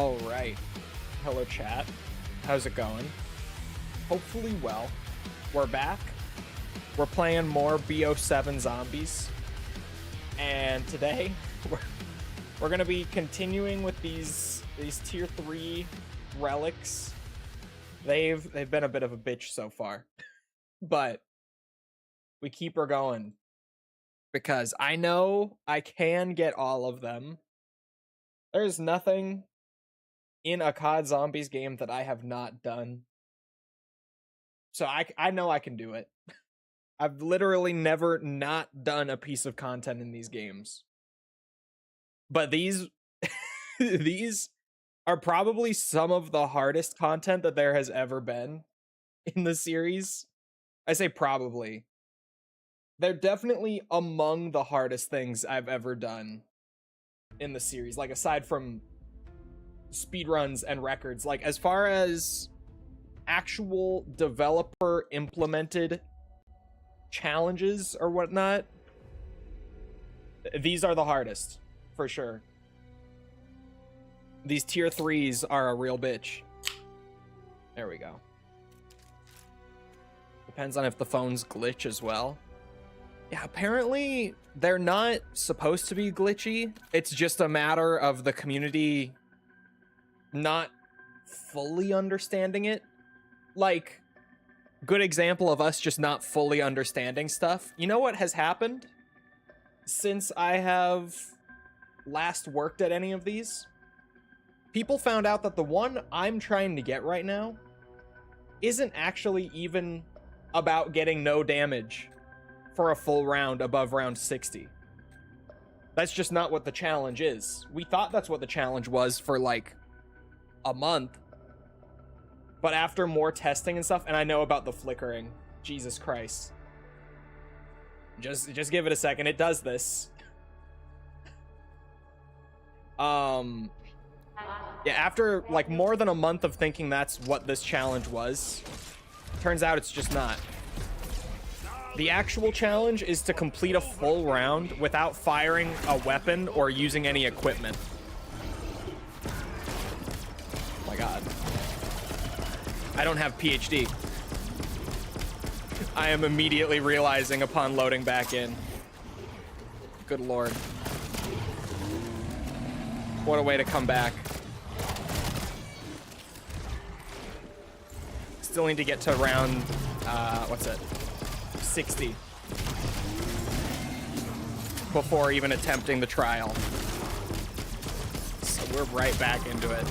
All right. Hello, chat. How's it going? Hopefully well. We're back. We're playing more BO7 zombies. And today, we're going to be continuing with these tier 3 relics. They've been a bit of a bitch so far. But we keep her going. Because I know I can get all of them. There's nothing in a COD Zombies game that I have not done. So I know I can do it. I've literally never not done a piece of content in these games. But these these are probably some of the hardest content that there has ever been in the series. I say probably. They're definitely among the hardest things I've ever done in the series. Like, aside from speedruns and records, like, as far as actual developer implemented challenges or whatnot, these are the hardest for sure. These tier 3s are a real bitch. There we go. Depends on if the phones glitch as well. Yeah, apparently they're not supposed to be glitchy. It's just a matter of the community not fully understanding it. Like, good example of us just not fully understanding stuff. You know what has happened since I have last worked at any of these? People found out that the one I'm trying to get right now isn't actually even about getting no damage for a full round above round 60. That's just not what the challenge is. We thought that's what the challenge was for like a month. But after more testing and stuff, and I know about the flickering. Jesus Christ. Just give it a second. It does this. Yeah, after like more than a month of thinking that's what this challenge was, turns out it's just not. The actual challenge is to complete a full round without firing a weapon or using any equipment. Oh my god. I don't have PhD. I am immediately realizing upon loading back in. Good lord. What a way to come back. Still need to get to round, what's it? 60 before even attempting the trial. So we're right back into it.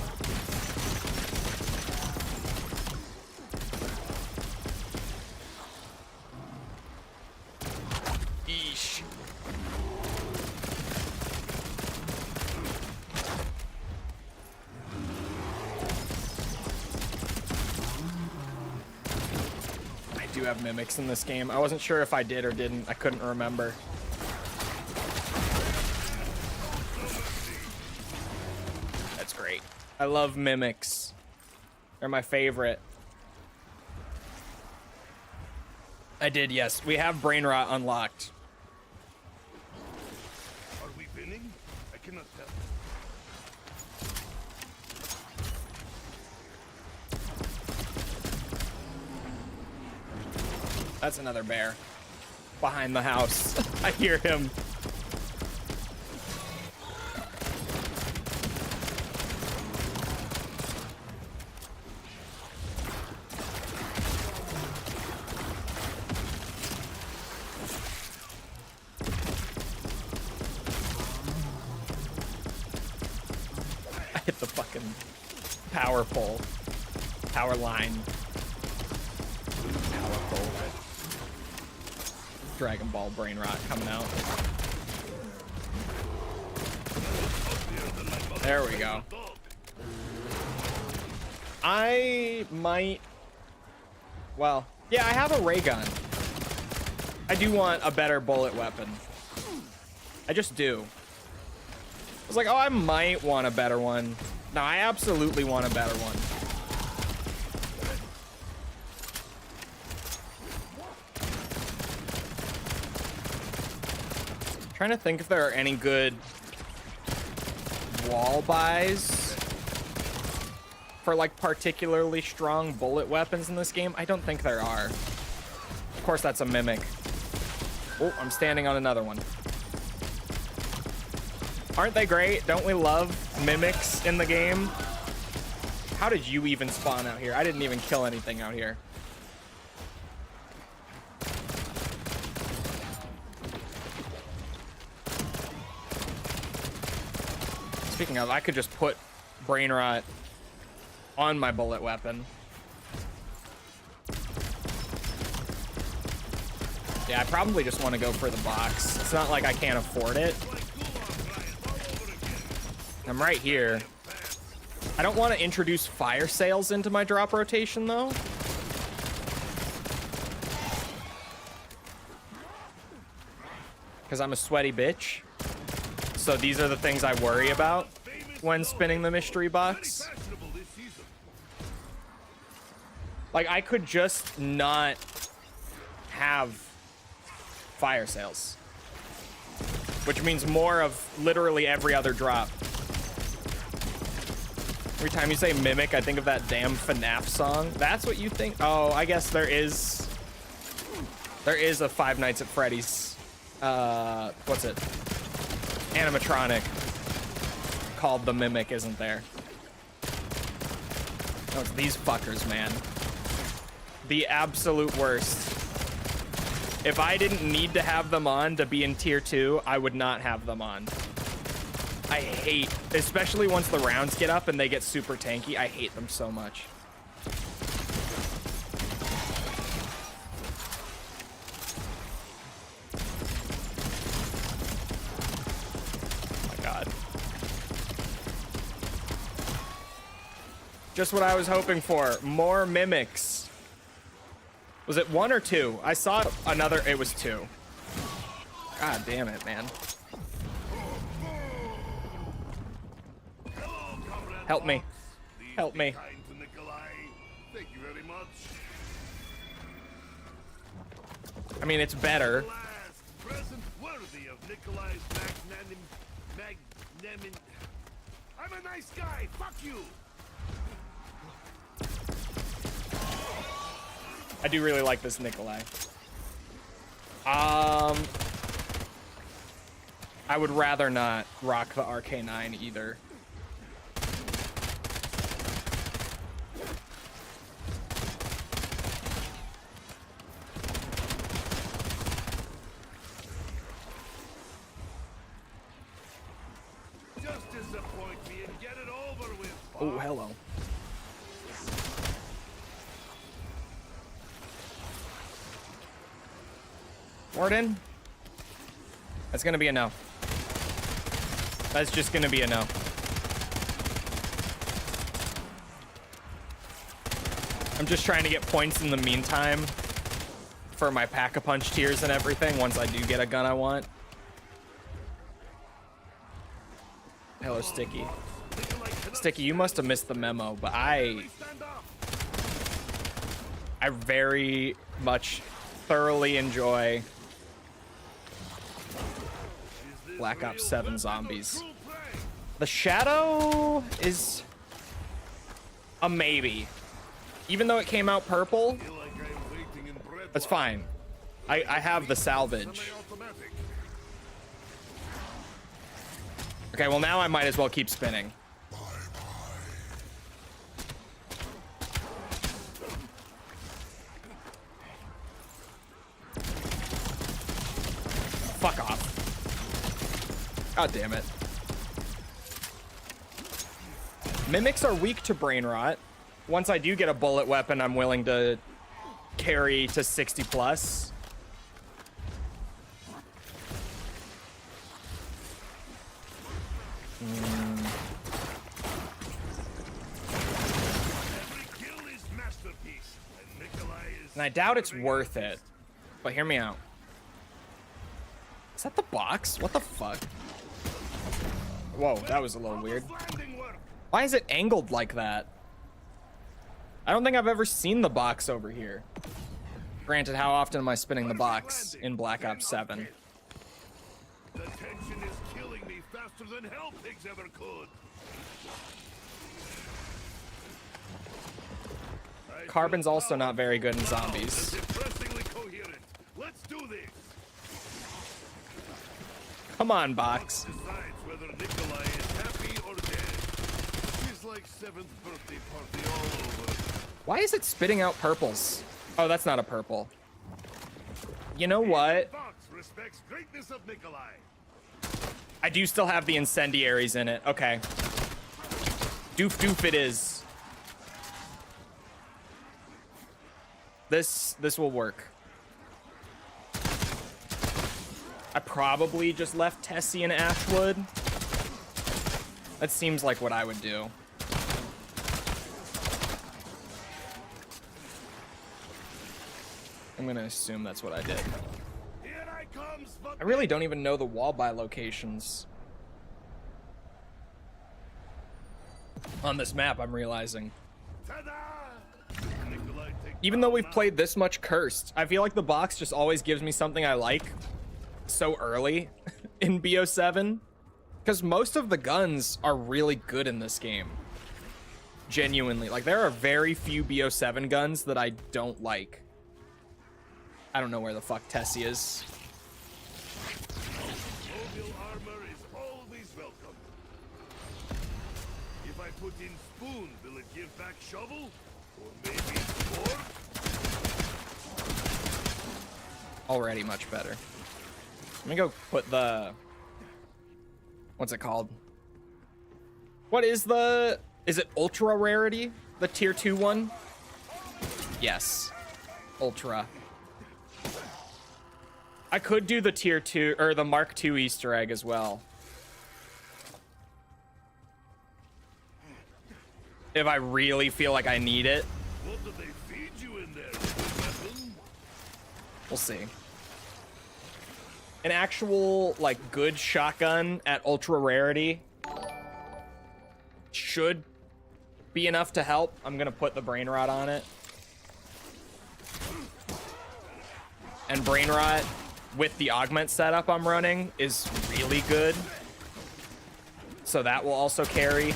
Eesh. I do have mimics in this game. I wasn't sure if I did or didn't. I couldn't remember. That's great. I love mimics. They're my favorite. I did, yes. We have brain rot unlocked. Are we winning? I cannot tell. That's another bear behind the house. I hear him. I hit the fucking power pole. Power line. Power pole. Dragon Ball brain rot coming out. There we go. I might... Well, yeah, I have a ray gun. I do want a better bullet weapon. I just do. I was like, oh, I might want a better one. No, I absolutely want a better one. Trying to think if there are any good wall buys for like particularly strong bullet weapons in this game? I don't think there are. Of course, that's a mimic. Oh, I'm standing on another one. Aren't they great? Don't we love mimics in the game? How did you even spawn out here? I didn't even kill anything out here. Speaking of, I could just put brain rot on my bullet weapon. Yeah, I probably just want to go for the box. It's not like I can't afford it. I'm right here. I don't want to introduce fire sales into my drop rotation, though. Because I'm a sweaty bitch. So these are the things I worry about when spinning the mystery box. Like, I could just not have fire sales, which means more of literally every other drop. Every time you say mimic, I think of that damn FNAF song. That's what you think? Oh, I guess there is a Five Nights at Freddy's, what's it? Animatronic called the Mimic, isn't there? Oh, it's these fuckers, man. The absolute worst. If I didn't need to have them on to be in tier 2, I would not have them on. I hate, especially once the rounds get up and they get super tanky, I hate them so much. Oh my God. Just what I was hoping for. More mimics. Was it 1 or 2? I saw another, it was 2. God damn it, man. Help me. Help me. Thank you very much. I mean, it's better. Present worthy of Nikolai's magnanimity. I'm a nice guy. Fuck you. I do really like this Nikolai. I would rather not rock the RK9 either. Just disappoint me and get it over with. Oh, hello. Warden? That's gonna be a no. That's just gonna be a no. I'm just trying to get points in the meantime for my pack-a-punch tiers and everything once I do get a gun I want. Hello, Sticky. Sticky, you must have missed the memo, but I very much thoroughly enjoy Black Ops 7 zombies. The Shadow is a maybe. Even though it came out purple, that's fine. I have the salvage. Okay, well now I might as well keep spinning. Fuck off. God damn it. Mimics are weak to brain rot. Once I do get a bullet weapon, I'm willing to carry to 60 plus. And I doubt it's worth it. But hear me out. Is that the box? What the fuck? Whoa, that was a little weird. Why is it angled like that? I don't think I've ever seen the box over here. Granted, how often am I spinning the box in Black Ops 7? The tension is killing me faster than hell pigs ever could. Carbon's also not very good in zombies. Depressingly coherent. Let's do this. Come on, box. Decides whether Nikolai is happy or dead. She's like 7th birthday party all over. Why is it spitting out purples? Oh, that's not a purple. You know what? Box respects greatness of Nikolai. I do still have the incendiaries in it. Okay. Doof doof it is. This will work. I probably just left Tessie and Ashwood. That seems like what I would do. I'm gonna assume that's what I did. Here I comes, but I really don't even know the wall by locations on this map, I'm realizing. ta-da! Nikolai, take Even though we've played this much Cursed, I feel like the box just always gives me something I like so early in BO7. Because most of the guns are really good in this game. Genuinely. Like, there are very few BO7 guns that I don't like. I don't know where the fuck Tessie is. Mobile armor is always welcome. If I put in spoon, will it give back shovel? Or maybe fork? Already much better. Let me go put the... What's it called? What is the... Is it Ultra Rarity? The tier 2 one? Yes. Ultra. I could do the tier 2 or the Mark 2 Easter egg as well. If I really feel like I need it. What do they feed you in there, weapon? We'll see. An actual, like, good shotgun at Ultra Rarity should be enough to help. I'm gonna put the Brain Rot on it. And Brain Rot with the augment setup I'm running is really good. So that will also carry.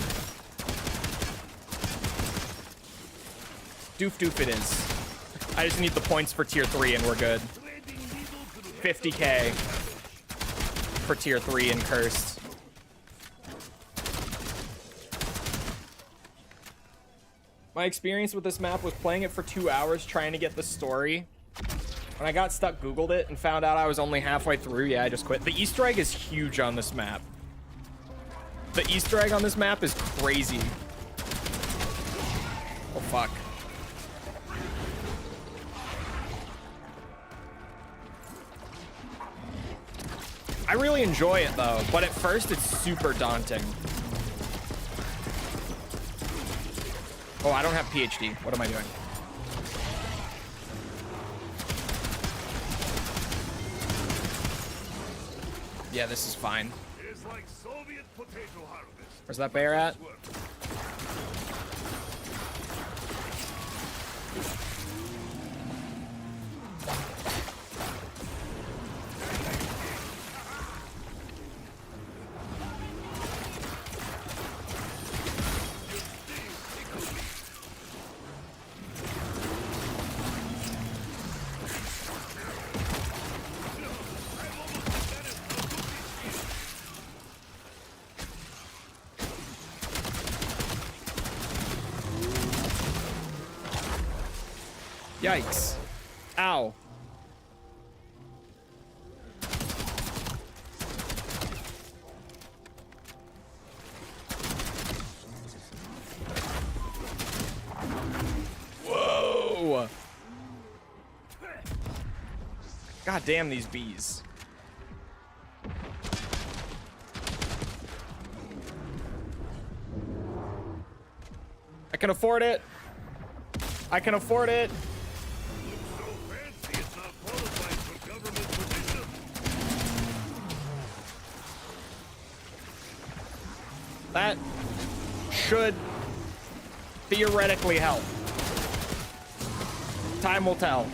Doof doof it is. I just need the points for tier 3 and we're good. 50k for tier 3 in Cursed. My experience with this map was playing it for 2 hours trying to get the story. When I got stuck, Googled it, and found out I was only halfway through. Yeah, I just quit. The Easter egg is huge on this map. The Easter egg on this map is crazy. Oh, fuck. I really enjoy it, though, but at first it's super daunting. Oh, I don't have PhD. What am I doing? Yeah, this is fine. It's like Soviet potato harvest. Where's that bear at? Yikes. Ow. Whoa. God damn these bees. I can afford it. I can afford it. That should theoretically help. Time will tell.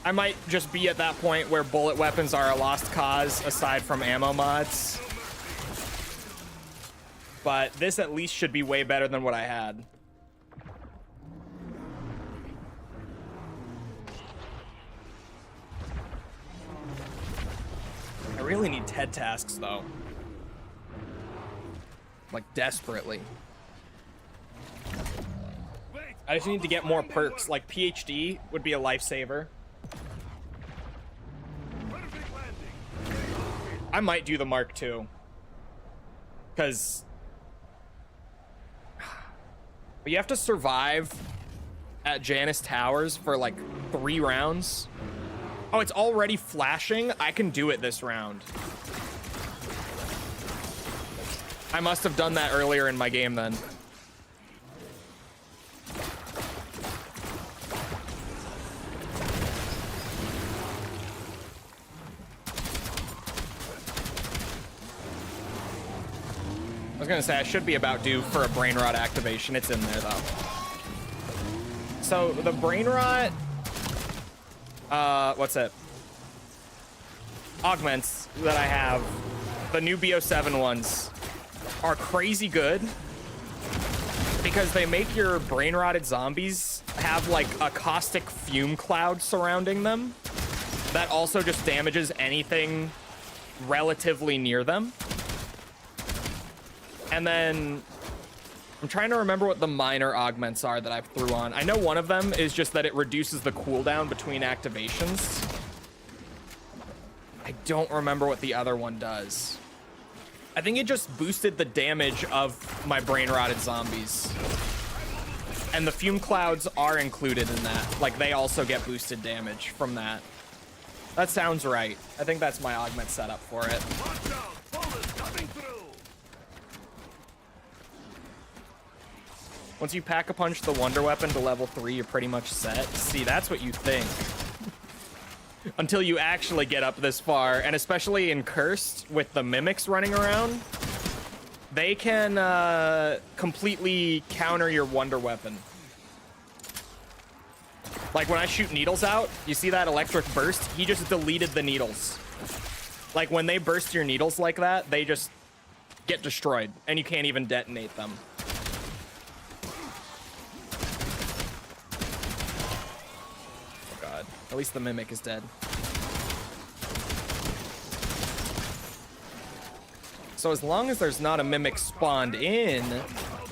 I might just be at that point where bullet weapons are a lost cause aside from ammo mods. But this at least should be way better than what I had. head tasks, though. Like, desperately. I just need to get more perks. Like, PhD would be a lifesaver. I might do the Mark II. Because... But you have to survive at Janus Towers for, like, 3 rounds. Oh, it's already flashing? I can do it this round. I must have done that earlier in my game, then. I was gonna say, I should be about due for a brain rot activation. It's in there, though. So, the brain rot... what's it? Augments that I have, the new BO7 ones, are crazy good because they make your brain rotted zombies have like a caustic fume cloud surrounding them that also just damages anything relatively near them. And then I'm trying to remember what the minor augments are that I threw on. I know one of them is just that it reduces the cooldown between activations. I don't remember what the other one does. I think it just boosted the damage of my brain rotted zombies. And the fume clouds are included in that. Like, they also get boosted damage from that. That sounds right. I think that's my augment setup for it. Once you pack-a-punch the Wonder Weapon to level 3, you're pretty much set. See, that's what you think. Until you actually get up this far, and especially in Cursed, with the mimics running around, they can completely counter your Wonder Weapon. Like, when I shoot needles out, you see that electric burst? He just deleted the needles. Like, when they burst your needles like that, they just get destroyed, and you can't even detonate them. At least the mimic is dead. So as long as there's not a mimic spawned in,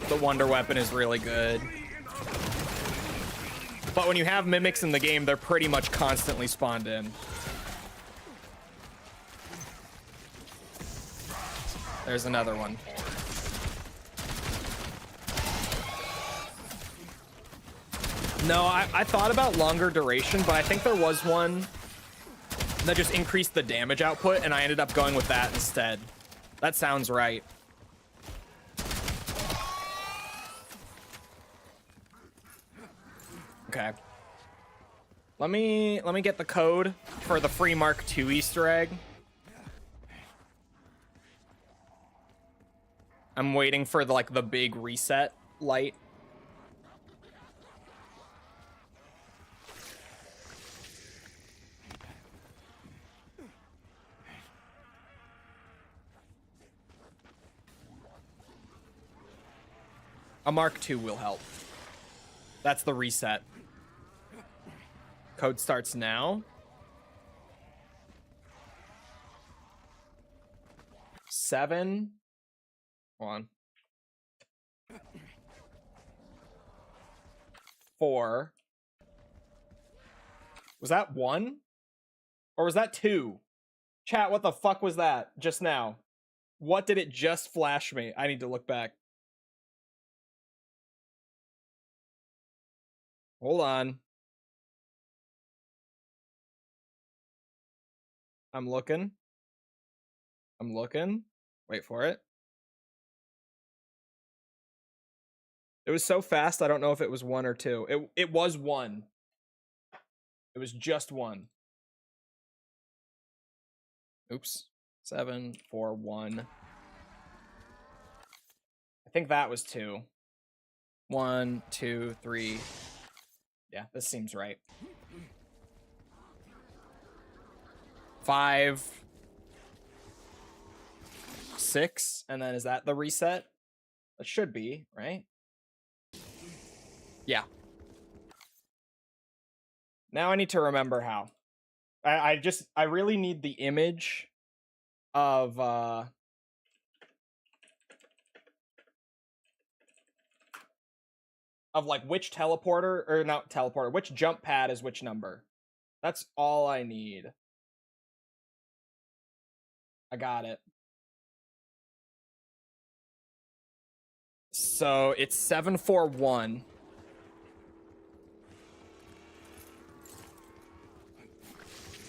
the Wonder Weapon is really good. But when you have mimics in the game, they're pretty much constantly spawned in. There's another one. No, I thought about longer duration, but I think there was one that just increased the damage output, and I ended up going with that instead. That sounds right. Okay. Let me get the code for the free Mark II Easter egg. I'm waiting for the big reset light. A Mark II will help. That's the reset. Code starts now. 7. Hold on. 4. Was that 1? Or was that 2? Chat, what the fuck was that just now? What did it just flash me? I need to look back. Hold on. I'm looking. Wait for it. It was so fast, I don't know if it was 1 or 2. It was 1. It was just 1. Oops. 7, 4, 1. I think that was 2. 1, 2, 3. Yeah, this seems right. 5, 6, and then is that the reset? It should be, right? Yeah. Now I need to remember how. I really need the image of like which teleporter, or not teleporter, which jump pad is which number. That's all I need. I got it. So it's 741.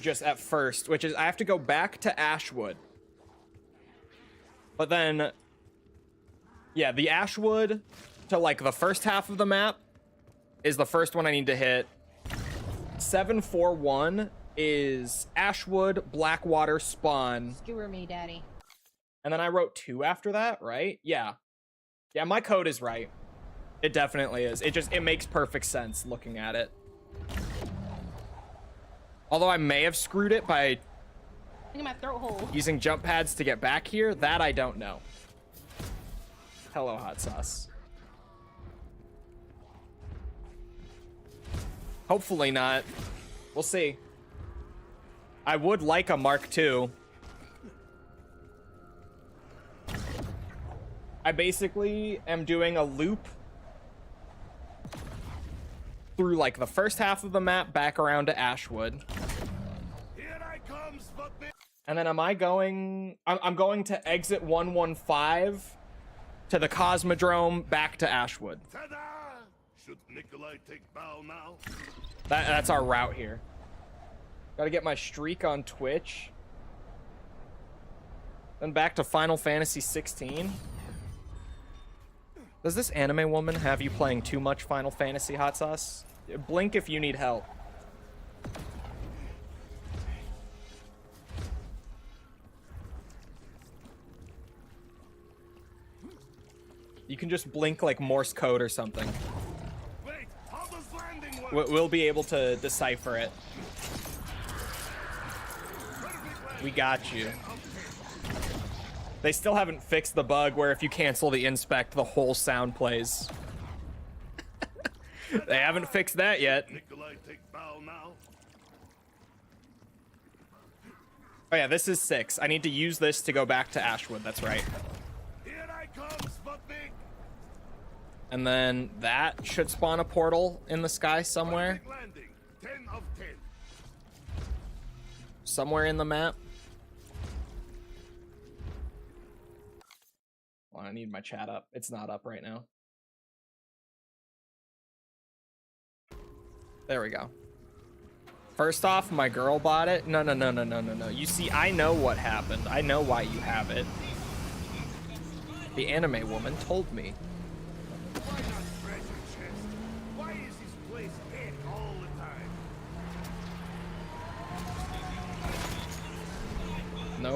Just at first, which is I have to go back to Ashwood. But then, yeah, the Ashwood to like the first half of the map is the first one I need to hit. 741 is Ashwood, Blackwater, Spawn. Skewer me, daddy. And then I wrote 2 after that, right? Yeah. Yeah, my code is right. It definitely is. It makes perfect sense looking at it. Although I may have screwed it by Look at my throat hole. using jump pads to get back here. That I don't know. Hello, hot sauce. Hopefully not. We'll see. I would like a Mark II. I basically am doing a loop through like the first half of the map back around to Ashwood. Here I come, Sputnik. And then I'm going to exit 115 to the Cosmodrome back to Ashwood. Ta-da! Should Nikolai take bow now? That's our route here. Gotta get my streak on Twitch. Then back to Final Fantasy 16. Does this anime woman have you playing too much Final Fantasy, hot sauce? Blink if you need help. You can just blink like Morse code or something. Wait, how does landing work? We'll be able to decipher it. We got you. They still haven't fixed the bug where if you cancel the inspect, the whole sound plays. They haven't fixed that yet. Nikolai take bow now. Oh yeah, this is 6. I need to use this to go back to Ashwood. That's right. Here I come, Sputnik. And then that should spawn a portal in the sky somewhere. Perfect landing. 10 of 10. Somewhere in the map. Well, I need my chat up. It's not up right now. There we go. First off, my girl bought it. No. You see, I know what happened. I know why you have it. The anime woman told me. Why not treasure chest? Why is this place dead all the time?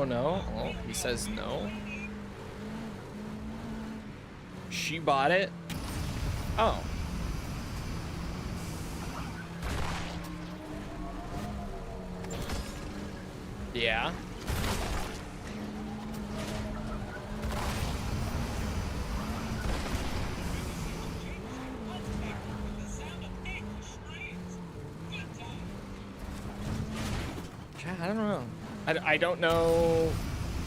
No. Oh, he says no. She bought it. Oh. Yeah. I don't know. I don't know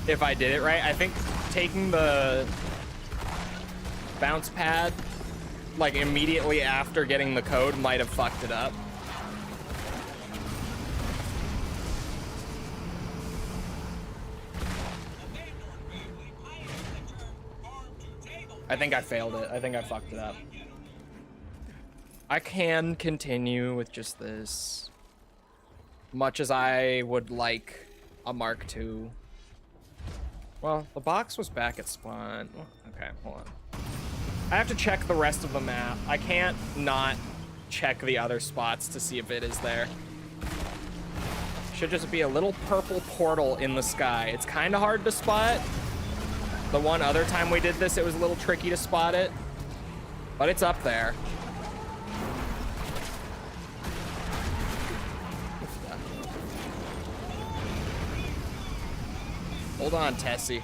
if I did it right. I think taking the bounce pad like immediately after getting the code might have fucked it up. I think I failed it. I think I fucked it up. I can continue with just this. Much as I would like a Mark II. Well, the box was back at spawn. Okay, hold on. I have to check the rest of the map. I can't not check the other spots to see if it is there. Should just be a little purple portal in the sky. It's kind of hard to spot. The one other time we did this, it was a little tricky to spot it. But it's up there. Hold on, Tessie.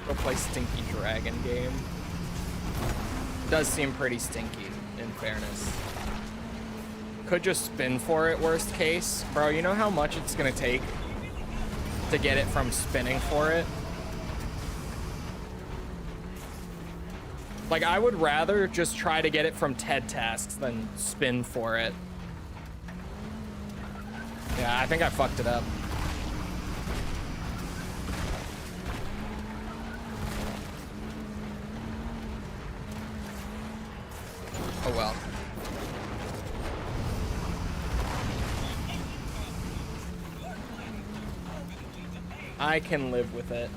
Go play Stinky Dragon game. Does seem pretty stinky, in fairness. could just spin for it, worst case. Bro, you know how much it's gonna take to get it from spinning for it? Like, I would rather just try to get it from TED tasks than spin for it. Yeah, I think I fucked it up. Oh well. I can live with it.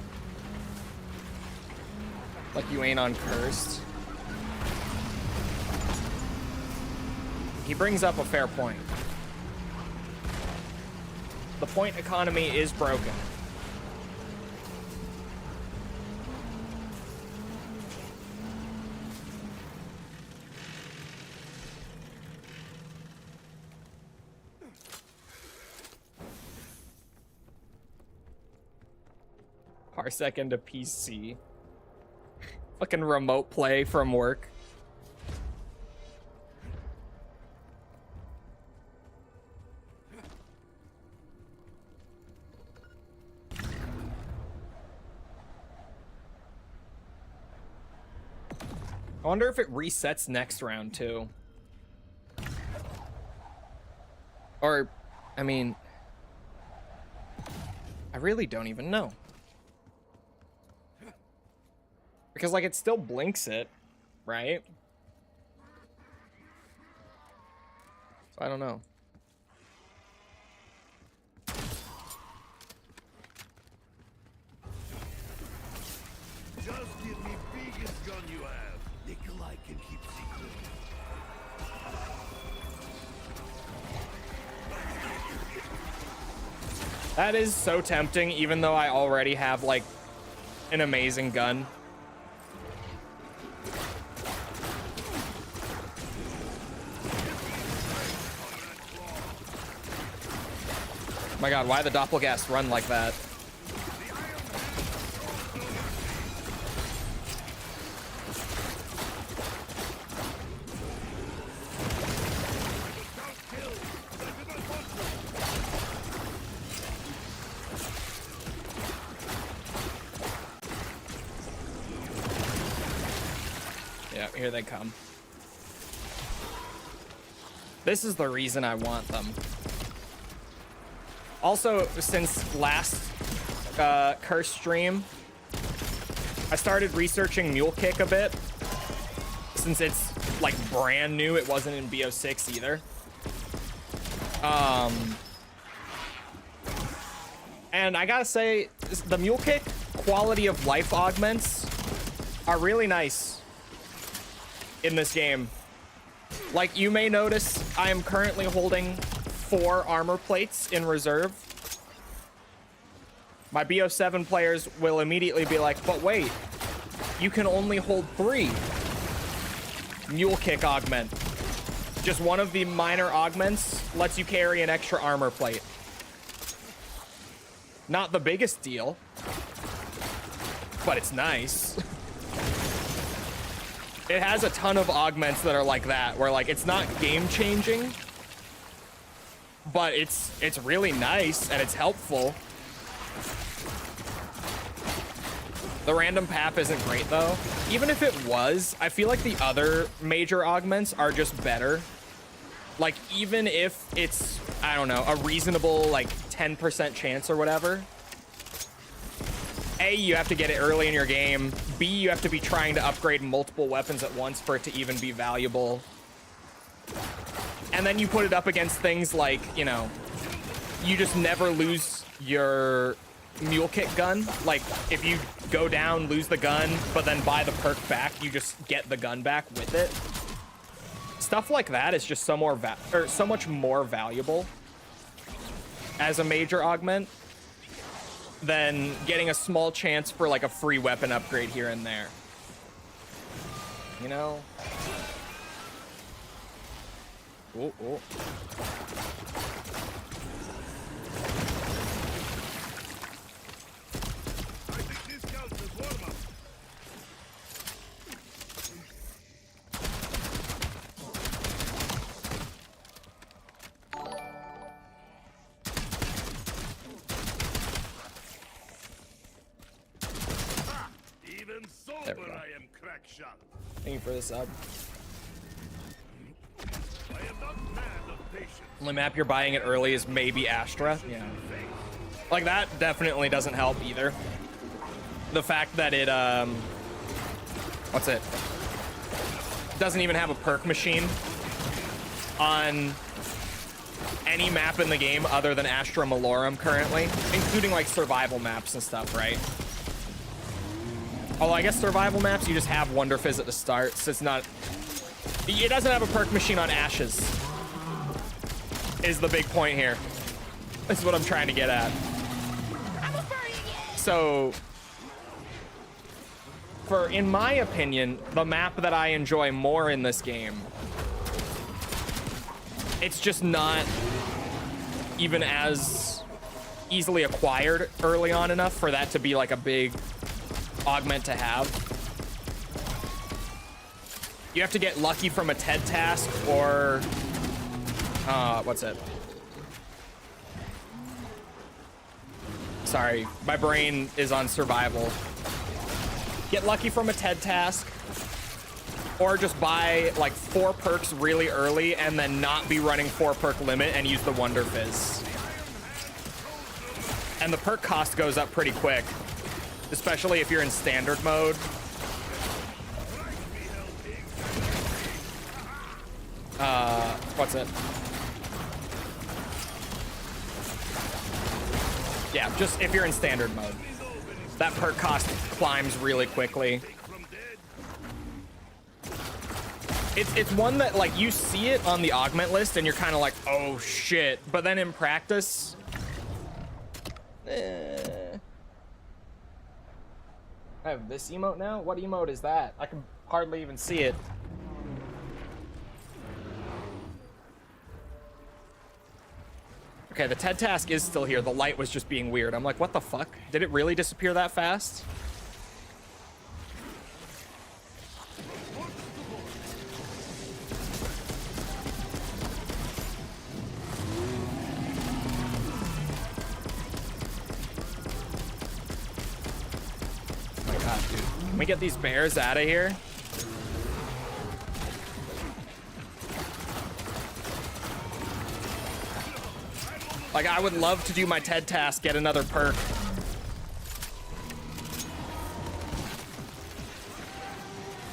Like you ain't on Cursed. He brings up a fair point. The point economy is broken. Parsec into PC. Fucking remote play from work. I wonder if it resets next round too. Or, I mean, I really don't even know. Because, like, it still blinks it, right? So I don't know. Just give me biggest gun you have. Nikolai can keep secret. That is so tempting, even though I already have, like, an amazing gun. My god, why the doppelgast run like that? Yeah, here they come. This is the reason I want them. Also, since last Curse stream, I started researching Mule Kick a bit. Since it's, like, brand new, it wasn't in BO6 either. And I gotta say, the Mule Kick quality of life augments are really nice in this game. Like, you may notice, I am currently holding 4 armor plates in reserve. My BO7 players will immediately be like, but wait, you can only hold 3. Mule Kick augment. Just one of the minor augments lets you carry an extra armor plate. Not the biggest deal, but it's nice. It has a ton of augments that are like that, where, like, it's not game changing, but it's really nice and it's helpful. The random pap isn't great though. Even if it was, I feel like the other major augments are just better. Like, even if it's, I don't know, a reasonable, like, 10% chance or whatever. A, you have to get it early in your game. B, you have to be trying to upgrade multiple weapons at once for it to even be valuable. And then you put it up against things like, you know, you just never lose your Mule Kick gun. Like, if you go down, lose the gun, but then buy the perk back, you just get the gun back with it. Stuff like that is just so much more valuable as a major augment than getting a small chance for, like, a free weapon upgrade here and there. You know? Oh, oh. I think this counts as warm-up. Even There we sober, go. I am crack shot. Thank you for the sub. I am not man of patience. Only map you're buying it early is maybe Astra. Yeah. Like, that definitely doesn't help either. The fact that it, what's it? Doesn't even have a perk machine on any map in the game other than Astra Malorum currently, including like survival maps and stuff, right? Although I guess survival maps, you just have Wonder Fizz at the start, so it's not... It doesn't have a perk machine on Ashes, is the big point here. This is what I'm trying to get at. So, in my opinion, the map that I enjoy more in this game, it's just not even as easily acquired early on enough for that to be like a big augment to have. You have to get lucky from a TED task or what's it? Sorry, my brain is on survival. Get lucky from a TED task, or just buy like 4 perks really early and then not be running 4 perk limit and use the Wonder Fizz. And the perk cost goes up pretty quick, especially if you're in standard mode. What's it? Yeah, just if you're in standard mode. That perk cost climbs really quickly. It's one that, like, you see it on the augment list and you're kind of like, oh shit. But then in practice, I have this emote now? What emote is that? I can hardly even see it. Okay, the TED task is still here. The light was just being weird. I'm like, what the fuck? Did it really disappear that fast? Oh my god, dude. Can we get these bears out of here? Like, I would love to do my TED task, get another perk.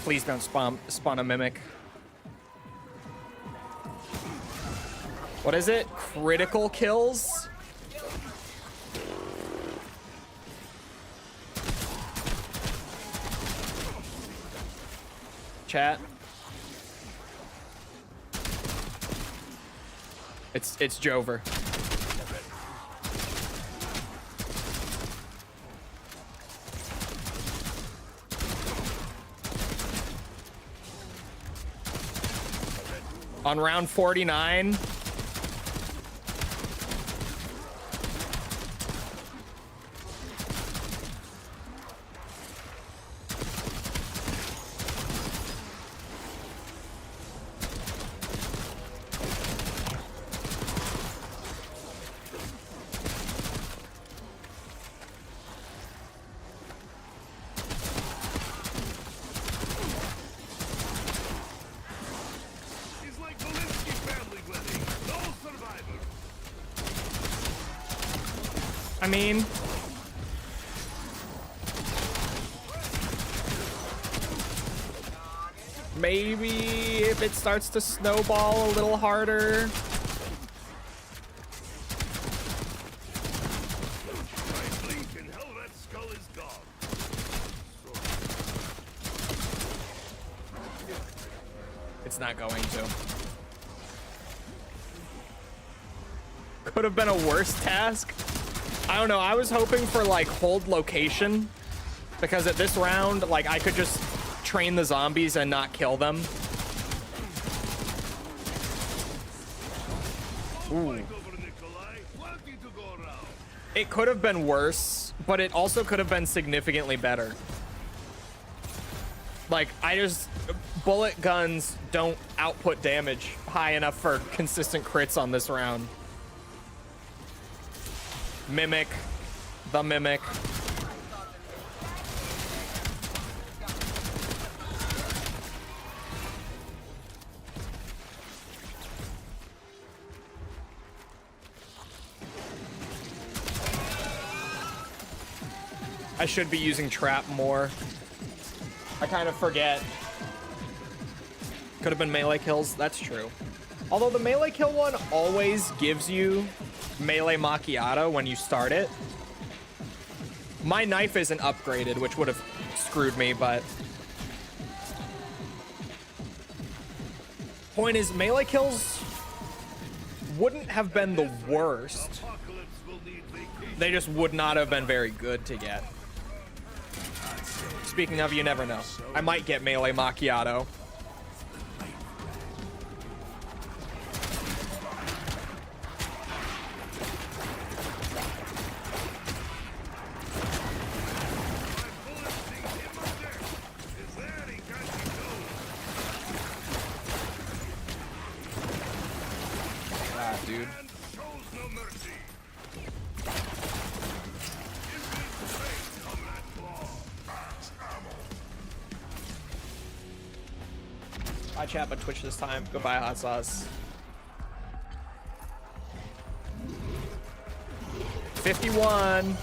Please don't spawn a mimic. What is it? Critical kills? Chat. It's Jover. On round 49. I mean, maybe if it starts to snowball a little harder. It's not going to. Could have been a worse task. I don't know. I was hoping for like hold location, because at this round, like, I could just train the zombies and not kill them. Ooh. It could have been worse, but it also could have been significantly better. Like, bullet guns don't output damage high enough for consistent crits on this round. Mimic, the mimic. I should be using trap more. I kind of forget. Could have been melee kills. That's true. Although the melee kill one always gives you melee macchiato when you start it. My knife isn't upgraded, which would have screwed me, but... Point is, melee kills wouldn't have been the worst. They just would not have been very good to get. Speaking of, you never know. I might get melee macchiato. Chat, but Twitch this time. Goodbye, hot sauce. 51.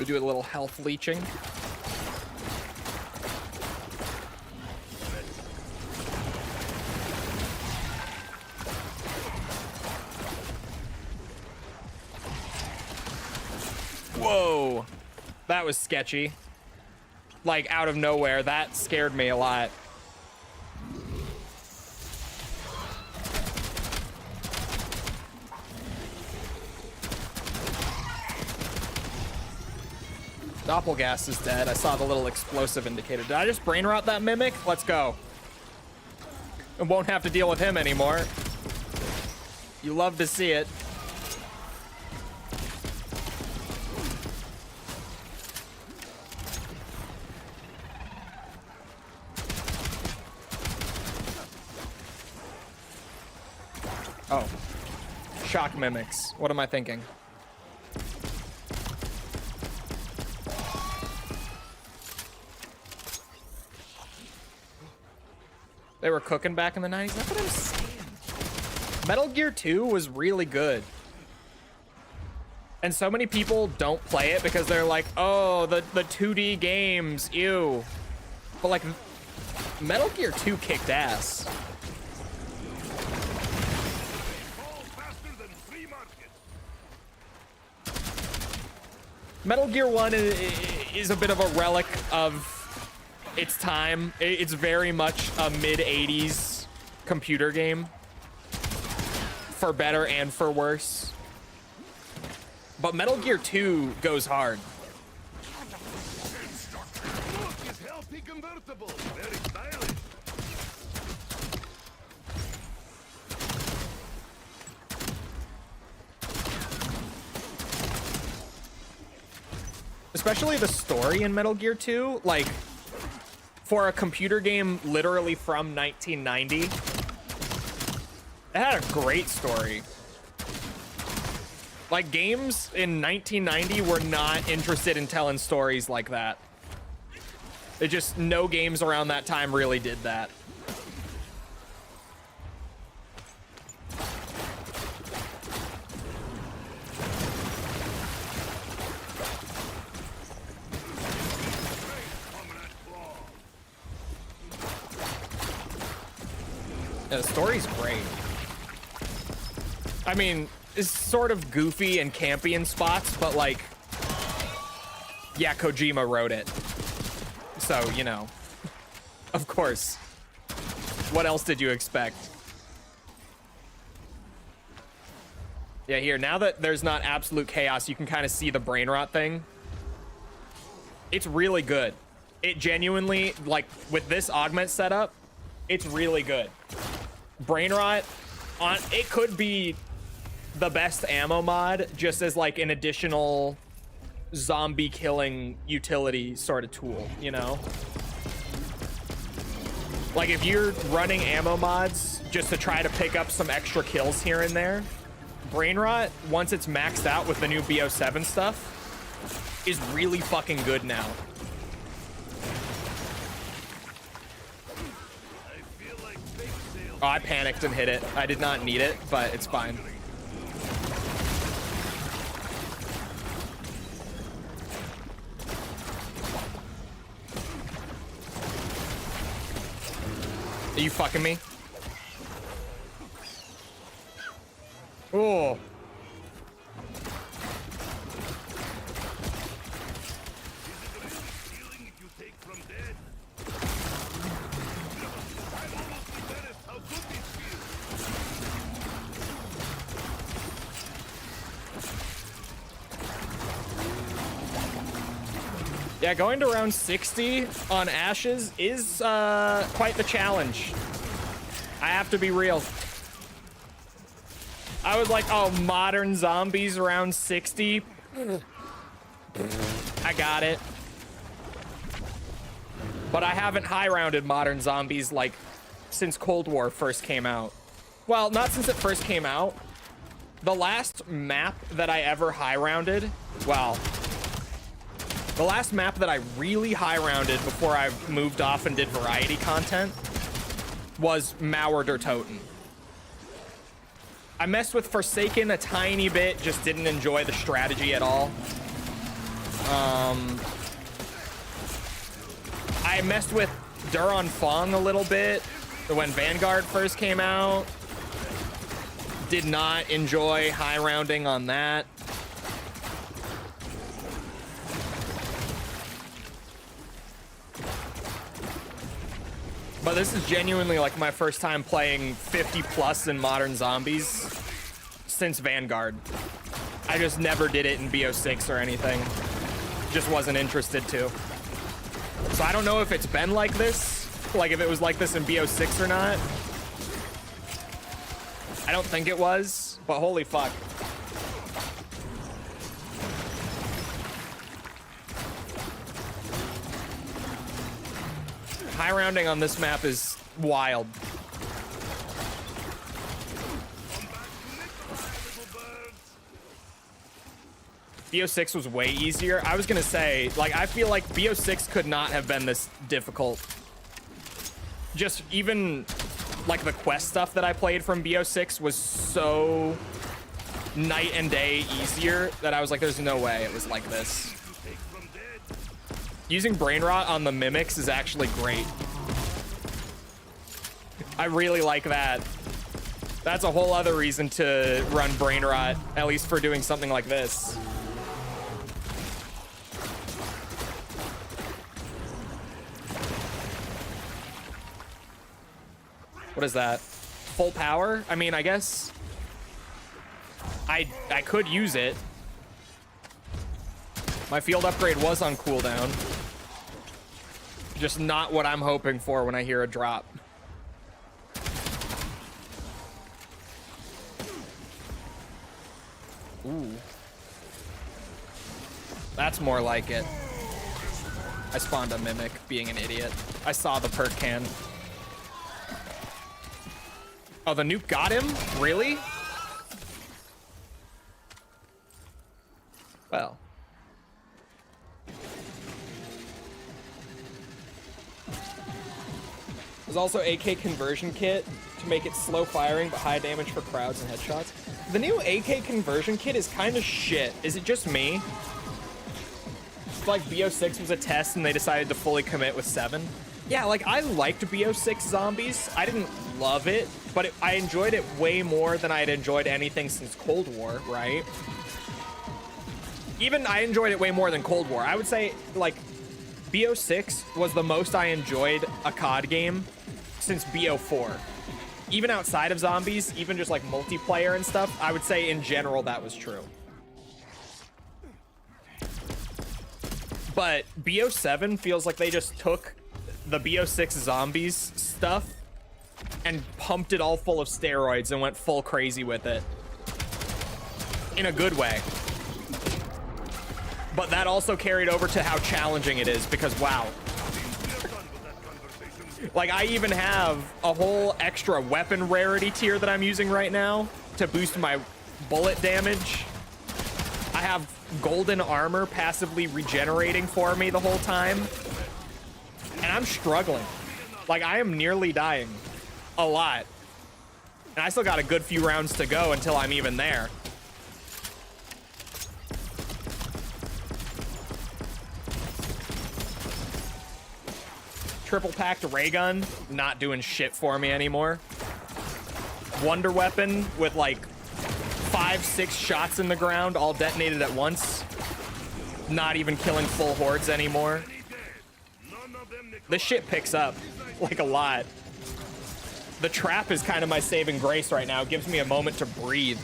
We do a little health leeching. Whoa, that was sketchy. Like out of nowhere, that scared me a lot. Doppelgas is dead. I saw the little explosive indicator. Did I just brain rot that mimic? Let's go. I won't have to deal with him anymore. You love to see it. Oh, shock mimics. What am I thinking? They were cooking back in the 90s. That's what I'm saying. Metal Gear 2 was really good. And so many people don't play it because they're like, oh, the 2D games, ew. But like, Metal Gear 2 kicked ass. Metal Gear 1 is a bit of a relic of its time. It's very much a mid-80s computer game. For better and for worse. But Metal Gear 2 goes hard. Look, it's healthy convertible. Very stylish. Especially the story in Metal Gear 2, like, for a computer game literally from 1990, it had a great story. Like, games in 1990 were not interested in telling stories like that. It just, no games around that time really did that. Yeah, the story's great. I mean, it's sort of goofy and campy in spots, but like, yeah, Kojima wrote it. So, you know, of course. What else did you expect? Yeah, here, now that there's not absolute chaos, you can kind of see the brain rot thing. It's really good. It genuinely, like, with this augment setup, it's really good. Brain rot, it could be the best ammo mod, just as like an additional zombie killing utility sort of tool, you know? Like if you're running ammo mods just to try to pick up some extra kills here and there, brain rot, once it's maxed out with the new BO7 stuff, is really fucking good now. Oh, I panicked and hit it. I did not need it, but it's fine. Are you fucking me? Oh. Yeah, going to round 60 on Ashes is quite the challenge. I have to be real. I was like, oh, modern zombies around 60. I got it. But I haven't high rounded modern zombies like since Cold War first came out. Well, not since it first came out. The last map that I ever high rounded, well, the last map that I really high rounded before I moved off and did variety content was Mauer der Toten. I messed with Forsaken a tiny bit, just didn't enjoy the strategy at all. I messed with Duran Fong a little bit when Vanguard first came out. Did not enjoy high rounding on that. But this is genuinely like my first time playing 50 plus in modern zombies since Vanguard. I just never did it in BO6 or anything. Just wasn't interested to. So I don't know if it's been like this, like if it was like this in BO6 or not. I don't think it was, but holy fuck. High rounding on this map is wild. BO6 was way easier. I was gonna say, like, I feel like BO6 could not have been this difficult. Just even like the quest stuff that I played from BO6 was so night and day easier that I was like, there's no way it was like this. Using brain rot on the mimics is actually great. I really like that. That's a whole other reason to run brain rot, at least for doing something like this. What is that? Full power? I mean, I guess I could use it. My field upgrade was on cooldown. Just not what I'm hoping for when I hear a drop. Ooh. That's more like it. I spawned a mimic, being an idiot. I saw the perk can. Oh, the nuke got him? Really? Well. There's also AK conversion kit to make it slow firing but high damage for crowds and headshots. The new AK conversion kit is kind of shit. Is it just me? It's like BO6 was a test and they decided to fully commit with 7. Yeah, like I liked BO6 zombies. I didn't love it, but I enjoyed it way more than I had enjoyed anything since Cold War, right? Even I enjoyed it way more than Cold War. I would say like BO6 was the most I enjoyed a COD game since BO4. Even outside of zombies, even just like multiplayer and stuff, I would say in general that was true. But BO7 feels like they just took the BO6 zombies stuff and pumped it all full of steroids and went full crazy with it. In a good way. But that also carried over to how challenging it is because, wow. Like, I even have a whole extra weapon rarity tier that I'm using right now to boost my bullet damage. I have golden armor passively regenerating for me the whole time. And I'm struggling. Like, I am nearly dying. A lot. And I still got a good few rounds to go until I'm even there. Triple packed ray gun, not doing shit for me anymore. Wonder weapon with like 5-6 shots in the ground, all detonated at once. Not even killing full hordes anymore. This shit picks up like a lot. The trap is kind of my saving grace right now. It gives me a moment to breathe.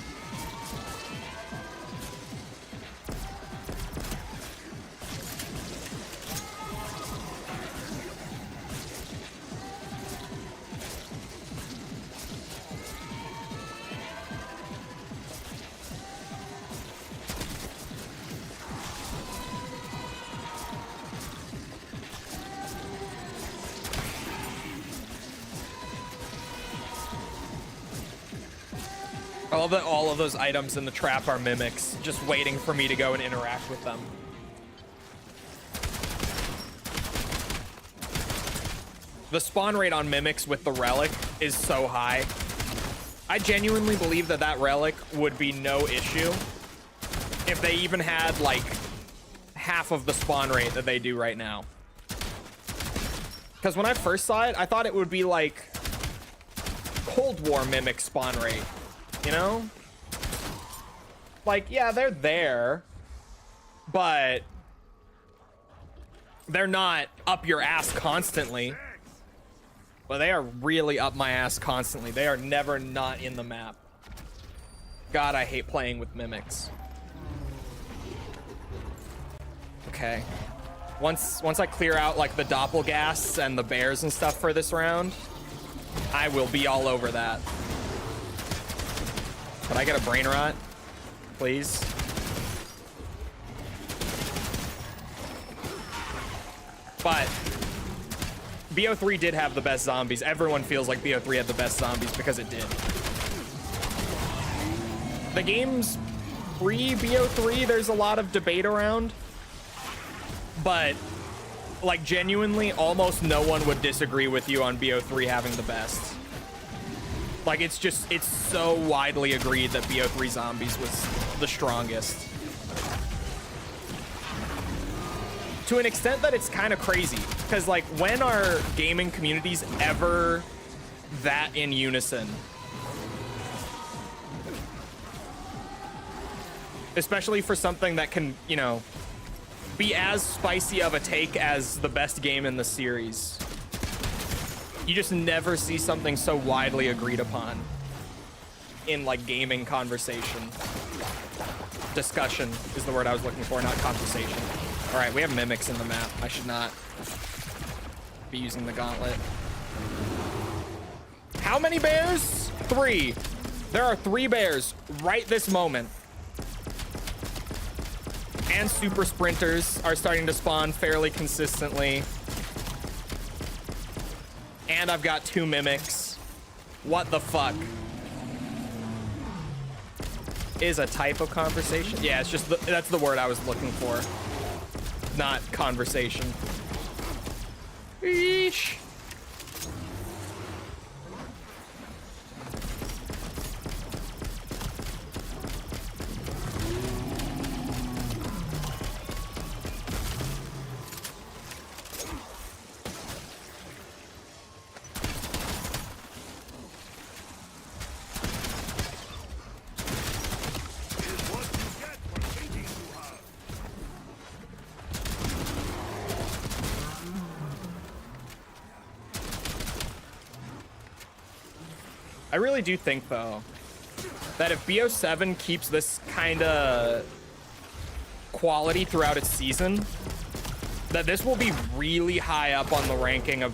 All of those items in the trap are mimics, just waiting for me to go and interact with them. The spawn rate on mimics with the relic is so high. I genuinely believe that that relic would be no issue if they even had like half of the spawn rate that they do right now. Because when I first saw it, I thought it would be like Cold War mimic spawn rate. You know? Like, yeah, they're there, but they're not up your ass constantly. But they are really up my ass constantly. They are never not in the map. God, I hate playing with mimics. Okay. Once I clear out like the doppelgasts and the bears and stuff for this round, I will be all over that. Could I get a brain rot, please? But BO3 did have the best zombies. Everyone feels like BO3 had the best zombies because it did. The game's pre-BO3, there's a lot of debate around. But, like, genuinely, almost no one would disagree with you on BO3 having the best. Like, it's so widely agreed that BO3 Zombies was the strongest. To an extent that it's kind of crazy. Because, like, when are gaming communities ever that in unison? Especially for something that can, you know, be as spicy of a take as the best game in the series. You just never see something so widely agreed upon in like gaming conversation. Discussion is the word I was looking for, not conversation. All right, we have mimics in the map. I should not be using the gauntlet. How many bears? 3. There are 3 bears right this moment. And super sprinters are starting to spawn fairly consistently. And I've got 2 mimics. What the fuck? Is a type of conversation? Yeah, it's just, that's the word I was looking for. Not conversation. Eesh. I really do think, though, that if BO7 keeps this kind of quality throughout its season, that this will be really high up on the ranking of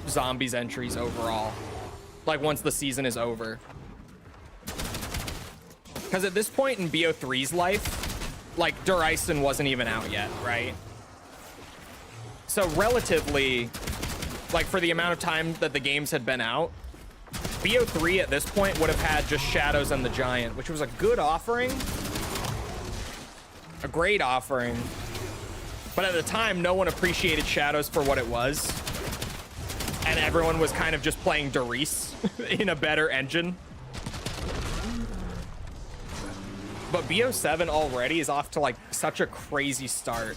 Zombies entries overall. Like, once the season is over. Because at this point in BO3's life, like, Durison wasn't even out yet, right? So relatively, like, for the amount of time that the games had been out, BO3 at this point would have had just Shadows and the Giant, which was a good offering. a great offering. But at the time, no one appreciated Shadows for what it was. And everyone was kind of just playing Doris in a better engine. But BO7 already is off to like such a crazy start.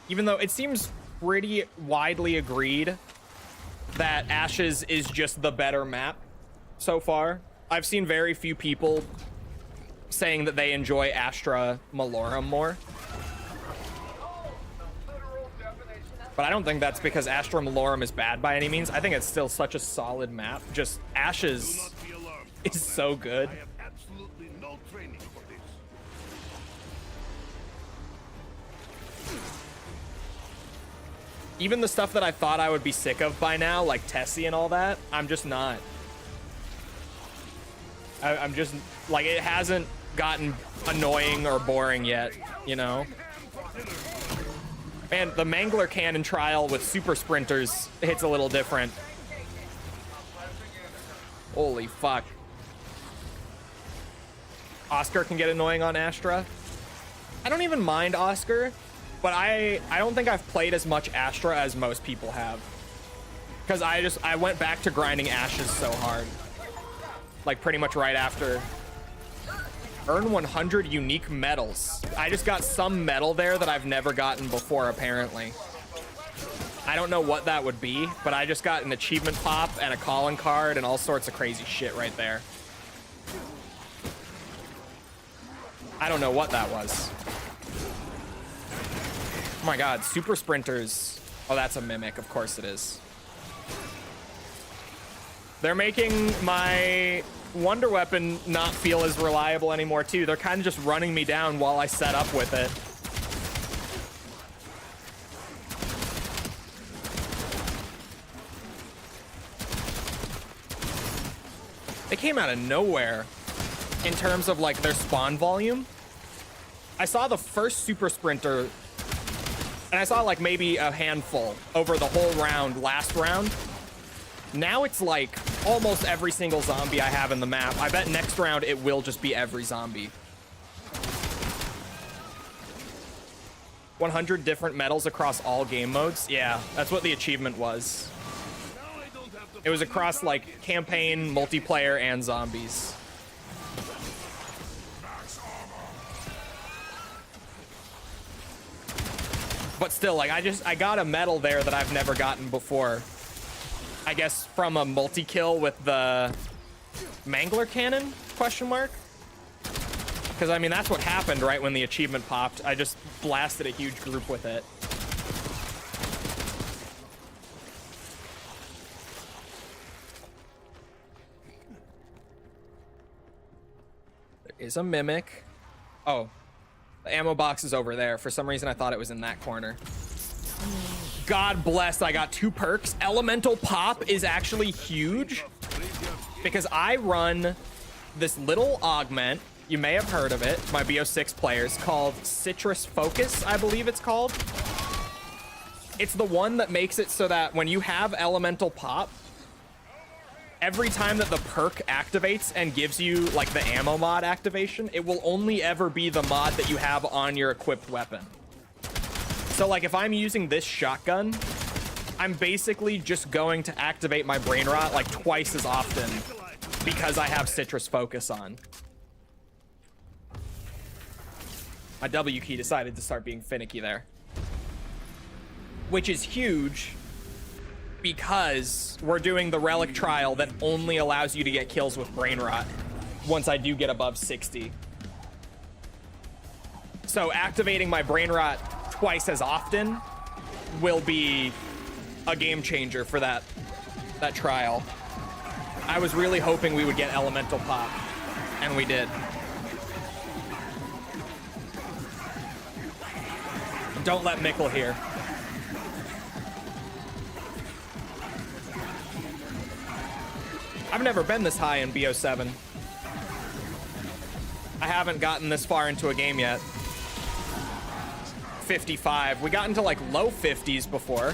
Even though it seems pretty widely agreed that Ashes is just the better map so far. I've seen very few people saying that they enjoy Astra Malorum more. But I don't think that's because Astra Malorum is bad by any means. I think it's still such a solid map. Just Ashes is so good. I have absolutely no training for this. Even the stuff that I thought I would be sick of by now, like Tessie and all that, I'm just not. I'm just, like, it hasn't gotten annoying or boring yet, you know? Man, the Mangler Cannon trial with super sprinters hits a little different. Holy fuck. Oscar can get annoying on Astra. I don't even mind Oscar, but I don't think I've played as much Astra as most people have. Because I went back to grinding Ashes so hard. Like pretty much right after. Earn 100 unique medals. I just got some medal there that I've never gotten before, apparently. I don't know what that would be, but I just got an achievement pop and a calling card and all sorts of crazy shit right there. I don't know what that was. Oh my god, super sprinters. Oh, that's a mimic. Of course it is. They're making my Wonder Weapon not feel as reliable anymore, too. They're kind of just running me down while I set up with it. They came out of nowhere in terms of, like, their spawn volume. I saw the first super sprinter, and I saw, like, maybe a handful over the whole round, last round. Now it's like almost every single zombie I have in the map. I bet next round it will just be every zombie. 100 different medals across all game modes. Yeah, that's what the achievement was. It was across like campaign, multiplayer, and zombies. But still, like, I got a medal there that I've never gotten before. I guess from a multi-kill with the Mangler Cannon, question mark? Because, I mean, that's what happened right when the achievement popped. I just blasted a huge group with it. There is a mimic. Oh, the ammo box is over there. For some reason, I thought it was in that corner. God bless, I got 2 perks. Elemental Pop is actually huge because I run this little augment. You may have heard of it, my BO6 players, called Citrus Focus, I believe it's called. It's the one that makes it so that when you have Elemental Pop, every time that the perk activates and gives you like the ammo mod activation, it will only ever be the mod that you have on your equipped weapon. So, like, if I'm using this shotgun, I'm basically just going to activate my brain rot like twice as often because I have Citrus Focus on. My W key decided to start being finicky there. Which is huge because we're doing the relic trial that only allows you to get kills with brain rot once I do get above 60. So activating my brain rot twice as often will be a game changer for that trial. I was really hoping we would get Elemental Pop, and we did. Don't let Mickle hear. I've never been this high in BO7. I haven't gotten this far into a game yet. 55. We got into like low 50s before.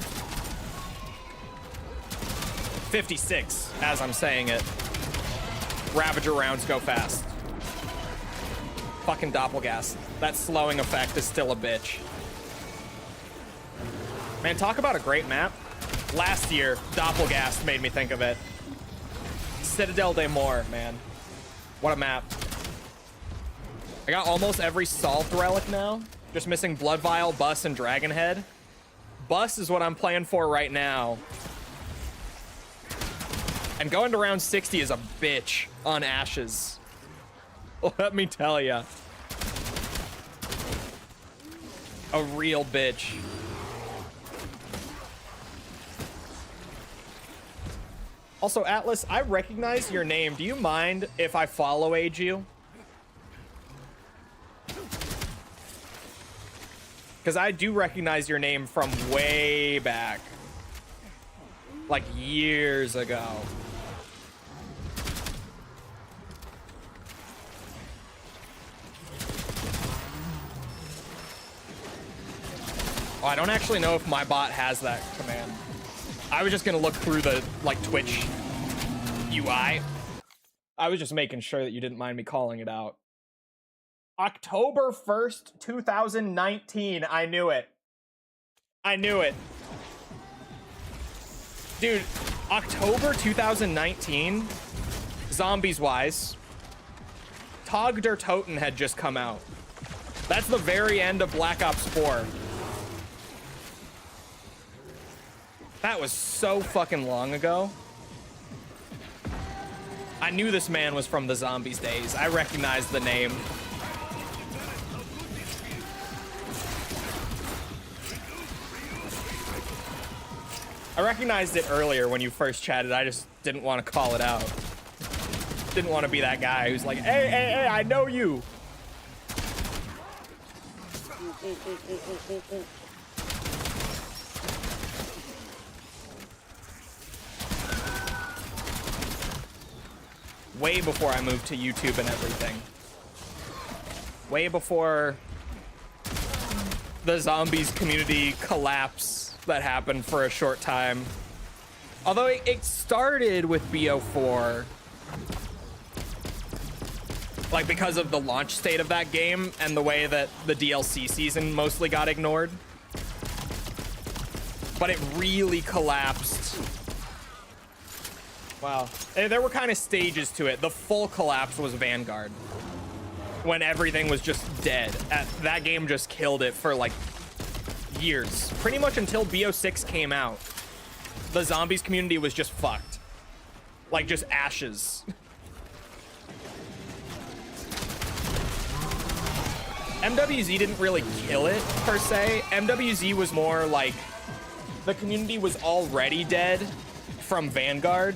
56, as I'm saying it. Ravager rounds go fast. Fucking Doppelgast. That slowing effect is still a bitch. Man, talk about a great map. Last year, Doppelgast made me think of it. Citadel de Mor, man. What a map. I got almost every solved relic now. Just missing Blood Vial, Bus, and Dragonhead. Bus is what I'm playing for right now. And going to round 60 is a bitch on Ashes. Let me tell ya. A real bitch. Also, Atlas, I recognize your name. Do you mind if I follow-age you? Because I do recognize your name from way back. Like years ago. Oh, I don't actually know if my bot has that command. I was just gonna look through the, like, Twitch UI. I was just making sure that you didn't mind me calling it out. October 1st, 2019. I knew it. I knew it. Dude, October 2019, zombies-wise, Tag der Toten had just come out. That's the very end of Black Ops 4. That was so fucking long ago. I knew this man was from the Zombies days. I recognized the name. I recognized it earlier when you first chatted. I just didn't want to call it out. Didn't want to be that guy who's like, hey, hey, hey, I know you. Way before I moved to YouTube and everything. Way before the zombies community collapse that happened for a short time. Although it started with BO4. Like, because of the launch state of that game and the way that the DLC season mostly got ignored. But it really collapsed. Wow. There were kind of stages to it. The full collapse was Vanguard. When everything was just dead. That game just killed it for, like, years. Pretty much until BO6 came out. The zombies community was just fucked. Like, just ashes. MWZ didn't really kill it, per se. MWZ was more like, the community was already dead from Vanguard.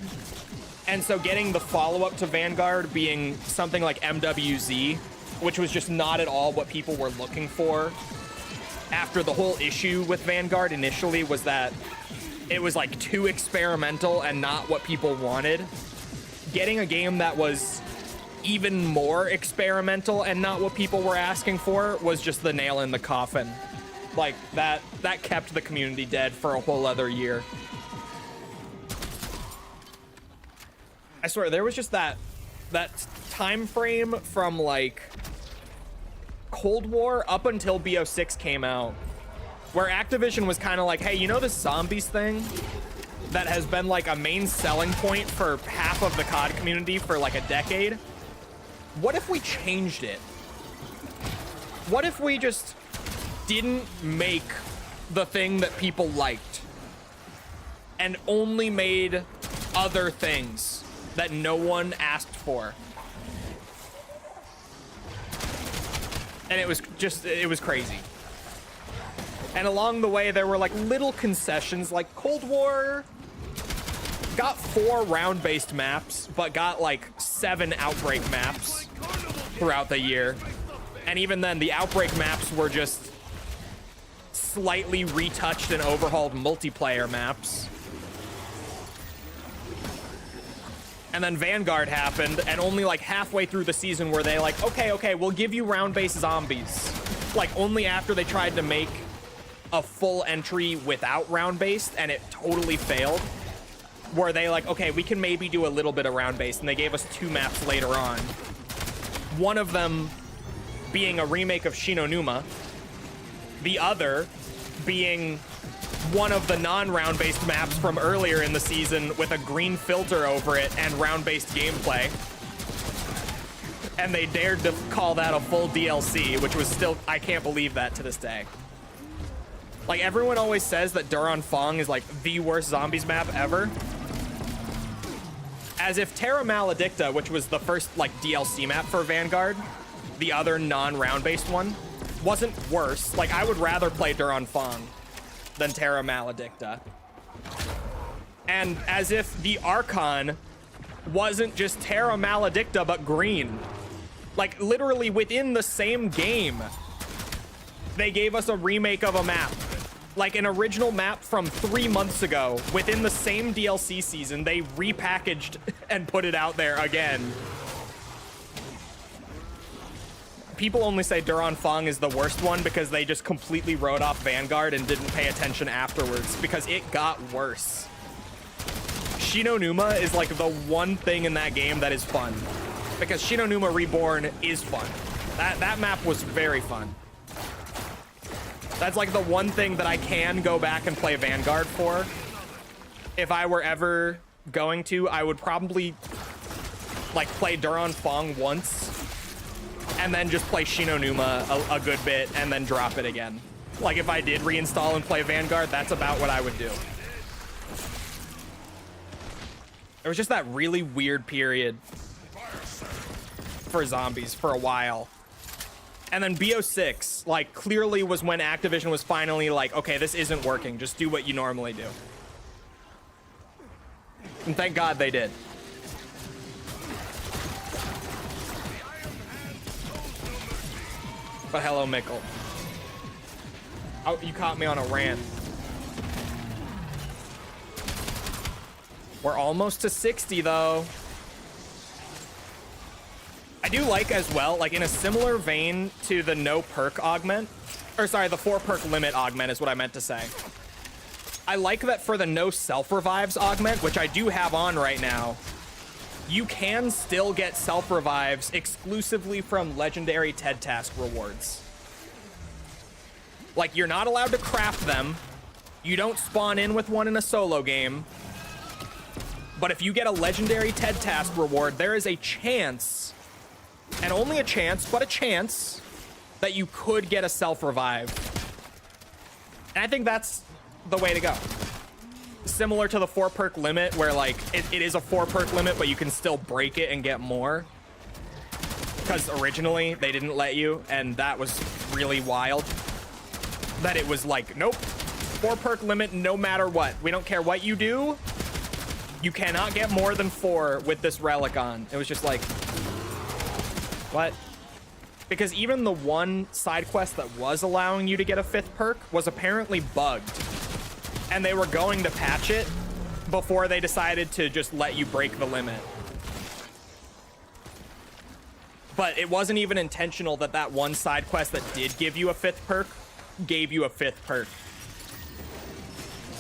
And so getting the follow-up to Vanguard being something like MWZ, which was just not at all what people were looking for. After the whole issue with Vanguard initially was that it was like too experimental and not what people wanted. Getting a game that was even more experimental and not what people were asking for was just the nail in the coffin. Like, that kept the community dead for a whole other year. I swear, there was just that time frame from, like, Cold War up until BO6 came out, where Activision was kind of like, hey, you know this zombies thing that has been, like, a main selling point for half of the COD community for, like, a decade? What if we changed it? What if we just didn't make the thing that people liked and only made other things that no one asked for? And it was crazy. And along the way, there were like little concessions, like Cold War got 4 round-based maps, but got like 7 Outbreak maps throughout the year. And even then, the Outbreak maps were just slightly retouched and overhauled multiplayer maps. And then Vanguard happened, and only like halfway through the season were they like, okay, we'll give you round-based zombies. Like, only after they tried to make a full entry without round-based, and it totally failed, were they like, okay, we can maybe do a little bit of round-based, and they gave us 2 maps later on. One of them being a remake of Shinonuma, the other being one of the non-round-based maps from earlier in the season with a green filter over it and round-based gameplay. And they dared to call that a full DLC, which was still, I can't believe that to this day. Like, everyone always says that Duran Fong is like the worst zombies map ever. As if Terra Maledicta, which was the first like DLC map for Vanguard, the other non-round based one, wasn't worse. Like, I would rather play Duran Fong than Terra Maledicta. And as if the Archon wasn't just Terra Maledicta but green. Like, literally within the same game, they gave us a remake of a map. Like an original map from 3 months ago, within the same DLC season, they repackaged and put it out there again. People only say Duran Fong is the worst one because they just completely wrote off Vanguard and didn't pay attention afterwards, because it got worse. Shinonuma is like the one thing in that game that is fun, because Shinonuma Reborn is fun. That map was very fun. That's like the one thing that I can go back and play Vanguard for. If I were ever going to, I would probably like play Duran Fong once and then just play Shinonuma a good bit and then drop it again. Like, if I did reinstall and play Vanguard, that's about what I would do. It was just that really weird period for zombies for a while. And then BO6, like, clearly was when Activision was finally like, okay, this isn't working. Just do what you normally do. And thank God they did. But hello, Mickle. Oh, you caught me on a rant. We're almost to 60, though. I do like as well, like in a similar vein to the no perk augment, or sorry, the 4 perk limit augment is what I meant to say. I like that for the no self revives augment, which I do have on right now, you can still get self revives exclusively from legendary TED task rewards. Like, you're not allowed to craft them. You don't spawn in with one in a solo game. But if you get a legendary TED task reward, there is a chance, and only a chance, but a chance, that you could get a self-revive. And I think that's the way to go. Similar to the 4 perk limit, where like it is a 4 perk limit, but you can still break it and get more. Because originally they didn't let you, and that was really wild. That it was like, nope, 4 perk limit no matter what. We don't care what you do. You cannot get more than 4 with this relic on. It was just like, what? Because even the one side quest that was allowing you to get a 5th perk was apparently bugged. And they were going to patch it before they decided to just let you break the limit. But it wasn't even intentional that that one side quest that did give you a 5th perk gave you a 5th perk.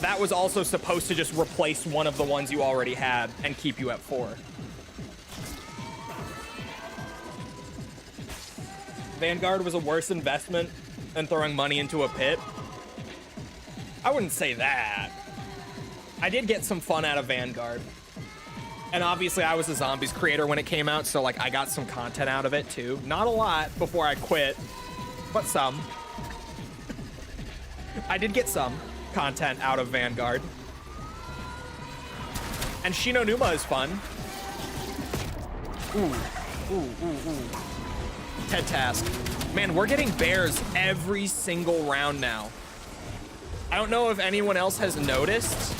That was also supposed to just replace one of the ones you already had and keep you at 4. Vanguard was a worse investment than throwing money into a pit. I wouldn't say that. I did get some fun out of Vanguard. And obviously I was a zombies creator when it came out, so like I got some content out of it too. Not a lot before I quit, but some. I did get some content out of Vanguard. And Shinonuma is fun. Ooh. TED task. Man, we're getting bears every single round now. I don't know if anyone else has noticed,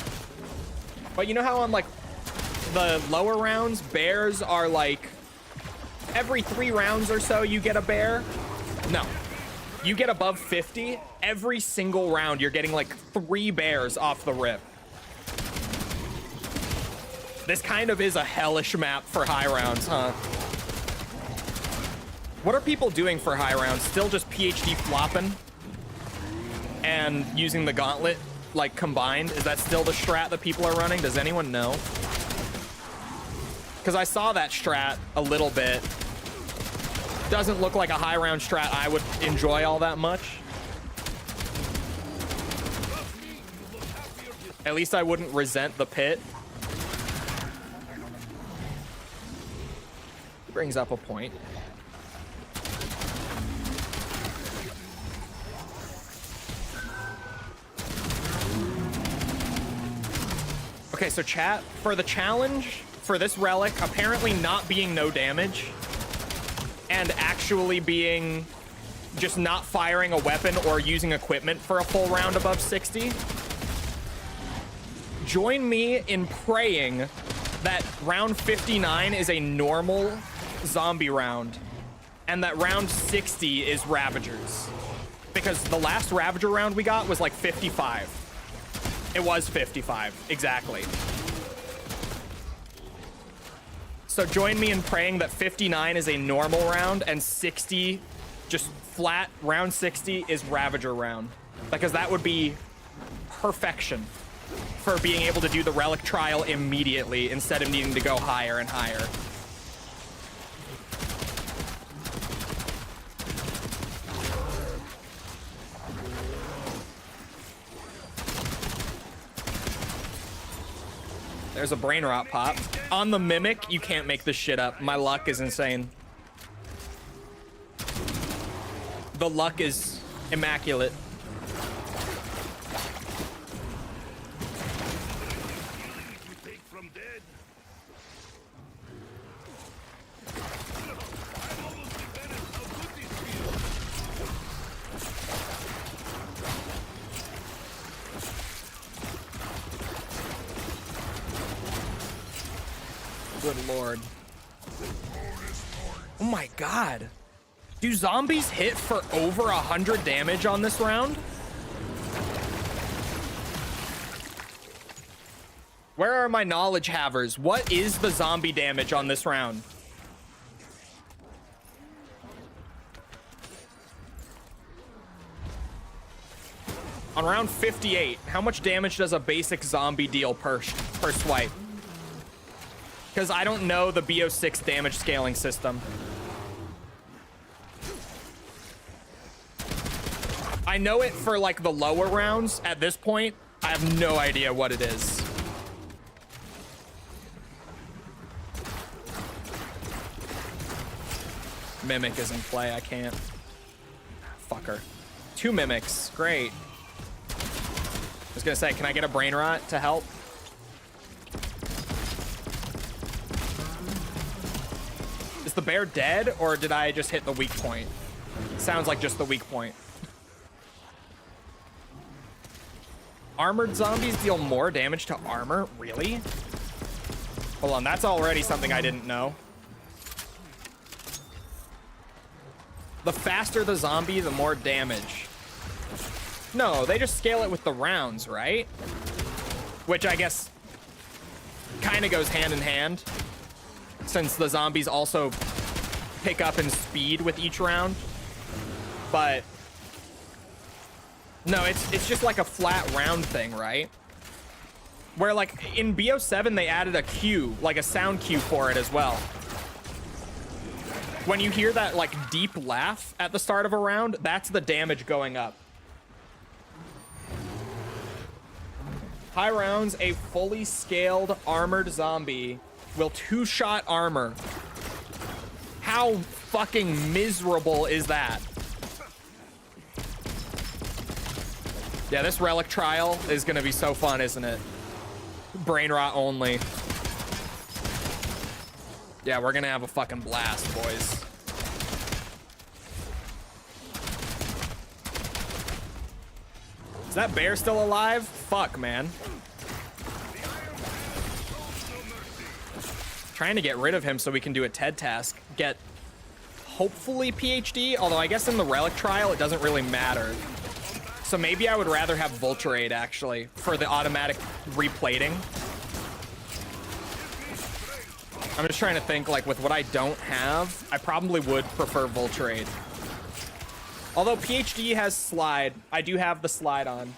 but you know how on like the lower rounds, bears are like every 3 rounds or so you get a bear? No. You get above 50, every single round you're getting like 3 bears off the rip. This kind of is a hellish map for high rounds, huh? What are people doing for high rounds? Still just PhD flopping and using the gauntlet like combined? Is that still the strat that people are running? Does anyone know? Because I saw that strat a little bit Doesn't look like a high round strat I would enjoy all that much. At least I wouldn't resent the pit. Brings up a point. Okay, so chat, for the challenge for this relic apparently not being no damage and actually being just not firing a weapon or using equipment for a full round above 60, join me in praying that round 59 is a normal zombie round and that round 60 is Ravagers, because the last Ravager round we got was like 55. It was 55, exactly. So join me in praying that 59 is a normal round and 60, just flat round 60 is Ravager round, because that would be perfection for being able to do the relic trial immediately instead of needing to go higher and higher. There's a brain rot pop. On the Mimic, you can't make this shit up. My luck is insane. The luck is immaculate. Good lord. Oh my god. Do zombies hit for over 100 damage on this round? Where are my knowledge havers? What is the zombie damage on this round? On round 58, how much damage does a basic zombie deal per swipe? Because I don't know the BO6 damage scaling system. I know it for like the lower rounds. At this point, I have no idea what it is. Mimic is in play. I can't. Fucker. 2 mimics. Great. I was gonna say, can I get a brain rot to help? Is the bear dead, or did I just hit the weak point? Sounds like just the weak point. Armored zombies deal more damage to armor? Really? Hold on, that's already something I didn't know. The faster the zombie, the more damage. No, they just scale it with the rounds, right? Which I guess kind of goes hand in hand, since the zombies also pick up in speed with each round. But no, it's just like a flat round thing, right? Where like in BO7 they added a cue, like a sound cue for it as well. When you hear that like deep laugh at the start of a round, that's the damage going up. High rounds, a fully scaled armored zombie will 2-shot armor. How fucking miserable is that? Yeah, this relic trial is gonna be so fun, isn't it? Brain rot only. Yeah, we're gonna have a fucking blast, boys. Is that bear still alive? Fuck, man. Trying to get rid of him so we can do a TED task. Get, hopefully, PhD. Although I guess in the relic trial, it doesn't really matter. So maybe I would rather have Vulturade, actually, for the automatic replating. I'm just trying to think, like, with what I don't have, I probably would prefer Vulturade. Although PhD has slide. I do have the slide on.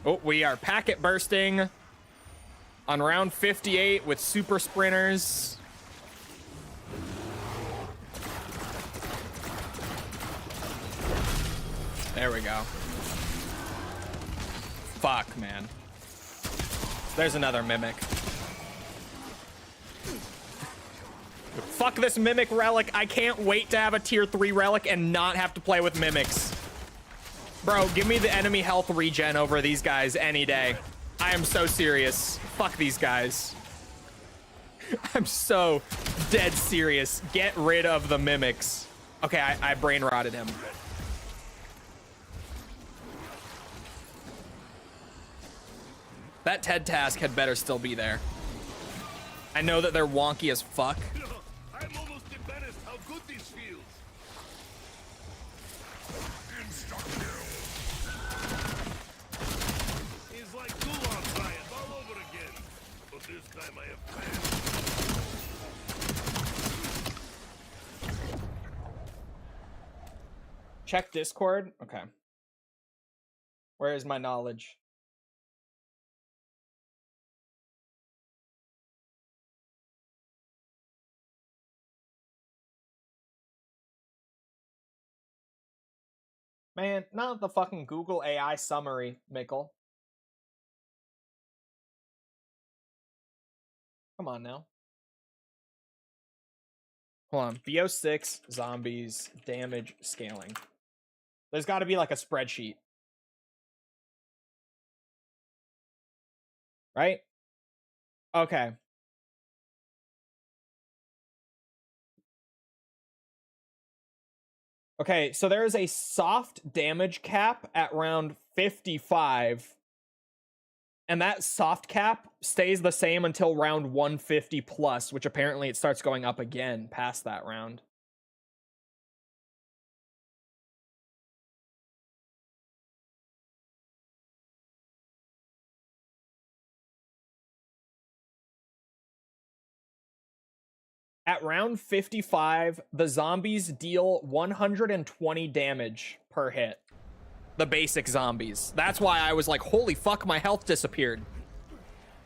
Oh, we are packet bursting on round 58 with super sprinters. There we go. Fuck, man. There's another mimic. Fuck this mimic relic. I can't wait to have a tier 3 relic and not have to play with mimics. Bro, give me the enemy health regen over these guys any day. I am so serious. Fuck these guys. I'm so dead serious. Get rid of the mimics. Okay, I brain rotted him. That TED task had better still be there. I know that they're wonky as fuck. I'm almost embarrassed how good this feels. It's like Gulag Riot all over again. But this time I have plans. Check Discord. Okay. Where is my knowledge? Man, not the fucking Google AI summary, Mickle. Come on now. Hold on. BO6, zombies, damage, scaling. There's got to be like a spreadsheet. Right? Okay. Okay, so there is a soft damage cap at round 55. And that soft cap stays the same until round 150 plus, which apparently it starts going up again past that round. At round 55, the zombies deal 120 damage per hit. The basic zombies. That's why I was like, holy fuck, my health disappeared.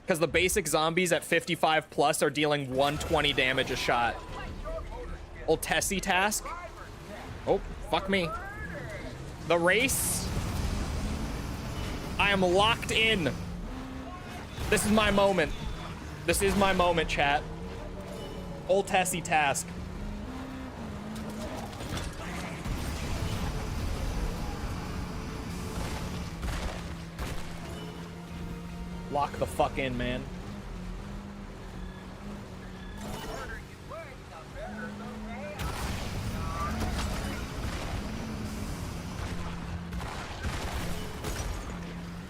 Because the basic zombies at 55 plus are dealing 120 damage a shot. Old Tessie task. Oh, fuck me. The race. I am locked in. This is my moment. This is my moment, chat. Old Tessie task. Lock the fuck in, man.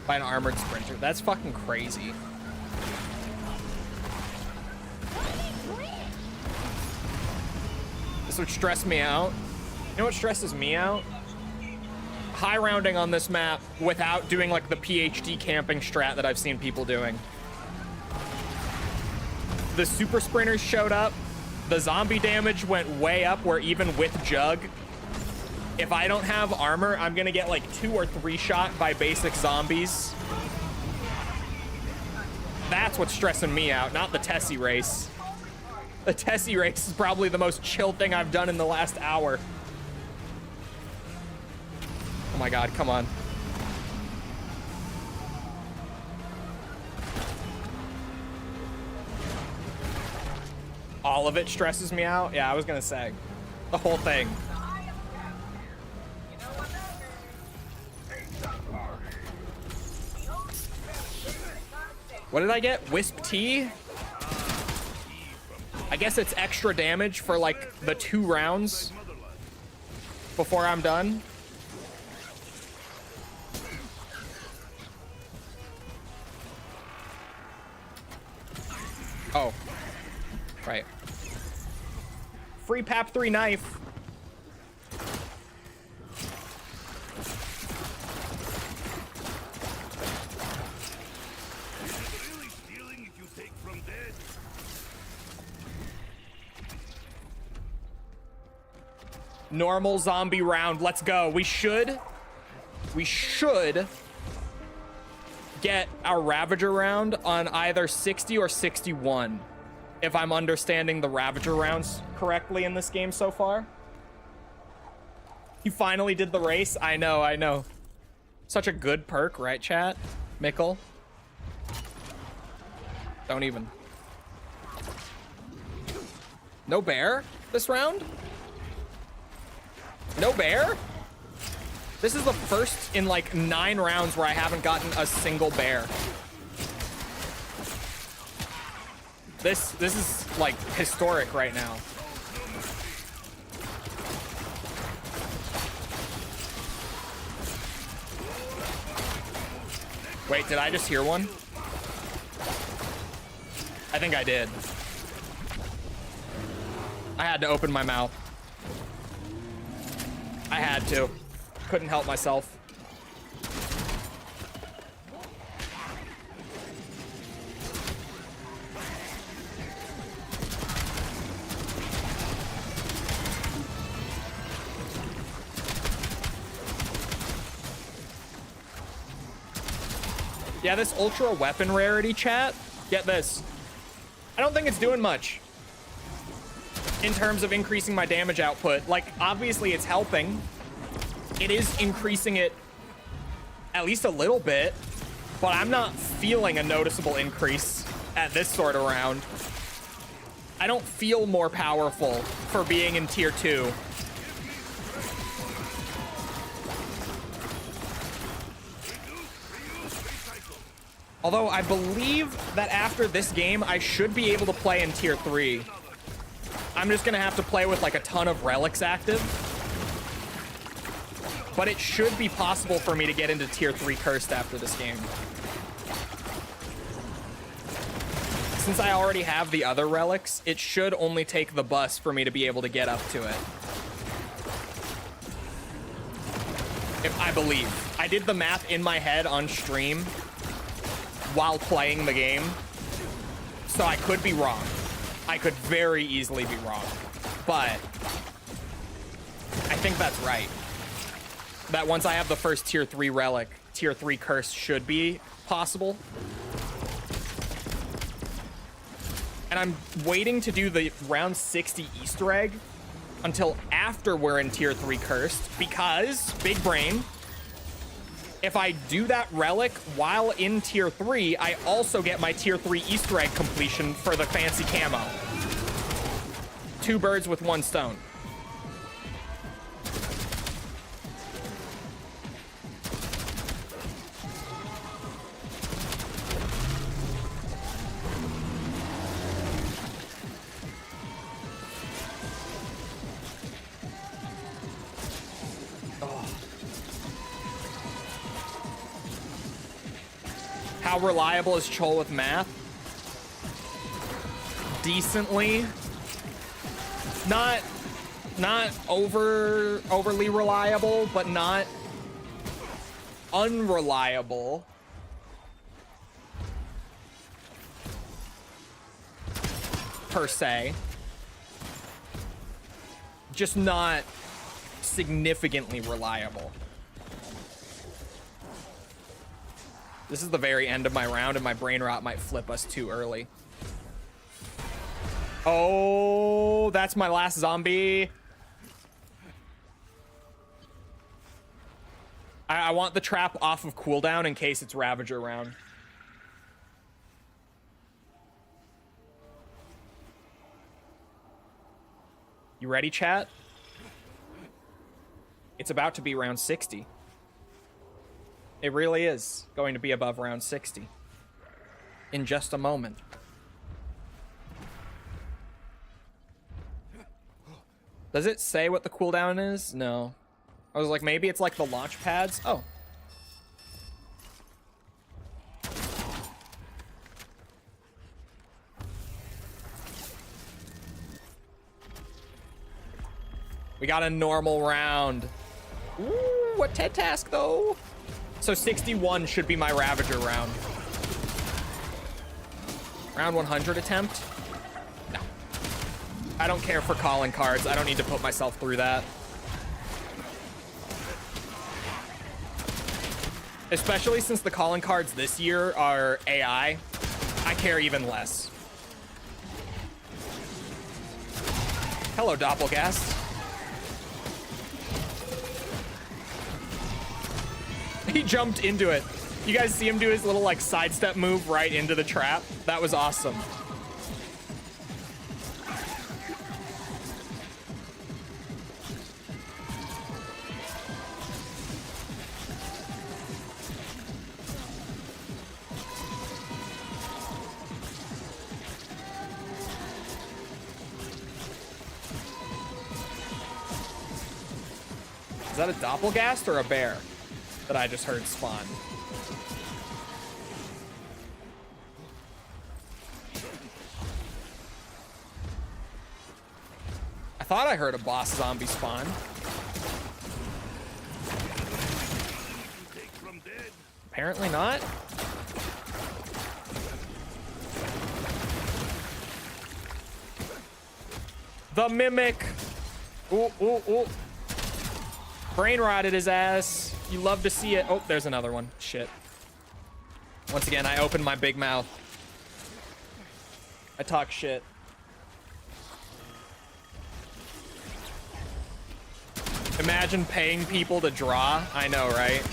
By an armored sprinter. That's fucking crazy. This would stress me out. You know what stresses me out? High rounding on this map without doing like the PhD camping strat that I've seen people doing. The super sprinters showed up. The zombie damage went way up where even with Jug, if I don't have armor, I'm gonna get like 2 or 3 shot by basic zombies. That's what's stressing me out, not the Tessie race. The Tessie race is probably the most chill thing I've done in the last hour. Oh my god, come on. All of it stresses me out? Yeah, I was gonna say. The whole thing. What did I get? Wisp Tea? I guess it's extra damage for like the 2 rounds before I'm done. Oh, right. Free PAP 3 knife. Really stealing if you take from dead? Normal zombie round. Let's go. We should get our Ravager round on either 60 or 61, if I'm understanding the Ravager rounds correctly in this game so far. He finally did the race. I know. Such a good perk, right, chat? Mickle. Don't even. No bear this round? No bear? This is the first in like 9 rounds where I haven't gotten a single bear. This is like historic right now. Wait, did I just hear one? I think I did. I had to open my mouth. I had to. Couldn't help myself. Yeah, this ultra weapon rarity, chat. Get this. I don't think it's doing much in terms of increasing my damage output. Like, obviously it's helping. It is increasing it at least a little bit, but I'm not feeling a noticeable increase at this sort of round. I don't feel more powerful for being in tier 2. Although I believe that after this game, I should be able to play in tier 3. I'm just gonna have to play with like a ton of relics active. But it should be possible for me to get into tier 3 cursed after this game. Since I already have the other relics, it should only take the bus for me to be able to get up to it. If I believe. I did the math in my head on stream while playing the game, so I could be wrong. I could very easily be wrong, but I think that's right. That once I have the first tier 3 relic, tier 3 curse should be possible. And I'm waiting to do the round 60 Easter egg until after we're in tier 3 cursed, because, big brain, if I do that relic while in tier 3, I also get my tier 3 Easter egg completion for the fancy camo. 2 birds with 1 stone. How reliable is Chol with math? Decently. Not overly reliable, but not unreliable. Per se. Just not significantly reliable. This is the very end of my round, and my brain rot might flip us too early. Oh, that's my last zombie. I want the trap off of cooldown in case it's Ravager round. You ready, chat? It's about to be round 60. It really is going to be above round 60 in just a moment. Does it say what the cooldown is? No. I was like, maybe it's like the launch pads. Oh. We got a normal round. Ooh, what TED task though? So 61 should be my Ravager round. Round 100 attempt? No. I don't care for calling cards. I don't need to put myself through that. Especially since the calling cards this year are AI, I care even less. Hello, Doppelgast. He jumped into it. You guys see him do his little like sidestep move right into the trap? That was awesome. Is that a Doppelgast or a bear that I just heard spawn? I thought I heard a boss zombie spawn. Apparently not. The mimic. Ooh, ooh, ooh. Brain rotted his ass. You love to see it. Oh, there's another one. Shit. Once again, I opened my big mouth. I talk shit. Imagine paying people to draw. I know, right?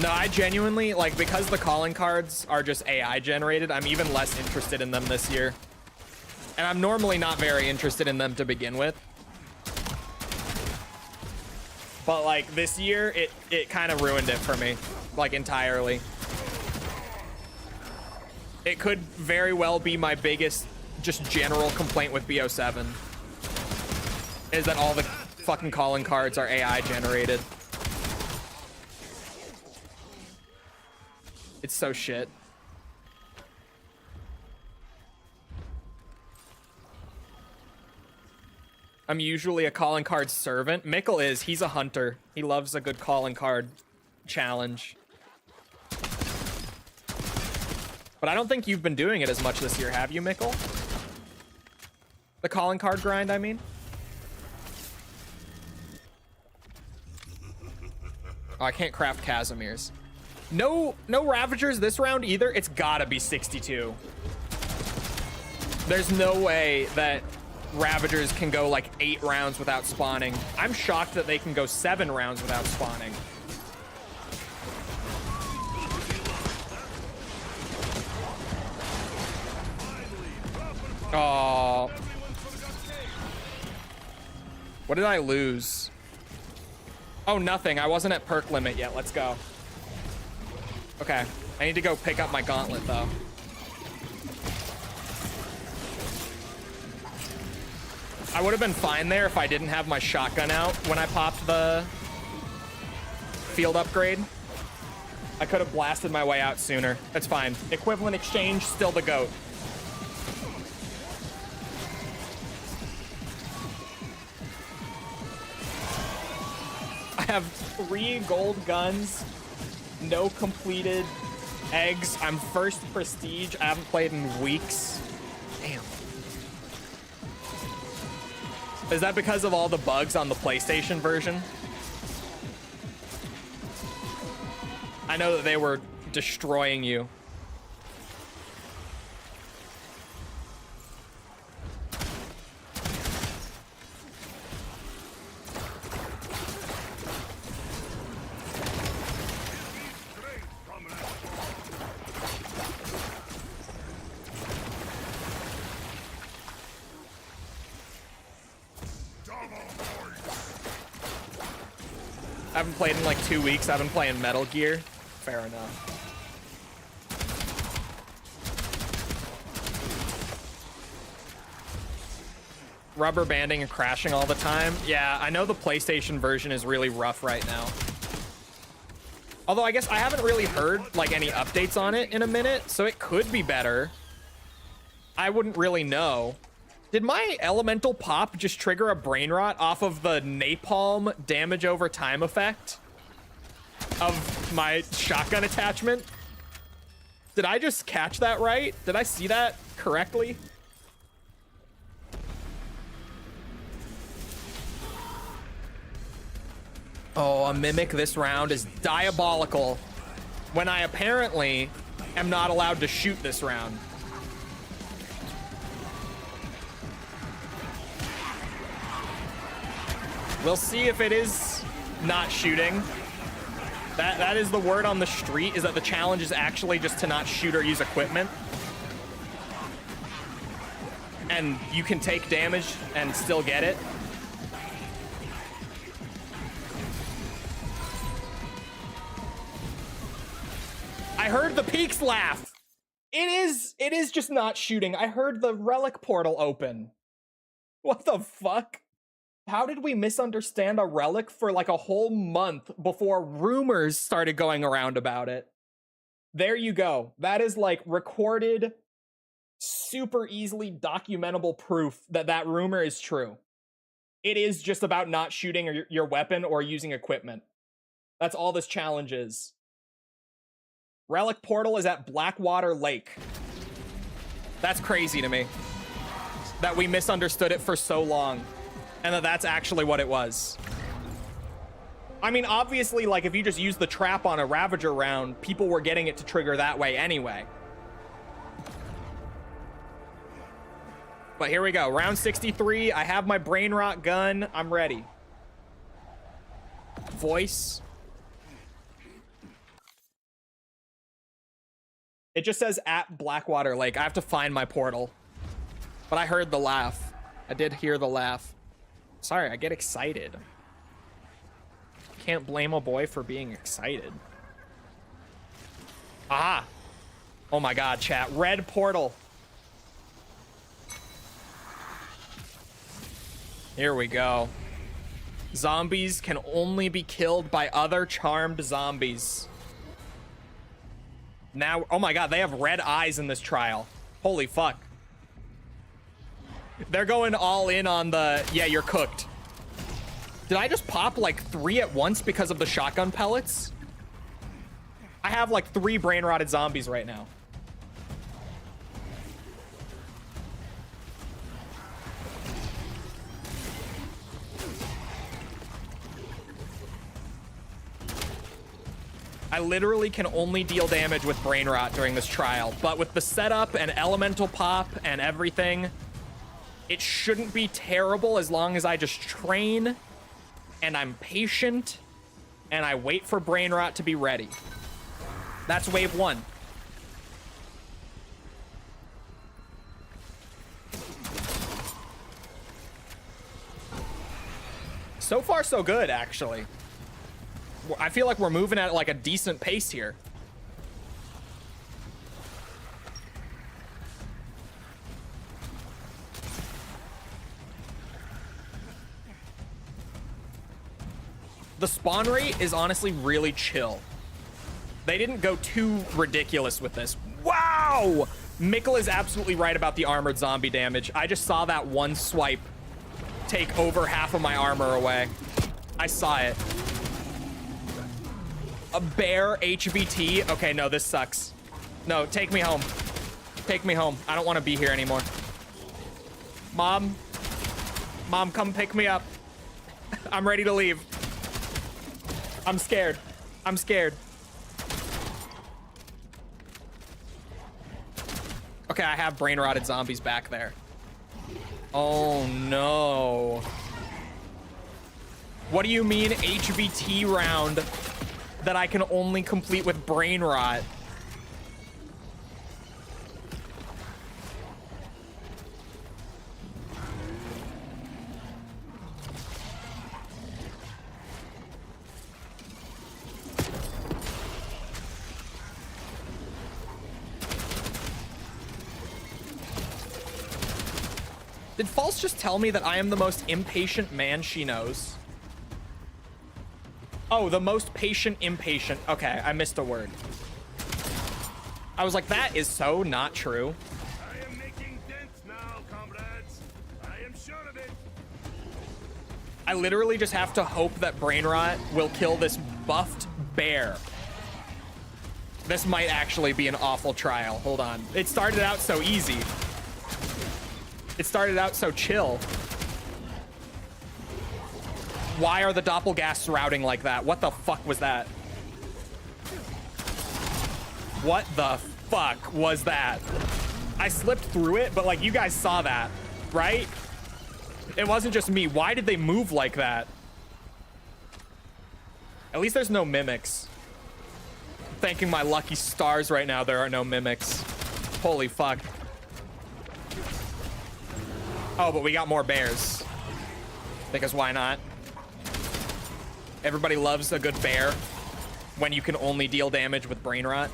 No, I genuinely, like, because the calling cards are just AI generated, I'm even less interested in them this year. And I'm normally not very interested in them to begin with. But like this year, it kind of ruined it for me, like entirely. It could very well be my biggest, just general complaint with BO7, is that all the fucking calling cards are AI generated. It's so shit. I'm usually a calling card servant. Mikkel is. He's a hunter. He loves a good calling card challenge. But I don't think you've been doing it as much this year, have you, Mikkel? The calling card grind, I mean? Oh, I can't craft Casimir's. No Ravagers this round either. It's gotta be 62. There's no way that Ravagers can go like 8 rounds without spawning. I'm shocked that they can go 7 rounds without spawning. Oh. What did I lose? Oh, nothing. I wasn't at perk limit yet. Let's go. Okay. I need to go pick up my gauntlet though. I would have been fine there if I didn't have my shotgun out when I popped the field upgrade. I could have blasted my way out sooner. That's fine. Equivalent exchange, still the GOAT. I have 3 gold guns, no completed eggs. I'm first prestige. I haven't played in weeks. Damn. Is that because of all the bugs on the PlayStation version? I know that they were destroying you. I haven't played in like 2 weeks. I've been playing Metal Gear. Fair enough. Rubber banding and crashing all the time. Yeah, I know the PlayStation version is really rough right now. Although I guess I haven't really heard like any updates on it in a minute, so it could be better. I wouldn't really know. Did my elemental pop just trigger a brain rot off of the napalm damage over time effect of my shotgun attachment? Did I just catch that right? Did I see that correctly? Oh, a mimic this round is diabolical when I apparently am not allowed to shoot this round. We'll see if it is not shooting. That is the word on the street, is that the challenge is actually just to not shoot or use equipment. And you can take damage and still get it. I heard the peaks laugh. It is just not shooting. I heard the relic portal open. What the fuck? How did we misunderstand a relic for like a whole month before rumors started going around about it? There you go. That is like recorded, super easily documentable proof that that rumor is true. It is just about not shooting your weapon or using equipment. That's all this challenge is. Relic portal is at Blackwater Lake. That's crazy to me. That we misunderstood it for so long. And that's actually what it was. I mean, obviously, like, if you just use the trap on a Ravager round, people were getting it to trigger that way anyway. But here we go. Round 63. I have my brain rot gun. I'm ready. Voice. It just says at Blackwater Lake. I have to find my portal. But I heard the laugh. I did hear the laugh. Sorry, I get excited. Can't blame a boy for being excited. Ah! Oh my god, chat. Red portal. Here we go. Zombies can only be killed by other charmed zombies. Now, oh my god, they have red eyes in this trial. Holy fuck. They're going all in on the, yeah, you're cooked. Did I just pop like 3 at once because of the shotgun pellets? I have like 3 brain rotted zombies right now. I literally can only deal damage with brain rot during this trial, but with the setup and elemental pop and everything, it shouldn't be terrible as long as I just train and I'm patient and I wait for brain rot to be ready. That's wave 1. So far, so good, actually. I feel like we're moving at like a decent pace here. The spawn rate is honestly really chill. They didn't go too ridiculous with this. Wow! Mikkel is absolutely right about the armored zombie damage. I just saw that one swipe take over half of my armor away. I saw it. A bear HVT? Okay, no, this sucks. No, take me home. Take me home. I don't want to be here anymore. Mom. Mom, come pick me up. I'm ready to leave. I'm scared. I'm scared. Okay, I have brain rotted zombies back there. Oh no. What do you mean HVT round that I can only complete with brain rot? Did False just tell me that I am the most impatient man she knows? Oh, the most patient impatient. Okay, I missed a word. I was like, that is so not true. I am making dents now, comrades. I am sure of it. I literally just have to hope that brain rot will kill this buffed bear. This might actually be an awful trial. Hold on. It started out so easy. It started out so chill. Why are the doppelgasts routing like that? What the fuck was that? What the fuck was that? I slipped through it, but like you guys saw that, right? It wasn't just me. Why did they move like that? At least there's no mimics. Thanking my lucky stars right now there are no mimics. Holy fuck. Oh, but we got more bears. Because why not? Everybody loves a good bear when you can only deal damage with brain rot.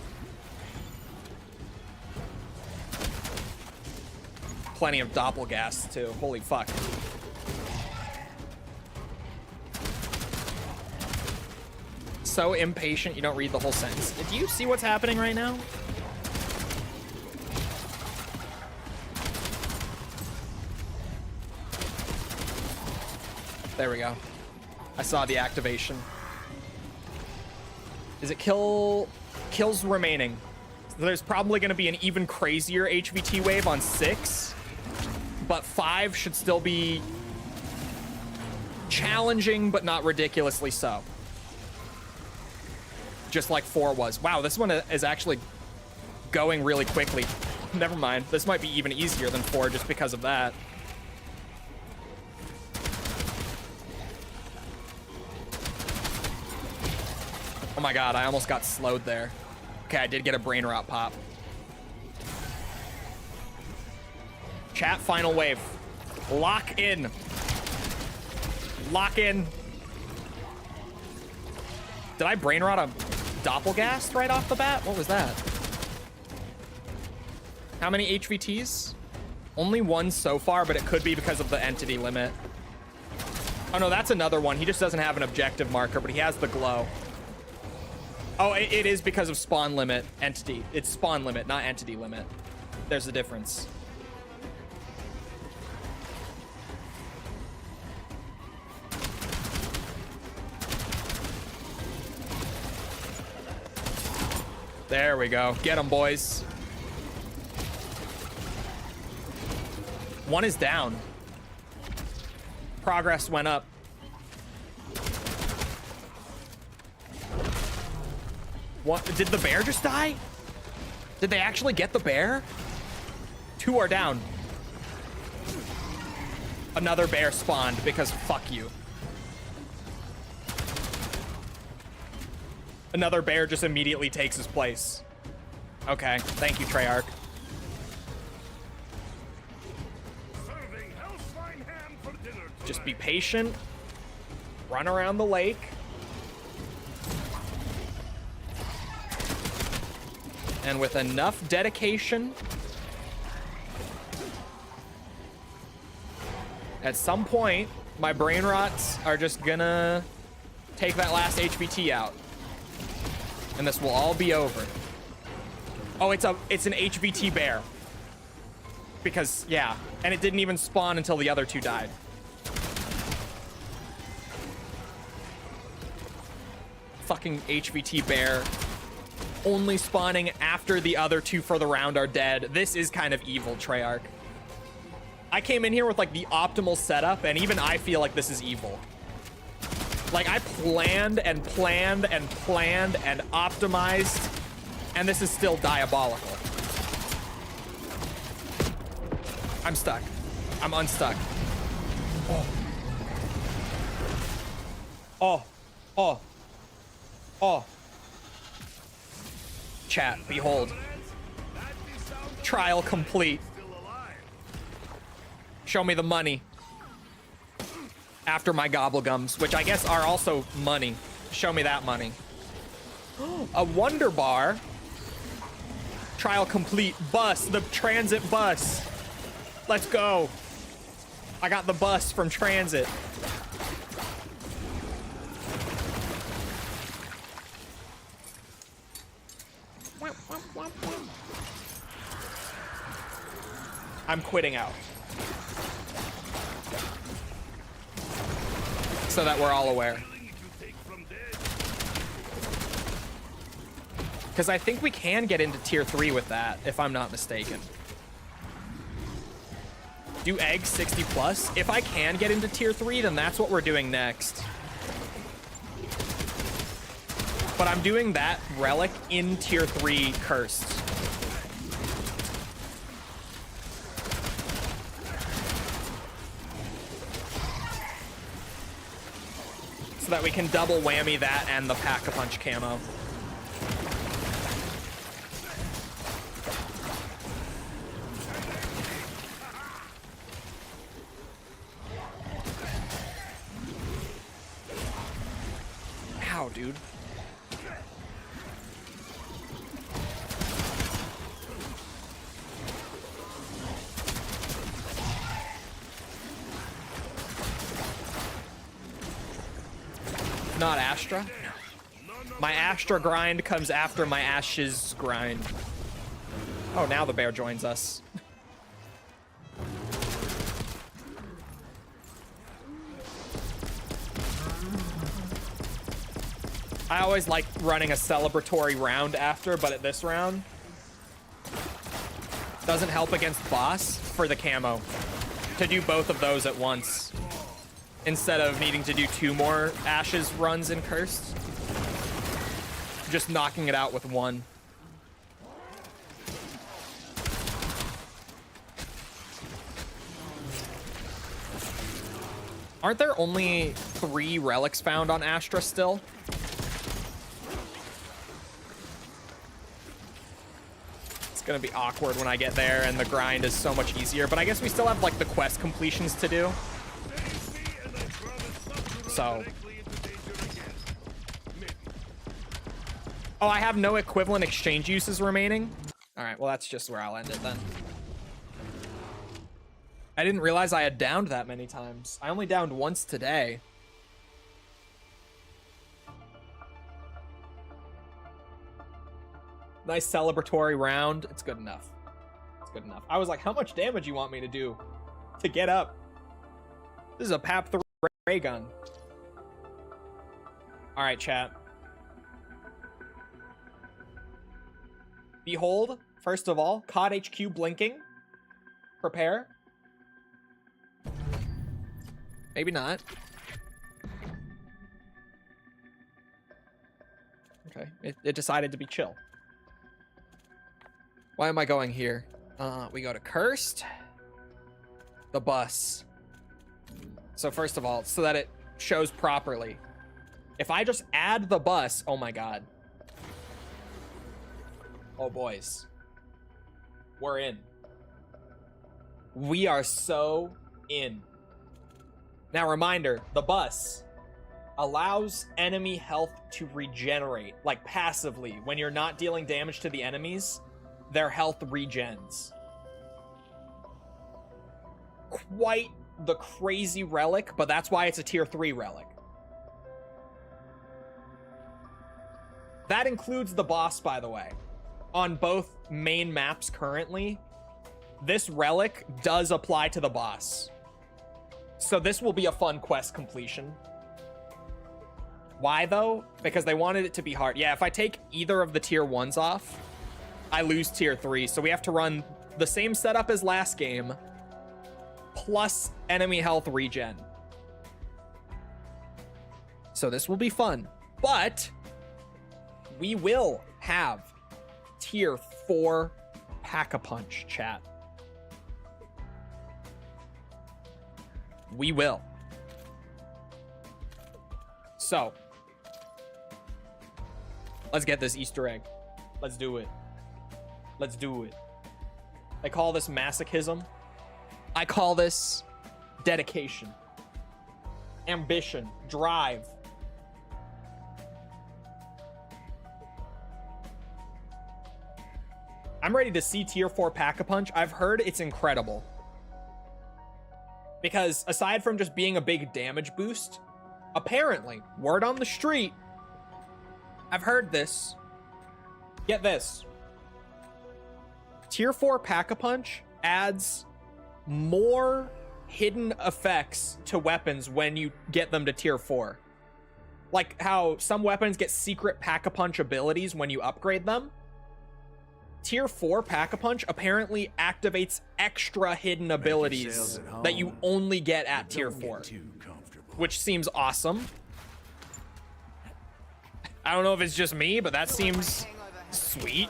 Plenty of doppelgasts too. Holy fuck. So impatient you don't read the whole sentence. Do you see what's happening right now? There we go. I saw the activation. Is it kills remaining? There's probably going to be an even crazier HVT wave on 6, but 5 should still be challenging, but not ridiculously so. Just like 4 was. Wow, this one is actually going really quickly. Never mind. This might be even easier than 4 just because of that. Oh my god, I almost got slowed there. Okay, I did get a brain rot pop. Chat, final wave. Lock in. Lock in. Did I brain rot a doppelgast right off the bat? What was that? How many HVTs? Only 1 so far, but it could be because of the entity limit. Oh no, that's another one. He just doesn't have an objective marker, but he has the glow. Oh, it is because of spawn limit entity. It's spawn limit, not entity limit. There's a difference. There we go. Get them, boys. 1 is down. Progress went up. What? Did the bear just die? Did they actually get the bear? 2 are down. Another bear spawned because fuck you. Another bear just immediately takes his place. Okay, thank you, Treyarch. Just be patient. Run around the lake. And with enough dedication, at some point, my brain rots are just gonna take that last HVT out. And this will all be over. Oh, it's an HVT bear. Because, yeah. And it didn't even spawn until the other 2 died. Fucking HVT bear. Only spawning after the other 2 for the round are dead. This is kind of evil, Treyarch. I came in here with like the optimal setup, and even I feel like this is evil. Like I planned and planned and planned and optimized, and this is still diabolical. I'm stuck. I'm unstuck. Oh. Oh. Oh. Oh. Chat, behold. Trial complete. Show me the money. After my gobblegums, which I guess are also money. Show me that money. A wonder bar. Trial complete. Bus, the transit bus. Let's go. I got the bus from transit. I'm quitting out. So that we're all aware. Because I think we can get into tier 3 with that, if I'm not mistaken. Do eggs 60 plus? If I can get into tier 3, then that's what we're doing next. But I'm doing that relic in tier 3 cursed. So that we can double whammy that and the pack-a-punch camo. Ow, dude. Not Astra? My Astra grind comes after my Ashes grind. Oh, now the bear joins us. I always like running a celebratory round after, but at this round, doesn't help against boss for the camo. To do both of those at once, instead of needing to do 2 more Ashes runs in Cursed. Just knocking it out with 1. Aren't there only 3 relics found on Astra still? It's gonna be awkward when I get there and the grind is so much easier, but I guess we still have like the quest completions to do. So. Oh, I have no equivalent exchange uses remaining? All right, well, that's just where I'll end it then. I didn't realize I had downed that many times. I only downed once today. Nice celebratory round. It's good enough. It's good enough. I was like, how much damage you want me to do to get up? This is a PAP 3 ray gun. All right, chat. Behold, first of all, COD HQ blinking. Prepare. Maybe not. Okay, it decided to be chill. Why am I going here? We go to Cursed. The bus. So first of all, so that it shows properly. If I just add the bus, oh my god. Oh boys. We're in. We are so in. Now reminder, the bus allows enemy health to regenerate, like passively. When you're not dealing damage to the enemies, their health regens. Quite the crazy relic, but that's why it's a tier 3 relic. That includes the boss, by the way. On both main maps currently, this relic does apply to the boss. So this will be a fun quest completion. Why though? Because they wanted it to be hard. Yeah, if I take either of the tier 1s off, I lose tier 3. So we have to run the same setup as last game, plus enemy health regen. So this will be fun. But we will have tier 4 pack-a-punch, chat. We will. So, let's get this Easter egg. Let's do it. Let's do it. They call this masochism. I call this dedication, ambition, drive. I'm ready to see tier 4 pack-a-punch. I've heard it's incredible. Because aside from just being a big damage boost, apparently, word on the street, I've heard this. Get this. Tier 4 pack-a-punch adds more hidden effects to weapons when you get them to tier 4. Like how some weapons get secret pack-a-punch abilities when you upgrade them. Tier 4 Pack-a-Punch apparently activates extra hidden abilities that you only get at tier 4, which seems awesome. I don't know if it's just me, but that seems sweet.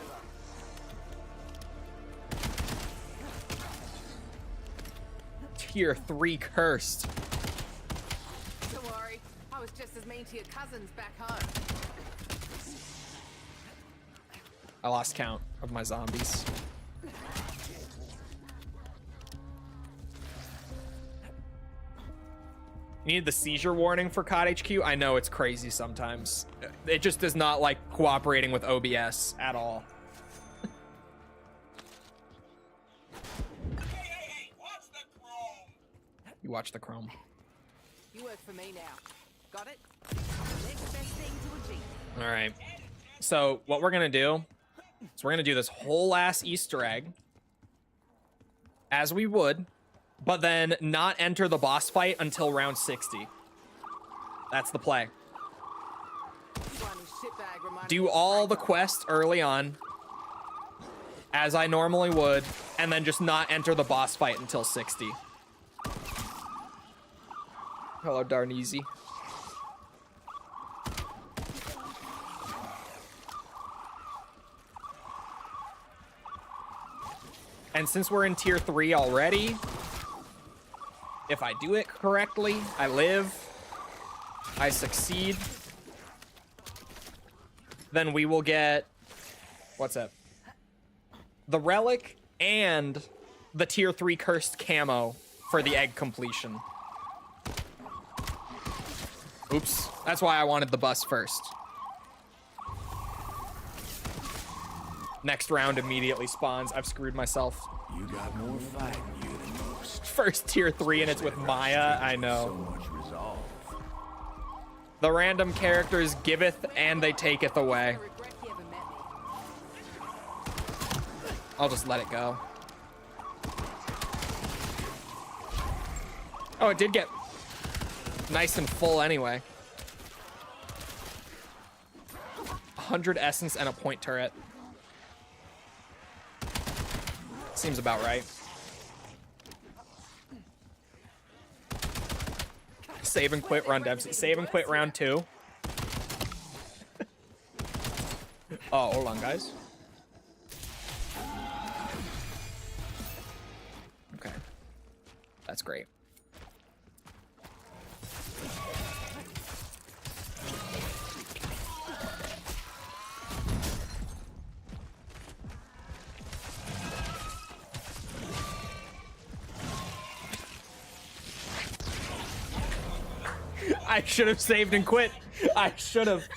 Tier 3 cursed. Don't worry, I was just as mean to your cousins back home. I lost count of my zombies. You need the seizure warning for COD HQ? I know it's crazy sometimes. It just does not like cooperating with OBS at all. Hey, watch the chrome. You watch the Chrome. You work for me now. Got it? Next best thing to achieve. All right. So what we're gonna do is we're gonna do this whole ass Easter egg as we would, but then not enter the boss fight until round 60. That's the play. Do all the quests early on, as I normally would, and then just not enter the boss fight until 60. Hello, Darneezy. And since we're in tier 3 already, if I do it correctly, I live, I succeed, then we will get, what's up? The relic and the tier 3 cursed camo for the egg completion. Oops, that's why I wanted the bus first. Next round immediately spawns. I've screwed myself. You got more fight in you than most. First tier 3 and it's with Maya, I So know. much resolve. The random characters giveth and they taketh away. I regret you ever met me. I'll just let it go. Oh, it did get nice and full anyway. 100 essence and a point turret. Seems about right. Save and quit run Dempsey. Save and quit round 2. Oh, hold on, guys. Okay. That's great. I should have saved and quit. I should have.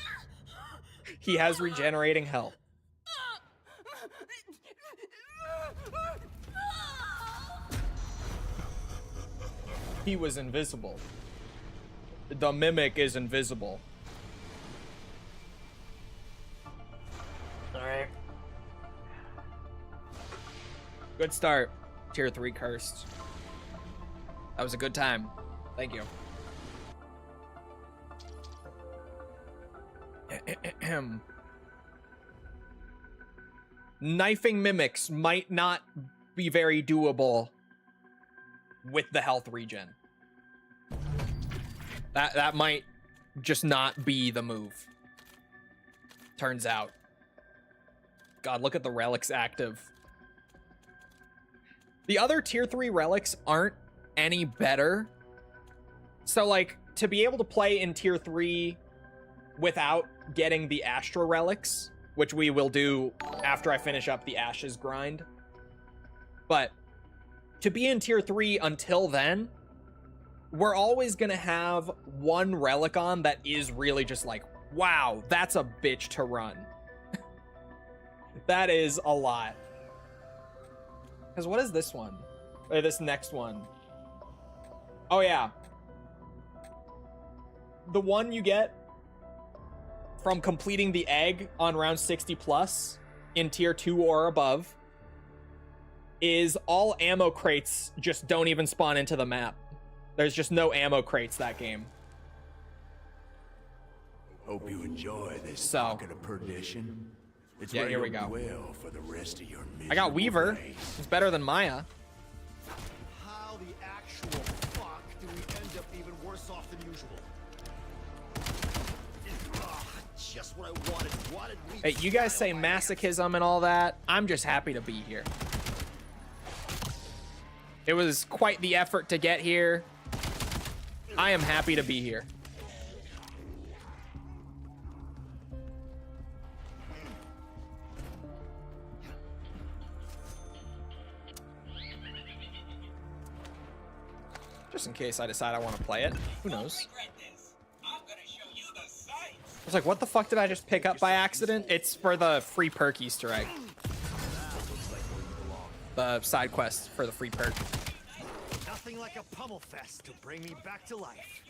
He has regenerating health. He was invisible. The mimic is invisible. Alright. Good start. Tier 3 cursed. That was a good time. Thank you. Knifing mimics might not be very doable with the health regen. That might just not be the move. Turns out. God, look at the relics active. The other tier 3 relics aren't any better. So like to be able to play in tier 3 without getting the Astra relics, which we will do after I finish up the Ashes grind. But to be in tier 3 until then, we're always gonna have one relic on that is really just like, wow, that's a bitch to run. That is a lot. Because what is this one? Or this next one? Oh yeah. The one you get from completing the egg on round 60 plus in tier 2 or above is all ammo crates just don't even spawn into the map. There's just no ammo crates that game. Hope you enjoy this So. pocket of perdition. It's Yeah, where here we you'll go. dwell for the rest of your I got miserable Weaver. days. It's better than Maya. How the actual fuck do we end up even worse off than usual? just what I wanted. Hey, you guys say masochism and all that. I'm just happy to be here. It was quite the effort to get here. I am happy to be here. Just in case I decide I want to play it. Who knows? I'm gonna show you the sights. I was like, what the fuck did I just pick up by accident? It's for the free perk Easter egg. The side quest for the free perk. Nothing like a pummel fest to bring me back to life.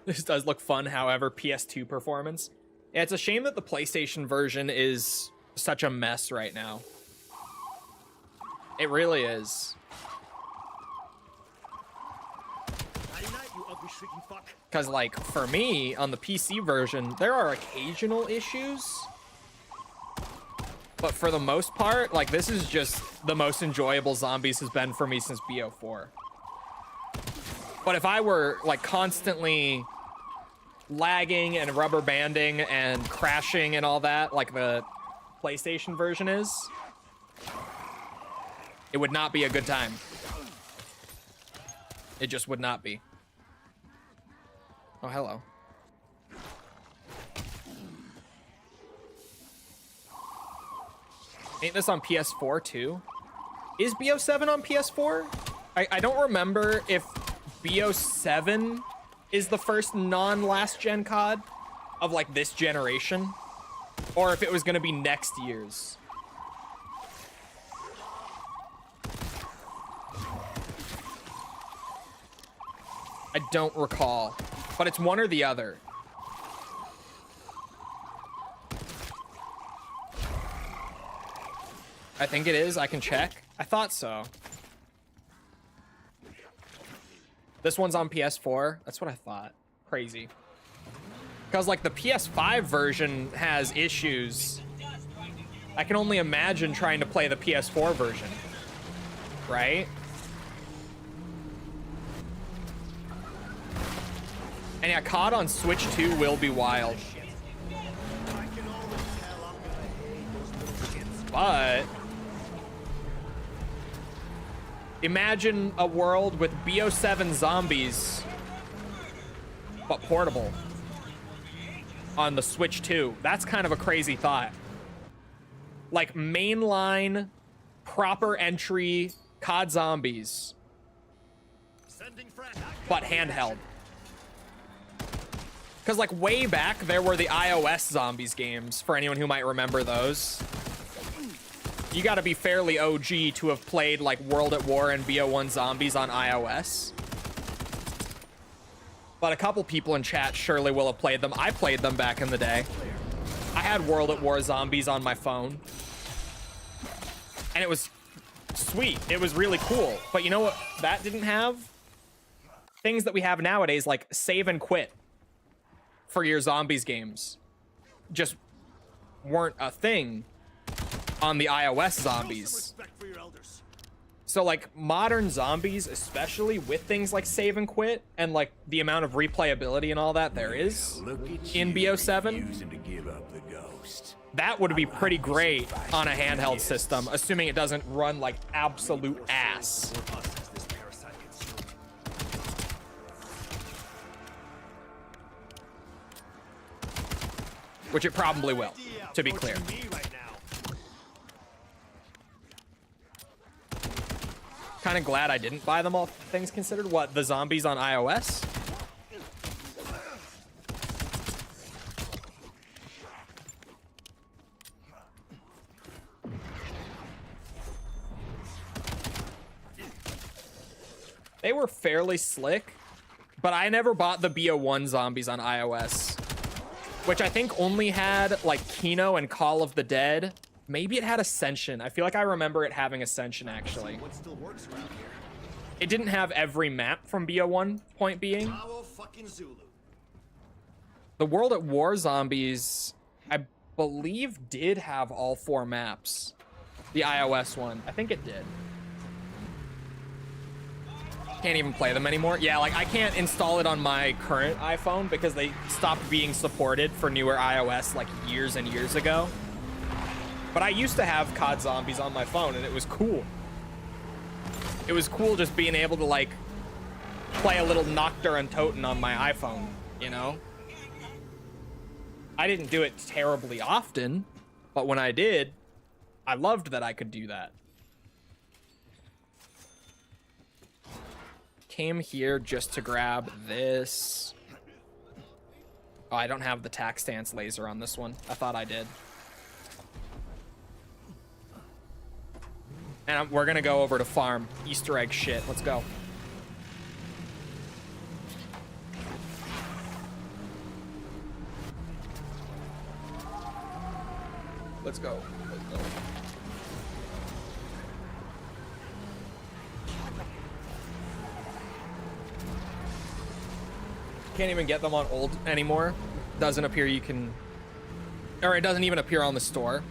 This does look fun, however, PS2 performance. Yeah, it's a shame that the PlayStation version is such a mess right now. It really is. Night, you ugly shrieking fuck. Because, like, for me, on the PC version, there are occasional issues. But for the most part, like, this is just the most enjoyable Zombies has been for me since BO4. But if I were, like, constantly lagging and rubber banding and crashing and all that, like the PlayStation version is, it would not be a good time. It just would not be. Oh, hello. Ain't this on PS4 too? Is BO7 on PS4? I don't remember if BO7 is the first non-last gen COD of like this generation, or if it was gonna be next year's. I don't recall, but it's one or the other. I think it is. I can check. I thought so. This one's on PS4. That's what I thought. Crazy. Because, like, the PS5 version has issues. I can only imagine trying to play the PS4 version. Right? And yeah, COD on Switch 2 will be wild. But imagine a world with BO7 zombies, but portable on the Switch 2. That's kind of a crazy thought. Like mainline, proper entry COD zombies, but handheld. Because like way back, there were the iOS zombies games, for anyone who might remember those. You gotta be fairly OG to have played like World at War and BO1 zombies on iOS. But a couple people in chat surely will have played them. I played them back in the day. I had World at War zombies on my phone. And it was sweet. It was really cool. But you know what that didn't have? Things that we have nowadays, like save and quit for your zombies games, just weren't a thing on the iOS zombies. So like modern zombies, especially with things like save and quit and like the amount of replayability and all that there is in BO7, that would be pretty great on a handheld system, assuming it doesn't run like absolute ass. Which it probably will, to be clear. Kind of glad I didn't buy them, all things considered. What, the zombies on iOS? They were fairly slick, but I never bought the BO1 zombies on iOS, which I think only had like Kino and Call of the Dead. Maybe it had Ascension. I feel like I remember it having Ascension, actually. What still works around here? It didn't have every map from BO1, point being. Bravo fucking Zulu. The World at War zombies, I believe, did have all 4 maps. The iOS one. I think it did. Can't even play them anymore. Yeah, like I can't install it on my current iPhone because they stopped being supported for newer iOS like years and years ago. But I used to have COD Zombies on my phone and it was cool. It was cool just being able to like play a little Nocturne Toten on my iPhone, you know? I didn't do it terribly often, but when I did, I loved that I could do that. Came here just to grab this. Oh, I don't have the tac stance laser on this one. I thought I did. And we're gonna go over to farm. Easter egg shit. Let's go. Let's go. Let's go. Can't even get them on old anymore. Doesn't appear you can, or it doesn't even appear on the store.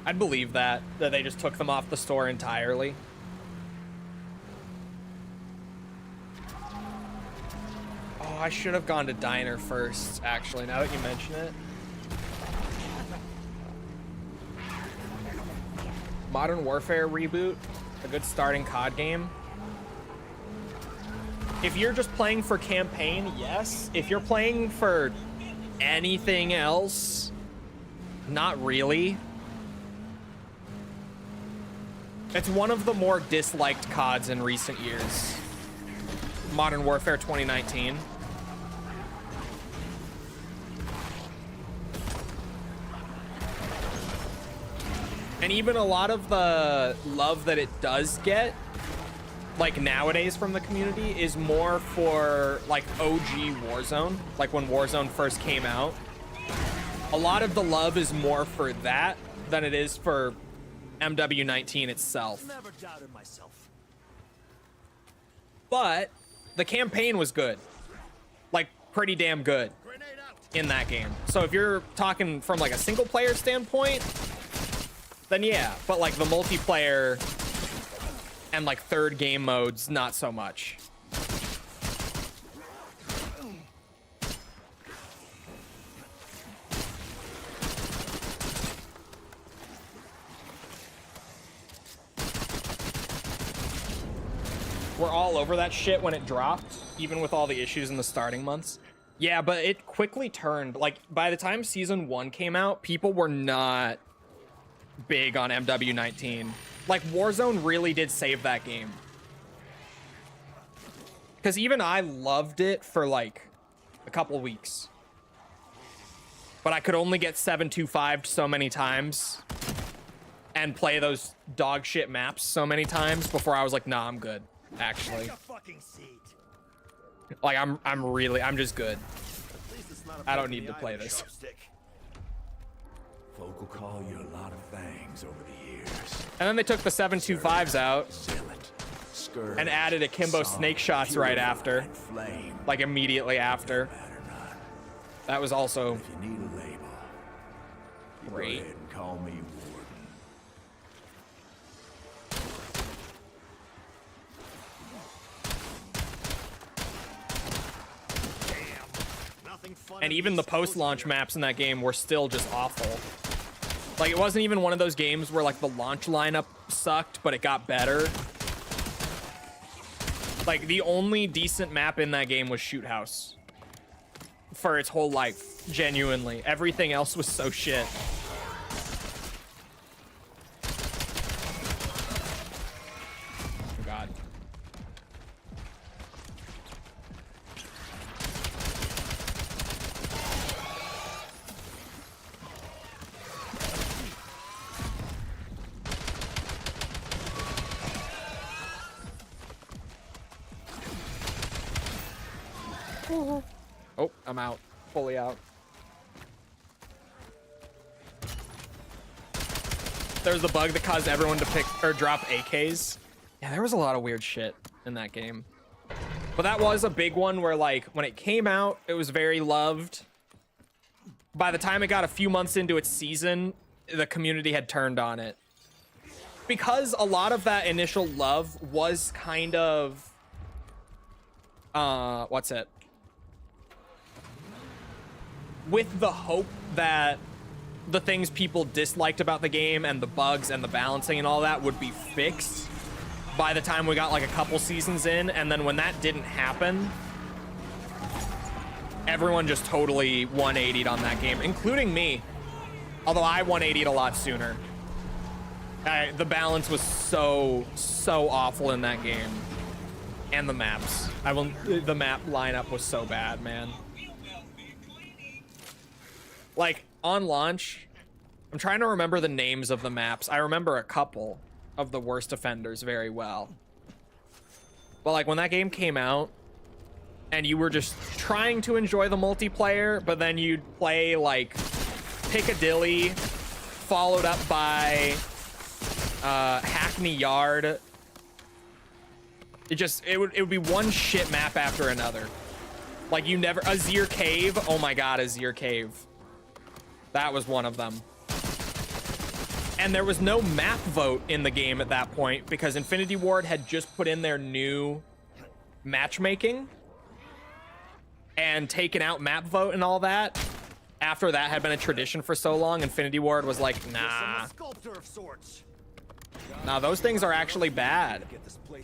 I'd believe that they just took them off the store entirely. Oh, I should have gone to Diner first, actually, now that you mention it. Modern Warfare reboot, a good starting COD game. If you're just playing for campaign, yes. If you're playing for anything else, not really. It's one of the more disliked CODs in recent years. Modern Warfare 2019. And even a lot of the love that it does get, like nowadays from the community, is more for like OG Warzone, like when Warzone first came out. A lot of the love is more for that than it is for MW19 itself. Never doubted myself. But the campaign was good, like pretty damn good in that game. So if you're talking from like a single player standpoint, then yeah, but like the multiplayer and like third game modes, not so much. We're all over that shit when it dropped, even with all the issues in the starting months. Yeah, but it quickly turned. Like by the time season 1 came out, people were not big on MW19. Like Warzone really did save that game. Because even I loved it for like a couple weeks. But I could only get 725'd so many times and play those dog shit maps so many times before I was like, nah, I'm good, actually. Take a fucking seat. Like I'm just good. I don't need to play this. Folk will call you a lot of things over the years. And then they took the 725s out and added akimbo snake shots right after, like immediately after. That was also If you need a label, you great. go ahead and call me Damn. Nothing fun. And even the post-launch maps in that game were still just awful. Like it wasn't even one of those games where like the launch lineup sucked, but it got better. Like the only decent map in that game was Shoot House for its whole life, genuinely. Everything else was so shit. Oh God. Oh, I'm out. Fully out. There's the bug that caused everyone to pick or drop AKs. Yeah, there was a lot of weird shit in that game. But that was a big one where like when it came out, it was very loved. By the time it got a few months into its season, the community had turned on it. Because a lot of that initial love was kind of what's it? With the hope that the things people disliked about the game and the bugs and the balancing and all that would be fixed by the time we got like a couple seasons in, and then when that didn't happen, everyone just totally 180'd on that game, including me. Although I 180'd a lot sooner. The balance was so awful in that game. And the maps. The map lineup was so bad, man. Like, on launch, I'm trying to remember the names of the maps. I remember a couple of the worst offenders very well. But like, when that game came out, and you were just trying to enjoy the multiplayer, but then you'd play, like, Piccadilly, followed up by Hackney Yard. It would be one shit map after another. Like, you never... Azir Cave. Oh my god, Azir Cave. That was one of them. And there was no map vote in the game at that point because Infinity Ward had just put in their new matchmaking and taken out map vote and all that. After that had been a tradition for so long, Infinity Ward was like, nah. Nah, those things are actually bad.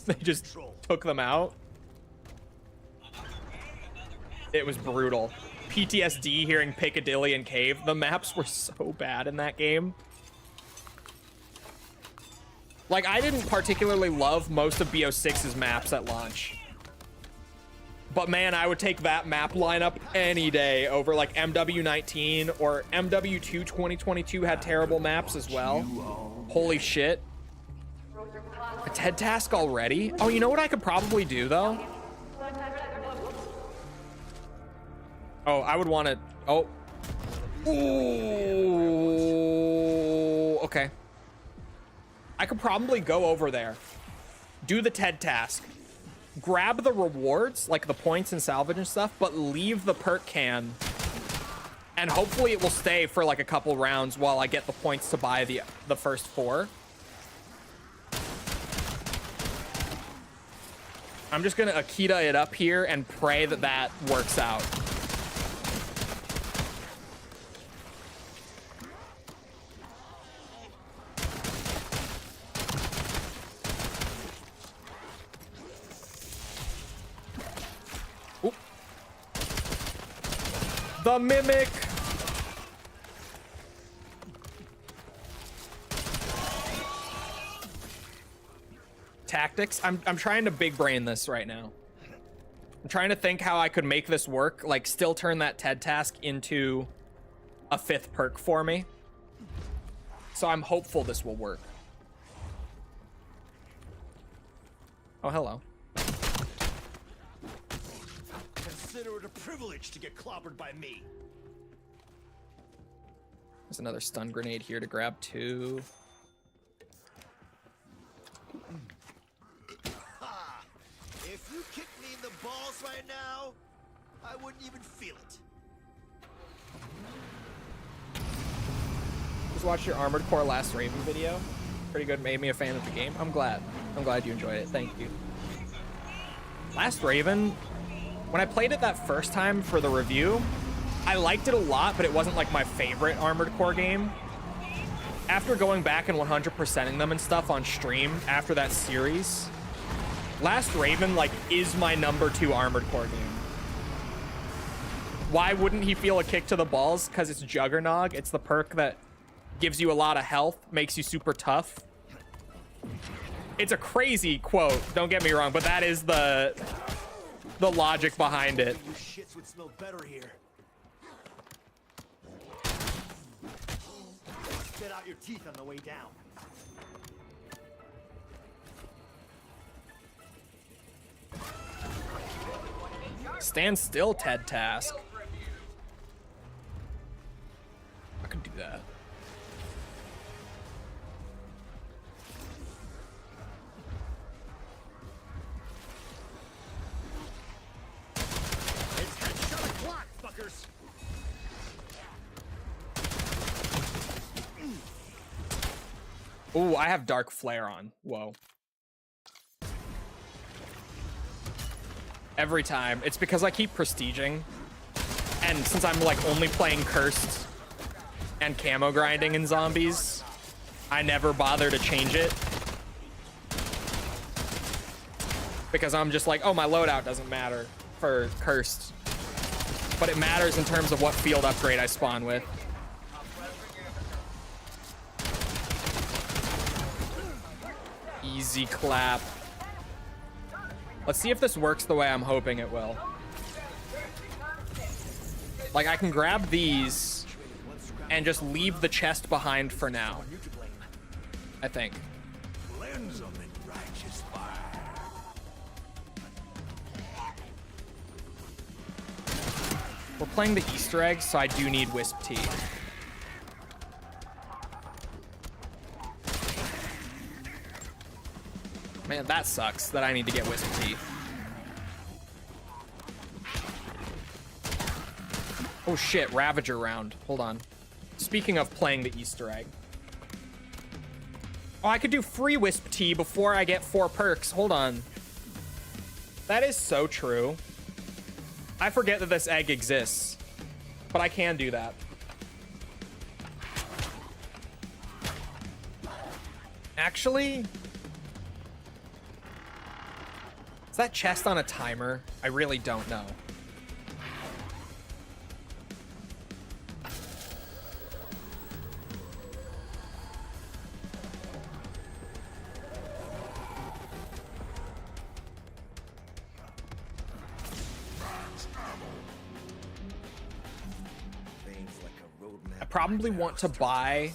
They just took them out. It was brutal. PTSD hearing Piccadilly and Cave. The maps were so bad in that game. Like, I didn't particularly love most of BO6's maps at launch. But man, I would take that map lineup any day over like MW19 or MW2 2022 had terrible maps as well. Holy shit. A TED task already? Oh, you know what I could probably do though? Oh, I would want to... Oh. Ooh. Okay. I could probably go over there. Do the TED task. Grab the rewards, like the points and salvage and stuff, but leave the perk can. And hopefully it will stay for like a couple rounds while I get the points to buy the first 4. I'm just gonna Akita it up here and pray that that works out. Oop. The Mimic. Tactics. I'm trying to big brain this right now. I'm trying to think how I could make this work, like still turn that TED task into a 5th perk for me. So I'm hopeful this will work. Oh, hello. Consider it a privilege to get clobbered by me. There's another stun grenade here to grab too. If you kicked me in the balls right now, I wouldn't even feel it. Just watched your Armored Core Last Raven video. Pretty good, made me a fan of the game. I'm glad you enjoyed it. Thank you. Last Raven, when I played it that first time for the review, I liked it a lot, but it wasn't like my favorite Armored Core game. After going back and 100%ing them and stuff on stream after that series, Last Raven, like, is my #2 Armored Core game. Why wouldn't he feel a kick to the balls? Because it's Juggernog. It's the perk that gives you a lot of health, makes you super tough. It's a crazy quote, don't get me wrong, but that is the logic behind it. You shits would smell better here. Spit out your teeth on the way down. Stand still, TED task. I could do that. It's headshot o'clock, fuckers. Ooh, I have Dark Flare on. Whoa. Every time. It's because I keep prestiging. And since I'm like only playing cursed and camo grinding in zombies, I never bother to change it. Because I'm just like, oh, my loadout doesn't matter for cursed. But it matters in terms of what field upgrade I spawn with. Easy clap. Let's see if this works the way I'm hoping it will. Like, I can grab these and just leave the chest behind for now. I think. We're playing the Easter eggs, so I do need Wisp Tea. Man, that sucks that I need to get Wisp Tea. Oh shit, Ravager round. Hold on. Speaking of playing the Easter egg. Oh, I could do free Wisp Tea before I get 4 perks. Hold on. That is so true. I forget that this egg exists, but I can do that. Actually, is that chest on a timer? I really don't know. I probably want to buy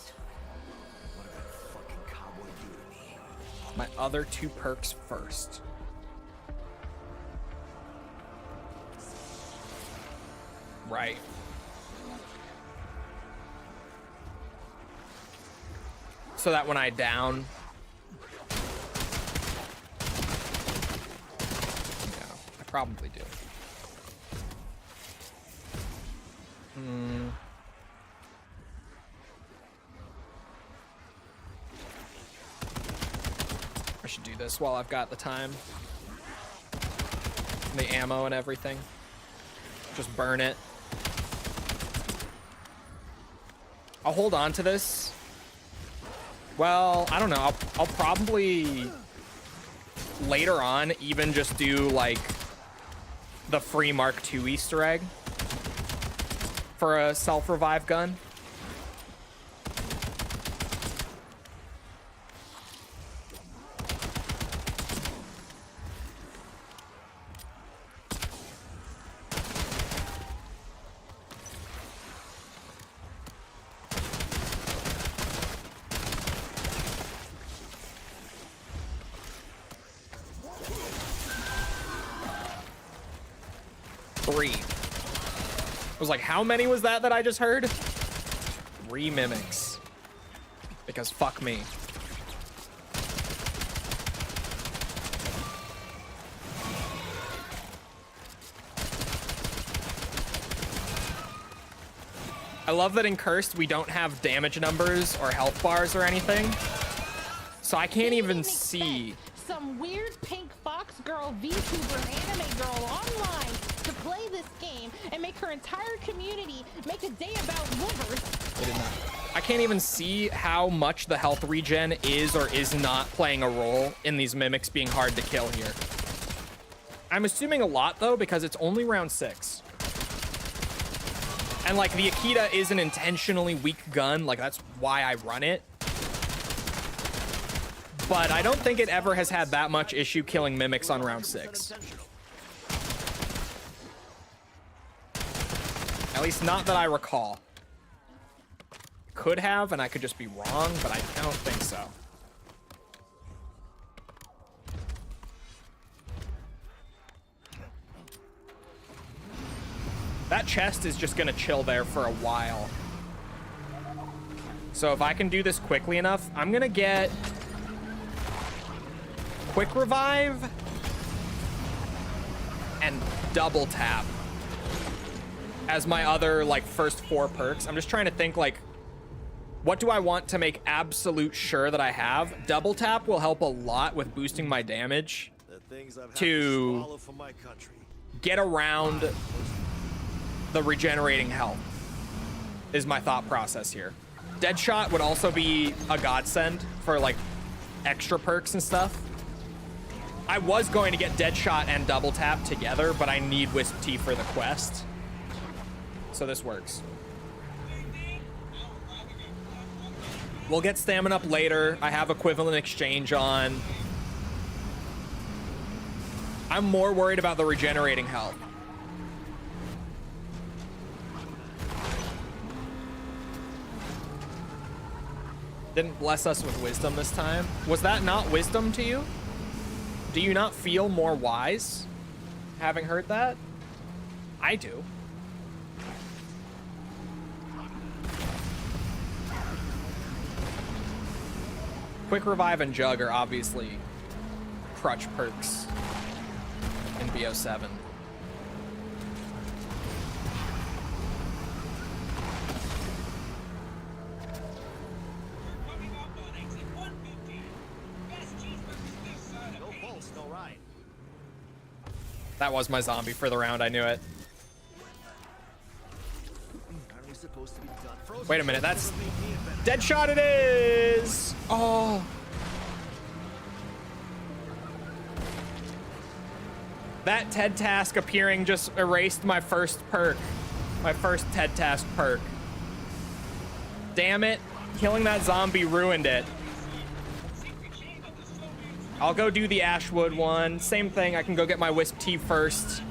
my other 2 perks first. Right. So that when I down... Yeah, I probably do. I should do this while I've got the time. The ammo and everything. Just burn it. I'll hold on to this. Well, I don't know. I'll probably later on even just do like the free Mark II Easter egg for a self-revive gun. I was like, how many was that I just heard? 3 mimics. Because fuck me. I love that in Cursed we don't have damage numbers or health bars or anything. So I can't even see. Some weird pink fox girl VTuber anime girl online to play this game and make her entire community make a day about livers. They did not. I can't even see how much the health regen is or is not playing a role in these mimics being hard to kill here. I'm assuming a lot though, because it's only round 6. And like the Akita is an intentionally weak gun, like that's why I run it. But I don't think it ever has had that much issue killing mimics on round 6. At least not that I recall. Could have, and I could just be wrong, but I don't think so. That chest is just gonna chill there for a while. So if I can do this quickly enough, I'm gonna get quick revive and double tap as my other like first 4 perks. I'm just trying to think like, what do I want to make absolute sure that I have? Double tap will help a lot with boosting my damage The things I've had to swallow for my country. get around the regenerating health is my thought process here. Deadshot would also be a godsend for like extra perks and stuff. I was going to get Deadshot and Double Tap together, but I need Wisp Tea for the quest. So this works. We'll get Stamina up later. I have Equivalent Exchange on. I'm more worried about the regenerating health. Didn't bless us with wisdom this time. Was that not wisdom to you? Do you not feel more wise having heard that? I do. Quick Revive and Jug are obviously crutch perks in BO7. That was my zombie for the round, I knew it. Wait a minute, that's Deadshot it is! Oh. That TED task appearing just erased my first perk. My first TED task perk. Damn it, killing that zombie ruined it. I'll go do the Ashwood one. Same thing, I can go get my Wisp Tea first.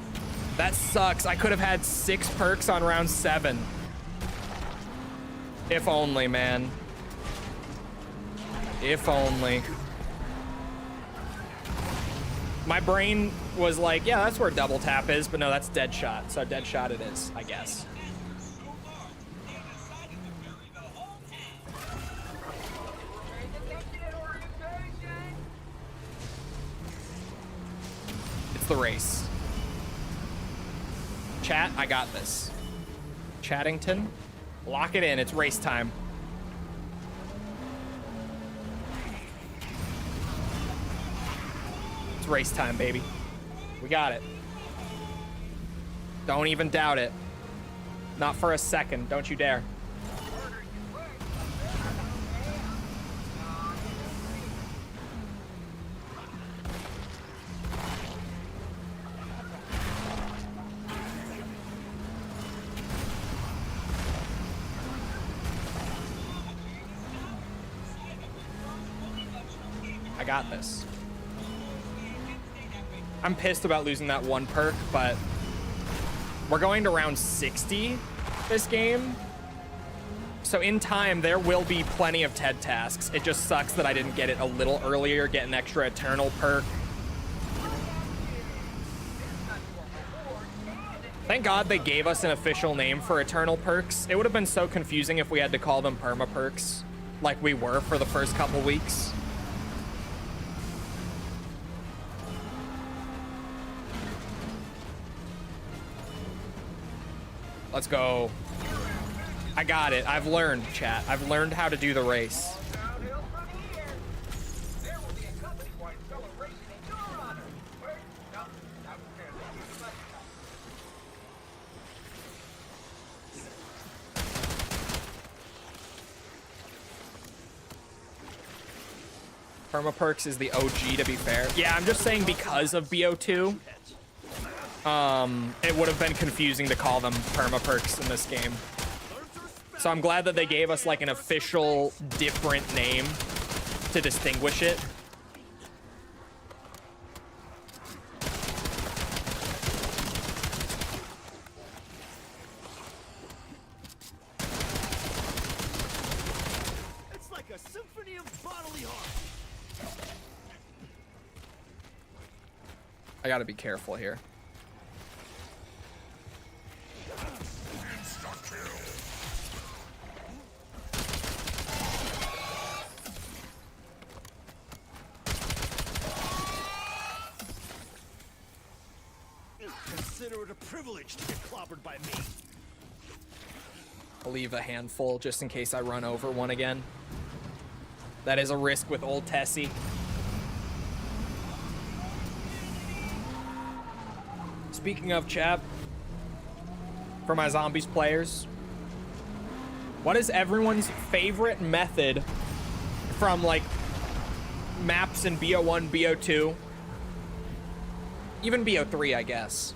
That sucks, I could have had 6 perks on round 7. If only, man. If only. My brain was like, yeah, that's where Double Tap is, but no, that's Deadshot. So Deadshot it is, I guess. It's the race. Chat, I got this. Chattington, lock it in, it's race time. It's race time, baby. We got it. Don't even doubt it. Not for a second, don't you dare. I got this. I'm pissed about losing that one perk, but we're going to round 60 this game. So in time, there will be plenty of TED tasks. It just sucks that I didn't get it a little earlier, get an extra Eternal perk. Thank God they gave us an official name for Eternal perks. It would have been so confusing if we had to call them perma perks, like we were for the first couple weeks. Let's go. I got it. I've learned, chat. I've learned how to do the race. Perma perks is the OG, to be fair. Yeah, I'm just saying because of BO2. It would have been confusing to call them perma perks in this game. So I'm glad that they gave us like an official different name to distinguish it. It's like a symphony of bodily harm. I gotta be careful here. Consider it a privilege to get clobbered by me. I'll leave a handful just in case I run over one again. That is a risk with old Tessie. Speaking of, chat, for my zombies players, what is everyone's favorite method from like maps in BO1, BO2, even BO3, I guess,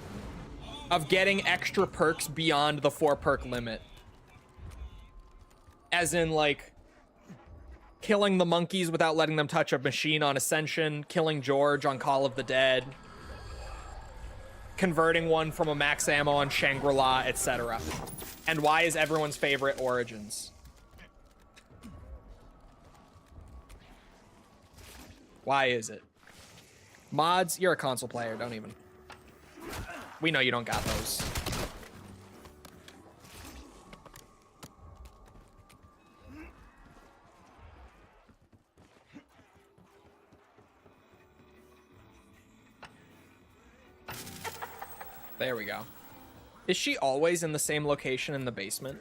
of getting extra perks beyond the 4 perk limit? As in, like, killing the monkeys without letting them touch a machine on Ascension, killing George on Call of the Dead, converting one from a max ammo on Shangri-La, etc. And why is everyone's favorite Origins? Why is it? Mods, you're a console player, don't even. We know you don't got those. There we go. Is she always in the same location in the basement?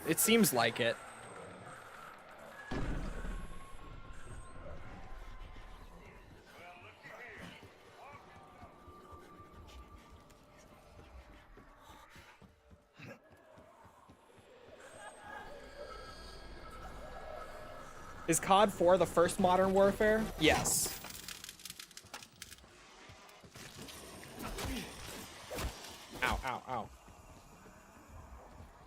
It seems like it. Is COD 4 the first Modern Warfare? Yes. Ow, ow, ow.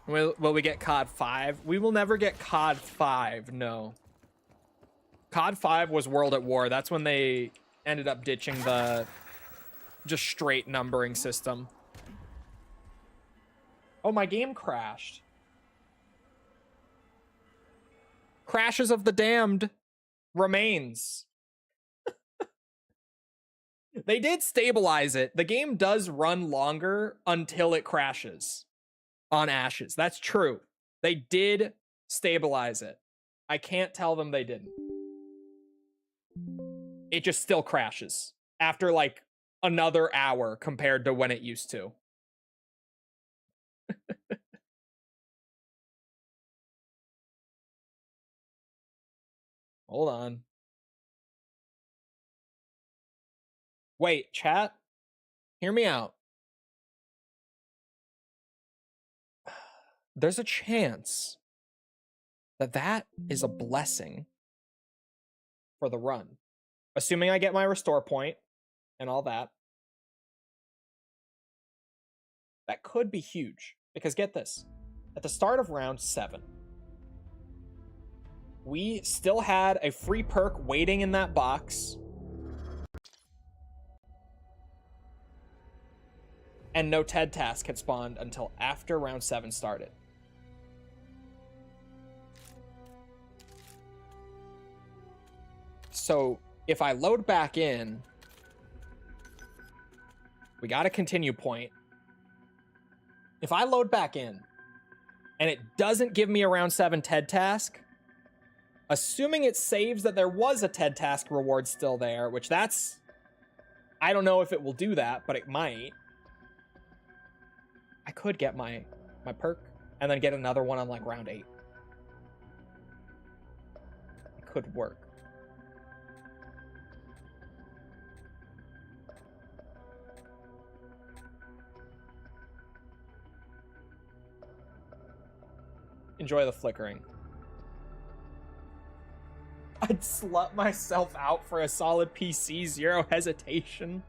Will we get COD 5? We will never get COD 5, no. COD 5 was World at War. That's when they ended up ditching the just straight numbering system. Oh, my game crashed. Crashes of the Damned remains. They did stabilize it. The game does run longer until it crashes on Ashes. That's true. They did stabilize it. I can't tell them they didn't. It just still crashes after like another hour compared to when it used to. Hold on. Wait, chat. Hear me out. There's a chance that that is a blessing for the run. Assuming I get my restore point and all that. That could be huge. Because get this. At the start of round 7, we still had a free perk waiting in that box. And no TED task had spawned until after round 7 started. So if I load back in, we got a continue point. If I load back in and it doesn't give me a round 7 TED task, assuming it saves that there was a TED task reward still there, which that's, I don't know if it will do that, but it might. I could get my perk and then get another one on like round 8. It could work. Enjoy the flickering. I'd slut myself out for a solid PC, zero hesitation.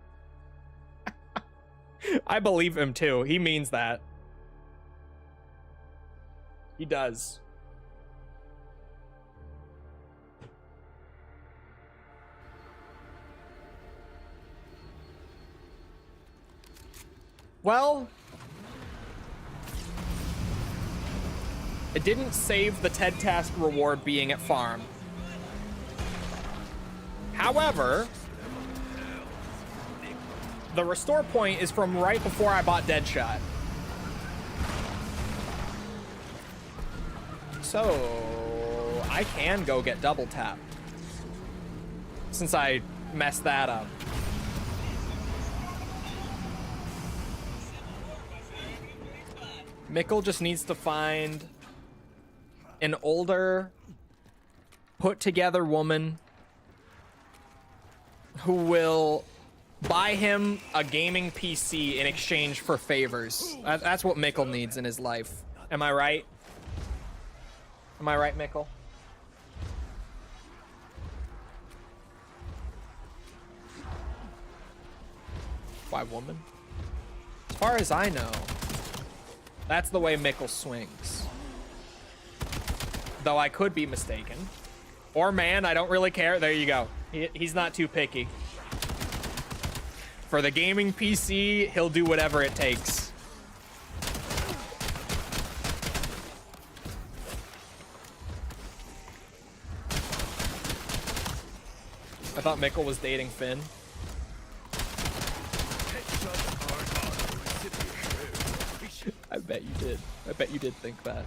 I believe him too. He means that. He does. Well, it didn't save the TED task reward being at farm. However, the restore point is from right before I bought Deadshot. So I can go get double tap since I messed that up. Mikkel just needs to find an older, put together woman who will buy him a gaming PC in exchange for favors. That's what Mickle needs in his life. Am I right? Am I right, Mickle? Why woman? As far as I know, that's the way Mickle swings. Though I could be mistaken. Or man, I don't really care. There you go. He's not too picky. For the gaming PC, he'll do whatever it takes. I thought Mickle was dating Finn. I bet you did. I bet you did think that.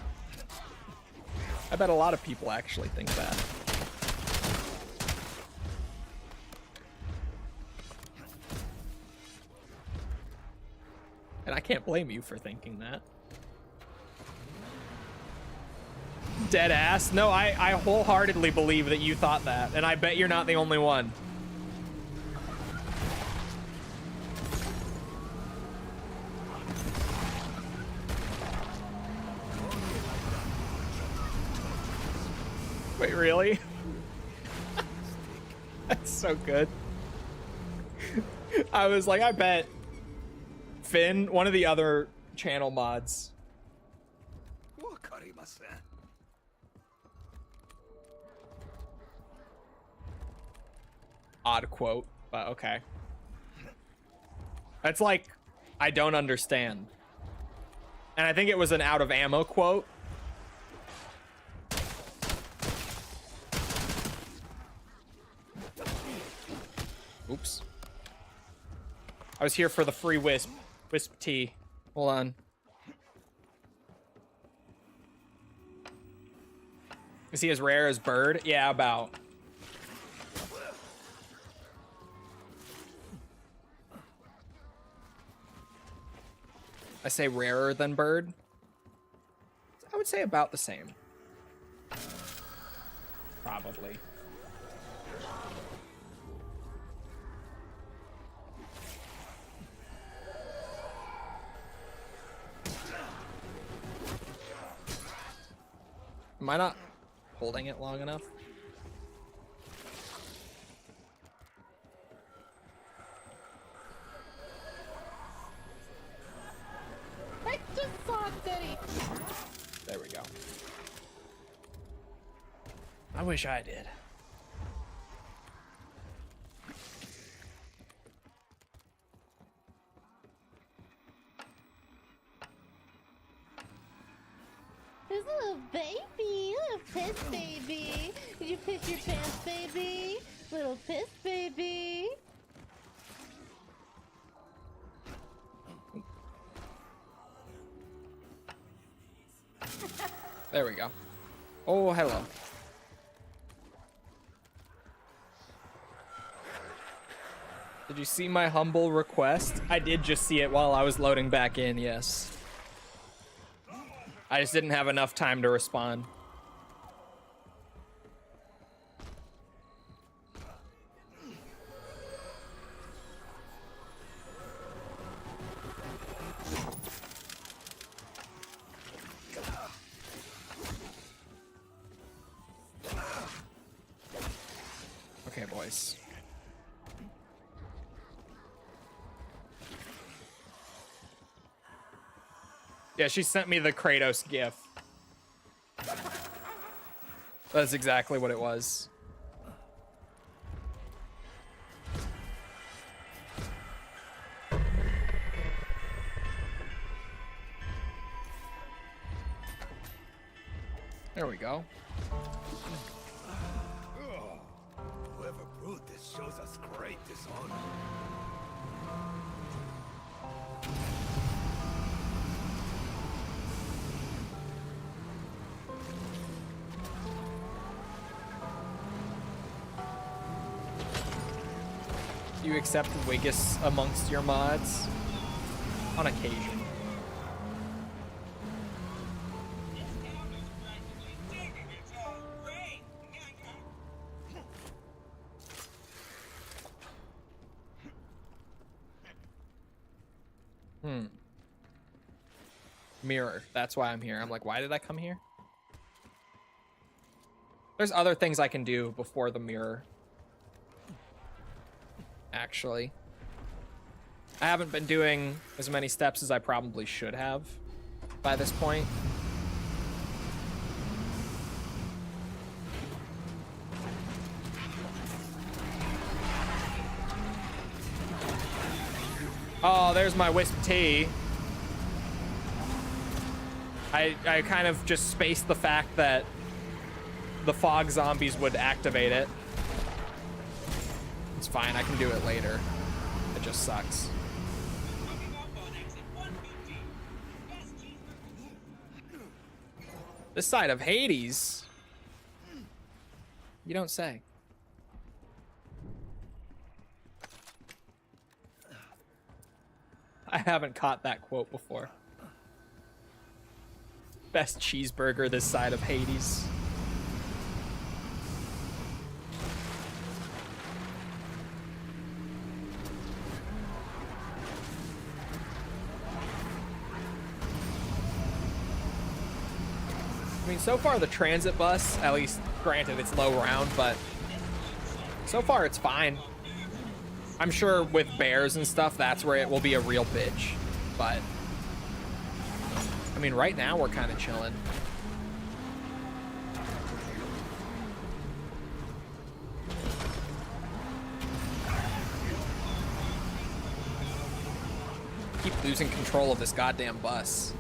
I bet a lot of people actually think that. And I can't blame you for thinking that. Dead ass? No, I wholeheartedly believe that you thought that, and I bet you're not the only one. Wait, really? That's so good. I was like, I bet Finn, one of the other channel mods. Odd quote, but okay. That's like, I don't understand. And I think it was an out of ammo quote. Oops. I was here for the free wisp tea. Hold on. Is he as rare as Bird? Yeah, about. I say rarer than Bird. I would say about the same. Probably. Am I not holding it long enough? I just saw City. There we go. I wish I did. There's a little baby, little piss baby. Did you piss your pants, baby? Little piss baby. There we go. Oh, hello. Did you see my humble request? I did just see it while I was loading back in, yes. I just didn't have enough time to respond. Okay, boys. Yeah, she sent me the Kratos gif. That's exactly what it was. There we go. Whoever brewed this shows us great dishonor. Do you accept Wiggus amongst your mods? On occasion. This town is practically digging its own grave. Mirror. That's why I'm here. I'm like, why did I come here? There's other things I can do before the mirror. Actually. I haven't been doing as many steps as I probably should have by this point. Oh, there's my Wisp T. I kind of just spaced the fact that the fog zombies would activate it. It's fine, I can do it later. It just sucks. This side of Hades? You don't say. I haven't caught that quote before. Best cheeseburger this side of Hades. I mean, so far the transit bus, at least granted it's low round, but so far it's fine. I'm sure with bears and stuff, that's where it will be a real bitch, but I mean, right now we're kind of chilling. Keep losing control of this goddamn bus.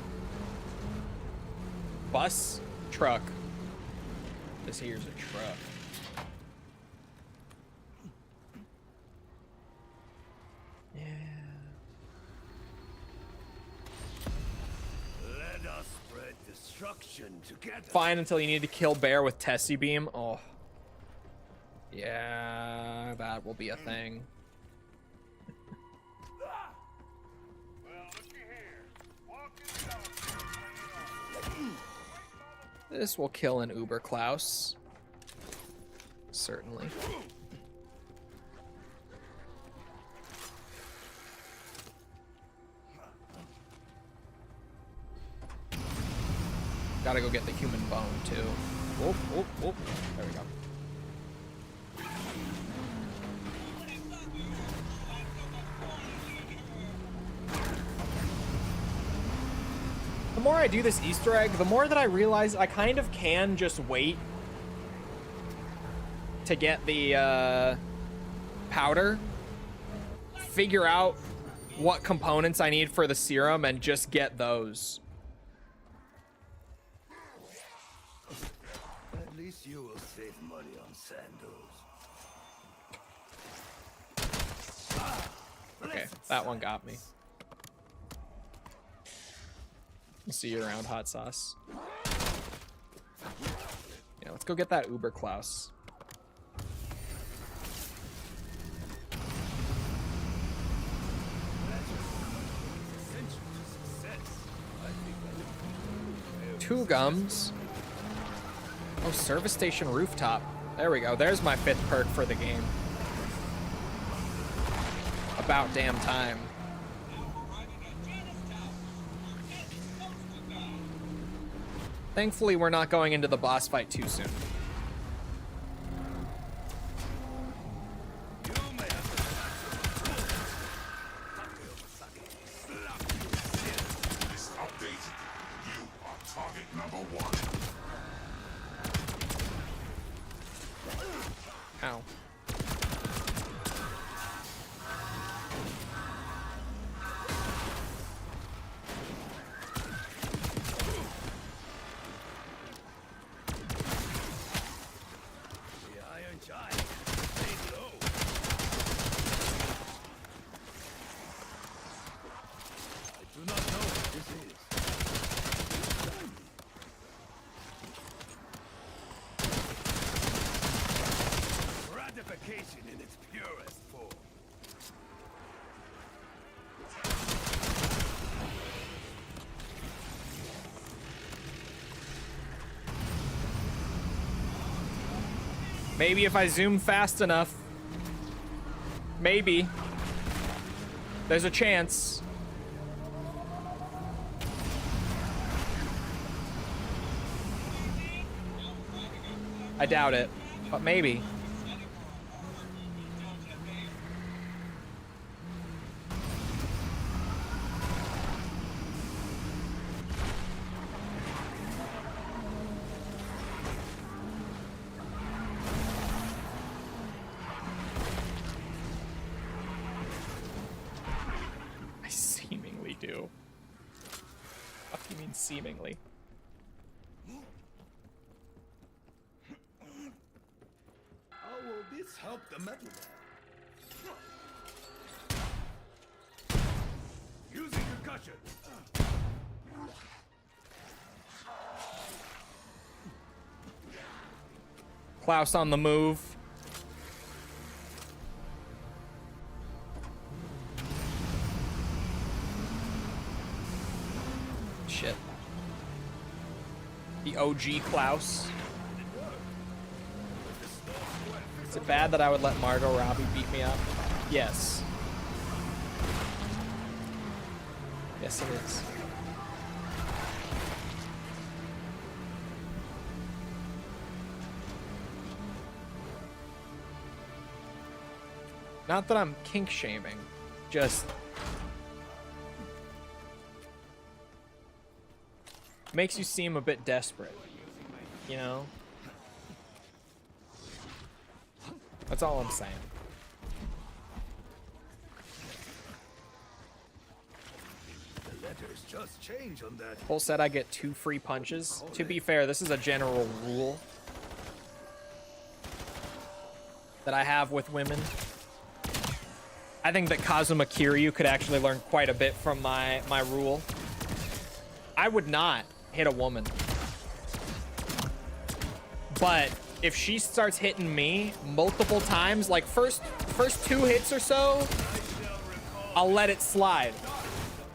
Bus? Truck. This here's a truck. Yeah. Let us spread destruction together. Fine until you need to kill bear with Tessie beam. Oh. Yeah, that will be a thing. Well, looky here. Walking down. This will kill an Uber Klaus. Certainly. Gotta go get the human bone, too. Whoop, whoop, whoop. There we go. The more I do this Easter egg, the more that I realize I kind of can just wait to get the powder, figure out what components I need for the serum, and just get those. At least you will save money on sandals. Okay, that one got me. I'll see you around, hot sauce. Yeah, let's go get that Uber Klaus. Two gums. Oh, service station rooftop. There we go. There's my 5th perk for the game. About damn time. Thankfully, we're not going into the boss fight too soon. This update, you are target number 1. Ow. In its purest form. Maybe if I zoom fast enough. Maybe. There's a chance. I doubt it, but maybe. I seemingly do. What do you mean seemingly? How will this help the metal man? Using concussion. Klaus on the move. Shit. The OG Klaus. Is it bad that I would let Margot Robbie beat me up? Yes. Yes, it is. Not that I'm kink shaming, just makes you seem a bit desperate, you know? That's all I'm saying. The letters just change on that. Cole said I get 2 free punches. To be fair, this is a general rule that I have with women. I think that Kazuma Kiryu could actually learn quite a bit from my rule. I would not hit a woman. But if she starts hitting me multiple times, like first 2 hits or so, I'll let it slide.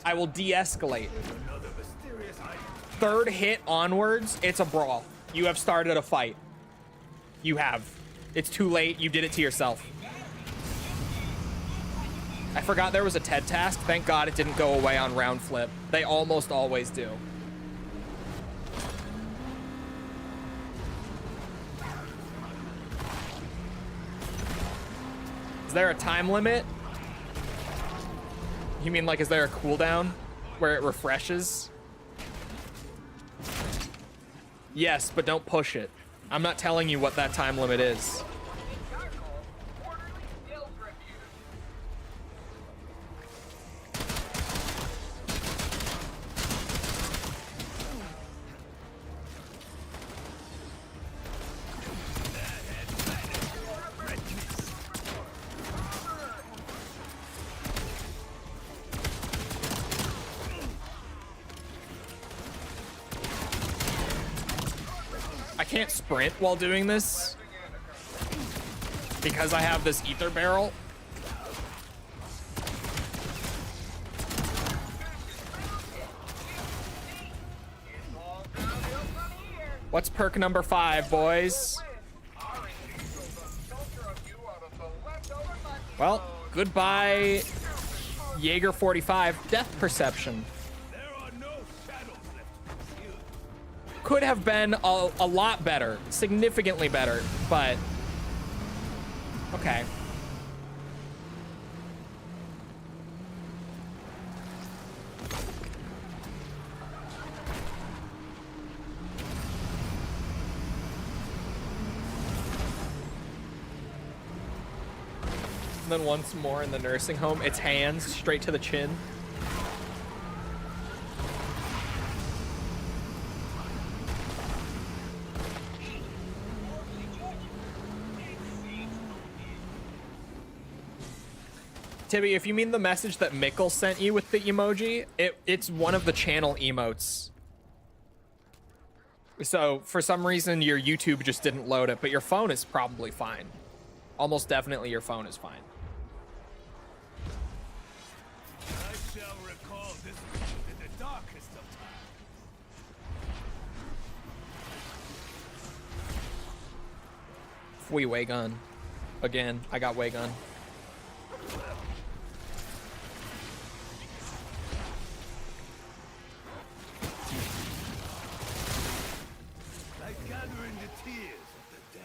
I will de-escalate. 3rd hit onwards, it's a brawl. You have started a fight. You have. It's too late. You did it to yourself. I forgot there was a TED task. Thank God it didn't go away on round flip. They almost always do. Is there a time limit? You mean like, is there a cooldown where it refreshes? Yes, but don't push it. I'm not telling you what that time limit is. I can't sprint while doing this because I have this ether barrel. What's perk number 5, boys? Well, goodbye, Jaeger 45. Death perception. Could have been a lot better, significantly better, but okay. And then once more in the nursing home, it's hands straight to the chin. Tibby, if you mean the message that Mikkel sent you with the emoji, it's one of the channel emotes. So for some reason your YouTube just didn't load it, but your phone is probably fine. Almost definitely your phone is fine. I shall recall this in the darkest of times. Fui Waygun. Again, I got Waygun. Like gathering the tears of the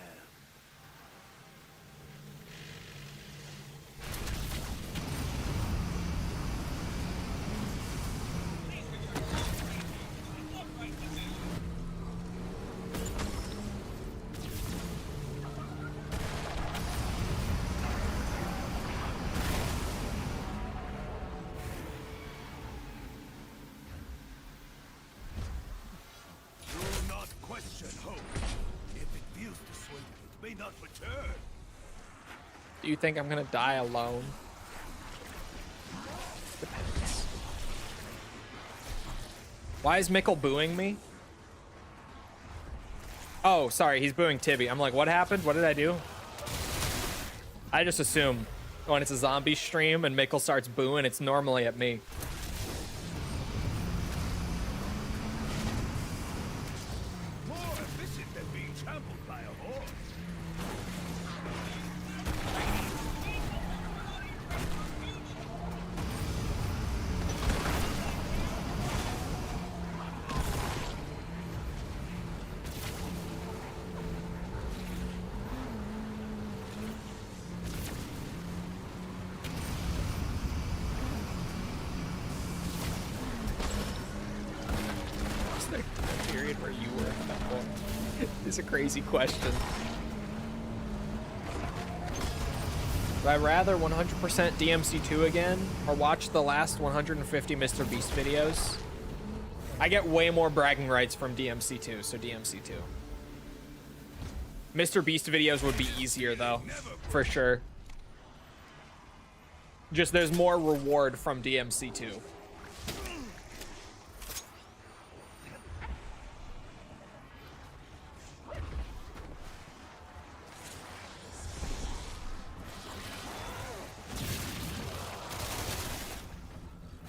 may not return. Do you think I'm gonna die alone? Depends. Why is Mikkel booing me? Oh, sorry, he's booing Tibby. I'm like, what happened? What did I do? I just assume when it's a zombie stream and Mikkel starts booing, it's normally at me. More efficient than being trampled by a horse. Was there a period where you were at that point? It's a crazy question. Would I rather 100% DMC2 again or watch the last 150 Mr. Beast videos? I get way more bragging rights from DMC2, so DMC2. Mr. Beast videos would be easier though, for sure. Just there's more reward from DMC2.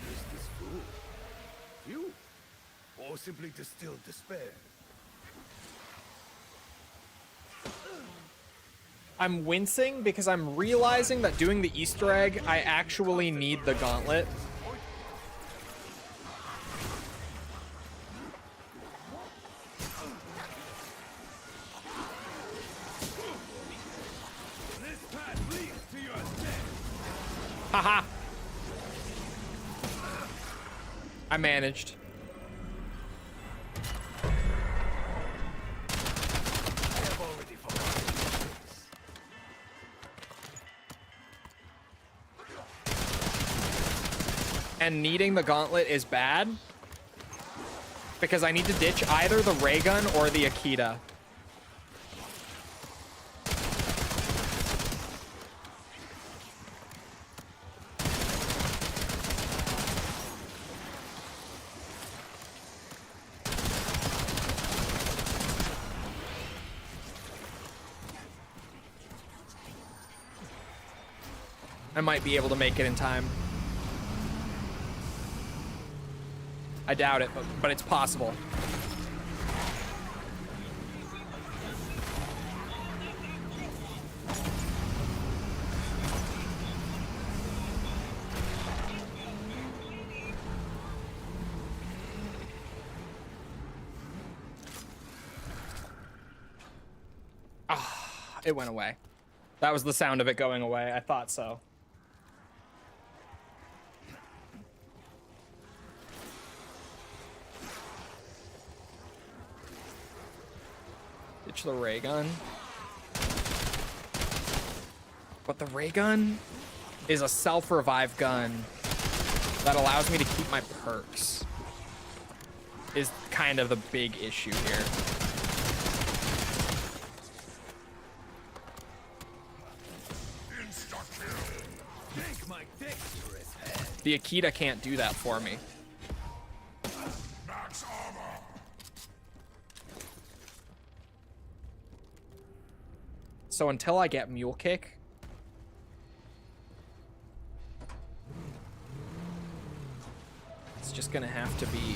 Is this fool? You? Or simply distilled despair? I'm wincing because I'm realizing that doing the Easter egg, I actually need the gauntlet. This path leads to your death. Haha. I managed. I have already forgotten this. And needing the gauntlet is bad because I need to ditch either the ray gun or the Akita. I might be able to make it in time. I doubt it, but it's possible. Ah, it went away. That was the sound of it going away. I thought so. Ditch the ray gun. But the ray gun is a self-revive gun that allows me to keep my perks. Is kind of the big issue here. Think my dexterous head. The Akita can't do that for me. Max armor. So until I get Mule Kick, it's just gonna have to be